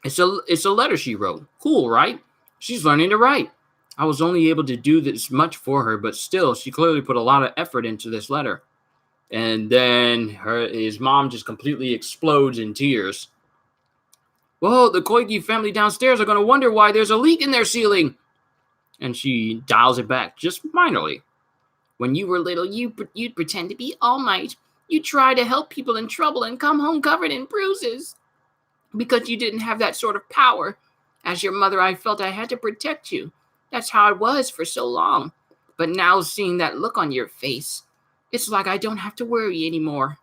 It's a letter she wrote. Cool, right? She's learning to write. I was only able to do this much for her, but still, she clearly put a lot of effort into this letter. And then his mom just completely explodes in tears. Whoa, the Koigi family downstairs are going to wonder why there's a leak in their ceiling. And she dials it back, just minorly. When you were little, you'd pretend to be All Might. You'd try to help people in trouble and come home covered in bruises. Because you didn't have that sort of power. As your mother, I felt I had to protect you. That's how it was for so long. But now seeing that look on your face, it's like I don't have to worry anymore.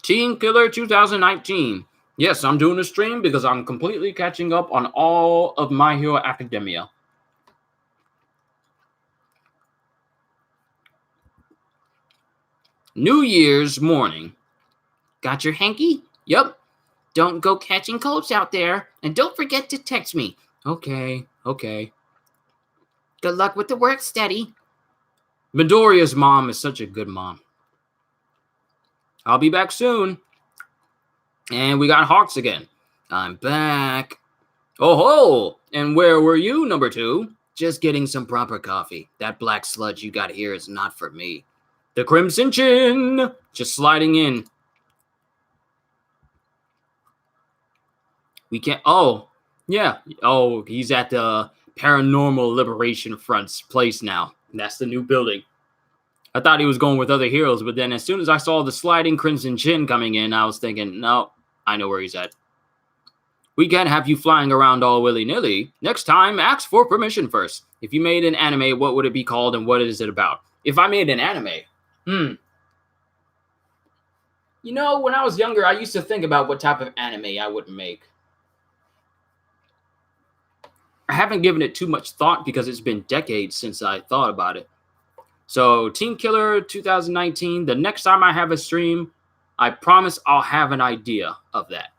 Team Killer 2019. Yes, I'm doing a stream because I'm completely catching up on all of My Hero Academia. New Year's morning. Got your hanky? Yep. Don't go catching colds out there, and don't forget to text me. Okay. Good luck with the work, Steady. Midoriya's mom is such a good mom. I'll be back soon. And we got Hawks again. I'm back. Oh ho! And where were you, number 2? Just getting some proper coffee. That black sludge you got here is not for me. The Crimson Chin! Just sliding in. We can't... Oh, yeah. Oh, he's at the Paranormal Liberation Front's place now. That's the new building. I thought he was going with other heroes, but then as soon as I saw the sliding Crimson Chin coming in, I was thinking, no, I know where he's at. We can't have you flying around all willy-nilly. Next time, ask for permission first. If you made an anime, what would it be called and what is it about? If I made an anime, You know, when I was younger, I used to think about what type of anime I would make. I haven't given it too much thought because it's been decades since I thought about it. So, Team Killer 2019, the next time I have a stream, I promise I'll have an idea of that.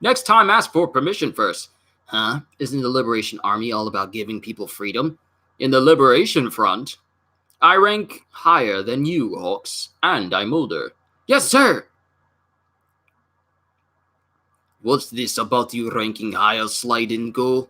Next time, ask for permission first. Huh? Isn't the Liberation Army all about giving people freedom? In the Liberation Front, I rank higher than you, Hawks, and I'm older. Yes, sir! What's this about you ranking higher, Slide and Go?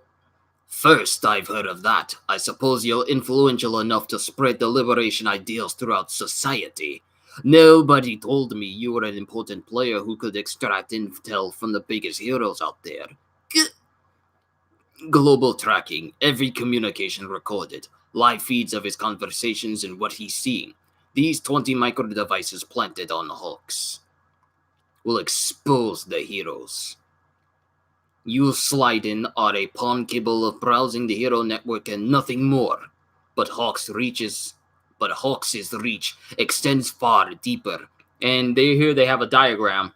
First, I've heard of that. I suppose you're influential enough to spread the liberation ideals throughout society. Nobody told me you were an important player who could extract intel from the biggest heroes out there. Global tracking, every communication recorded, live feeds of his conversations and what he's seeing. These 20 micro devices planted on Hawks will expose the heroes. You Slide in are a pawn capable of browsing the hero network and nothing more. But Hawks' reach extends far deeper. And here they have a diagram.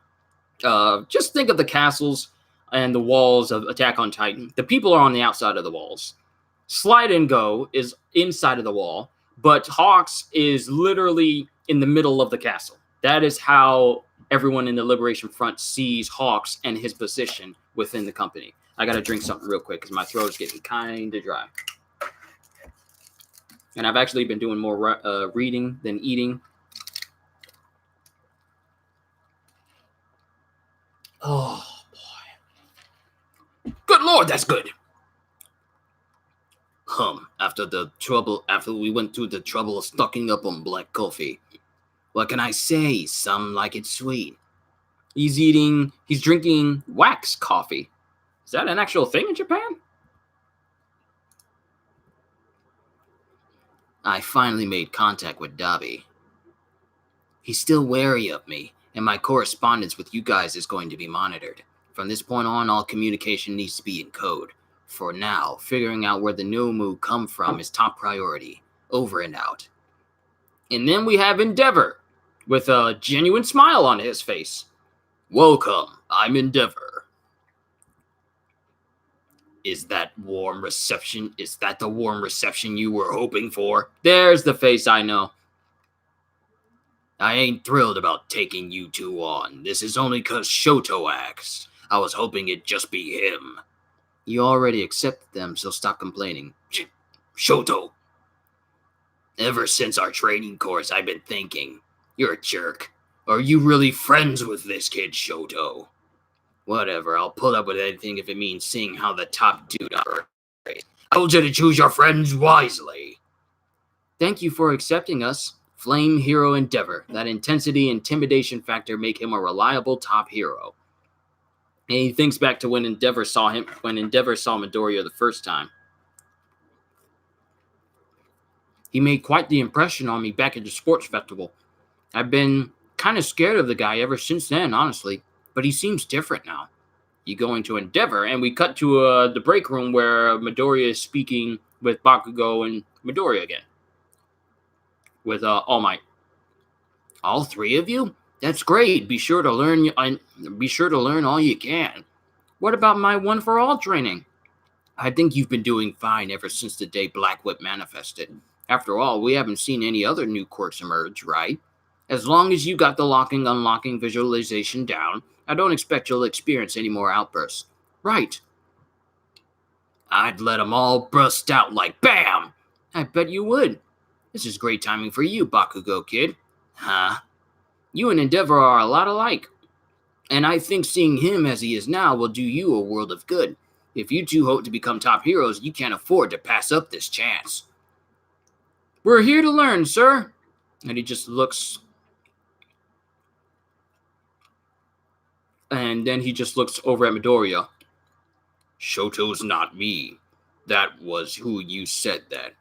Just think of the castles and the walls of Attack on Titan. The people are on the outside of the walls. Slide and Go is inside of the wall, but Hawks is literally in the middle of the castle. That is how everyone in the Liberation Front sees Hawks and his position within the company. I gotta drink something real quick because my throat is getting kind of dry. And I've actually been doing more reading than eating. Oh, boy. Good Lord, that's good. After we went through the trouble of stocking up on black coffee. What can I say? Some like it sweet. He's drinking wax coffee. Is that an actual thing in Japan? I finally made contact with Dabi. He's still wary of me, and my correspondence with you guys is going to be monitored. From this point on, all communication needs to be in code. For now, figuring out where the Nomu come from is top priority. Over and out. And then we have Endeavor, with a genuine smile on his face. Welcome, I'm Endeavor. Is that the warm reception you were hoping for? There's the face I know. I ain't thrilled about taking you two on. This is only 'cause Shoto asked. I was hoping it'd just be him. You already accepted them, so stop complaining. Shoto. Ever since our training course, I've been thinking, you're a jerk. Are you really friends with this kid, Shoto? Whatever, I'll put up with anything if it means seeing how the top dude operates. I told you to choose your friends wisely. Thank you for accepting us. Flame Hero Endeavor. That intensity, intimidation factor make him a reliable top hero. And he thinks back to when Endeavor saw Midoriya the first time. He made quite the impression on me back at the sports festival. I've been kind of scared of the guy ever since then, honestly. But he seems different now. You go into Endeavor, and we cut to the break room where Midoriya is speaking with Bakugo and Midoriya again. With All Might. All three of you? That's great. Be sure to learn all you can. What about my one for all training? I think you've been doing fine ever since the day Black Whip manifested. After all, we haven't seen any other new quirks emerge, right? As long as you got the locking unlocking visualization down, I don't expect you'll experience any more outbursts. Right. I'd let them all burst out like BAM! I bet you would. This is great timing for you, Bakugo kid. Huh? You and Endeavor are a lot alike. And I think seeing him as he is now will do you a world of good. If you two hope to become top heroes, you can't afford to pass up this chance. We're here to learn, sir. And he just looks. And then he just looks over at Midoriya. Shoto's not me. That was who you said that.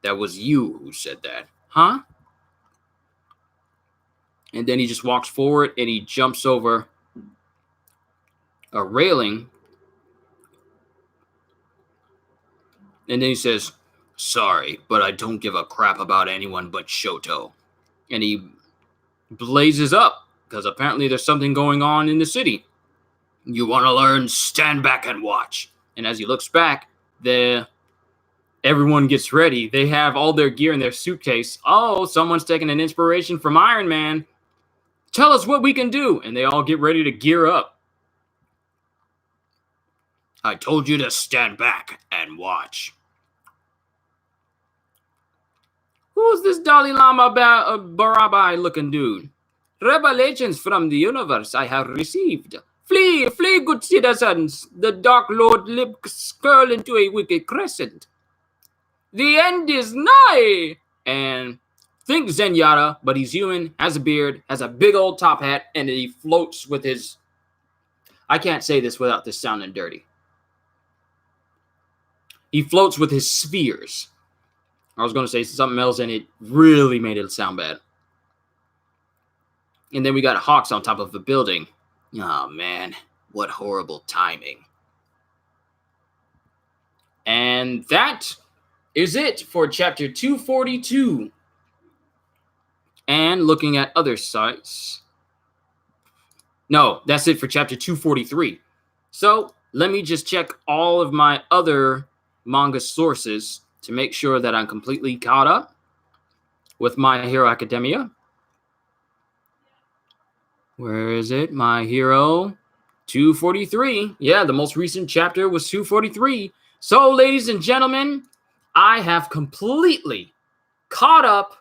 That was you who said that. Huh? And then he just walks forward and he jumps over a railing. And then he says, sorry, but I don't give a crap about anyone but Shoto. And he blazes up, because apparently there's something going on in the city. You want to learn? Stand back and watch. And as he looks back, everyone gets ready. They have all their gear in their suitcase. Oh, someone's taking an inspiration from Iron Man. Tell us what we can do. And they all get ready to gear up. I told you to stand back and watch. Who's this Dalai Lama Barabai looking dude? Revelations from the universe I have received. Flee, flee, good citizens. The Dark Lord lips curl into a wicked crescent. The end is nigh. And think Zenyatta, but he's human, has a beard, has a big old top hat, and he floats with his... I can't say this without this sounding dirty. He floats with his spheres. I was going to say something else, and it really made it sound bad. And then we got Hawks on top of the building. Oh, man. What horrible timing. And that is it for Chapter 242. And looking at other sites. No, that's it for Chapter 243. So, let me just check all of my other manga sources to make sure that I'm completely caught up with My Hero Academia. Where is it? My Hero 243. Yeah, the most recent chapter was 243. So, ladies and gentlemen, I have completely caught up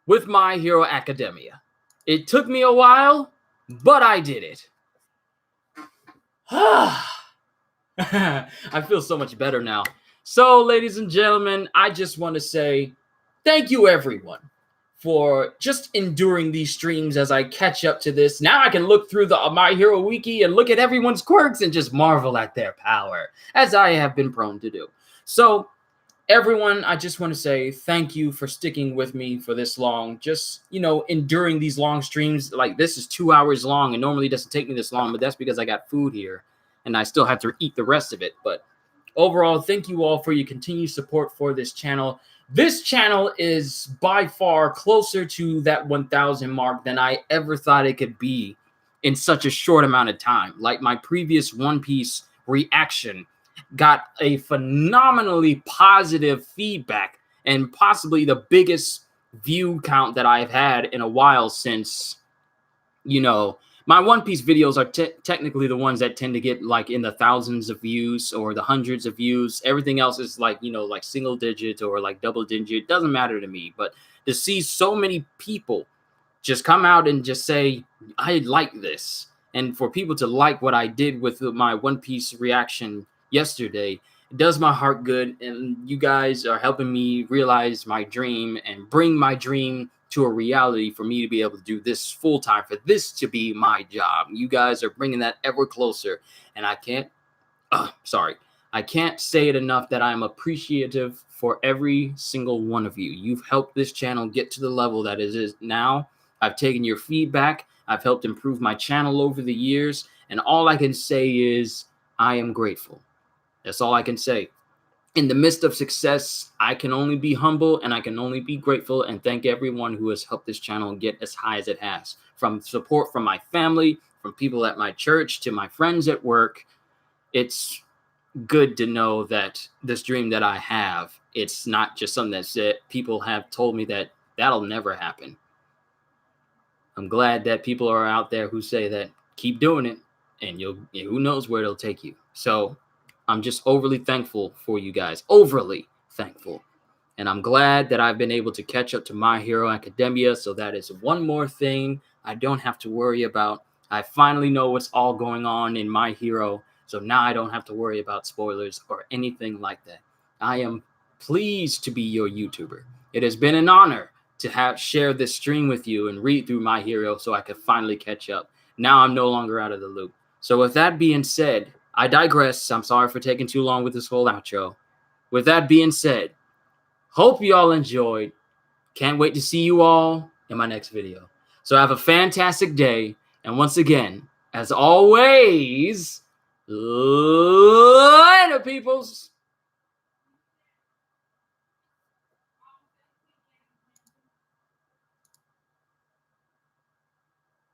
with My Hero Academia. It took me a while, but I did it. I feel so much better now. So, ladies and gentlemen, I just want to say thank you, everyone, for just enduring these streams as I catch up to this. Now I can look through the My Hero Wiki and look at everyone's quirks and just marvel at their power, as I have been prone to do. So, everyone, I just want to say thank you for sticking with me for this long. Just, enduring these long streams. Like, this is 2 hours long, and normally it doesn't take me this long, but that's because I got food here, and I still have to eat the rest of it. But overall, thank you all for your continued support for this channel. This channel is by far closer to that 1,000 mark than I ever thought it could be in such a short amount of time. Like, my previous One Piece reaction got a phenomenally positive feedback and possibly the biggest view count that I've had in a while since, my One Piece videos are technically the ones that tend to get like in the thousands of views or the hundreds of views. Everything else is like, like single digit or like double digit. It doesn't matter to me. But to see so many people just come out and just say, I like this. And for people to like what I did with my One Piece reaction yesterday, it does my heart good. And you guys are helping me realize my dream and bring my dream to a reality for me to be able to do this full time, for this to be my job. You guys are bringing that ever closer, and I can't say it enough that I'm appreciative for every single one of you. You've helped this channel get to the level that it is now. I've taken your feedback. I've helped improve my channel over the years, and all I can say is I am grateful. That's all I can say. in the midst of success, I can only be humble and I can only be grateful and thank everyone who has helped this channel get as high as it has. From support from my family, from people at my church, to my friends at work. It's good to know that this dream that I have, it's not just something that people have told me that that'll never happen. I'm glad that people are out there who say that keep doing it and who knows where it'll take you. So I'm just overly thankful for you guys, overly thankful. And I'm glad that I've been able to catch up to My Hero Academia. So that is one more thing I don't have to worry about. I finally know what's all going on in My Hero. So now I don't have to worry about spoilers or anything like that. I am pleased to be your YouTuber. It has been an honor to have shared this stream with you and read through My Hero so I could finally catch up. Now I'm no longer out of the loop. So with that being said, I digress. I'm sorry for taking too long with this whole outro. With that being said, hope you all enjoyed. Can't wait to see you all in my next video. So have a fantastic day. And once again, as always, later, peoples.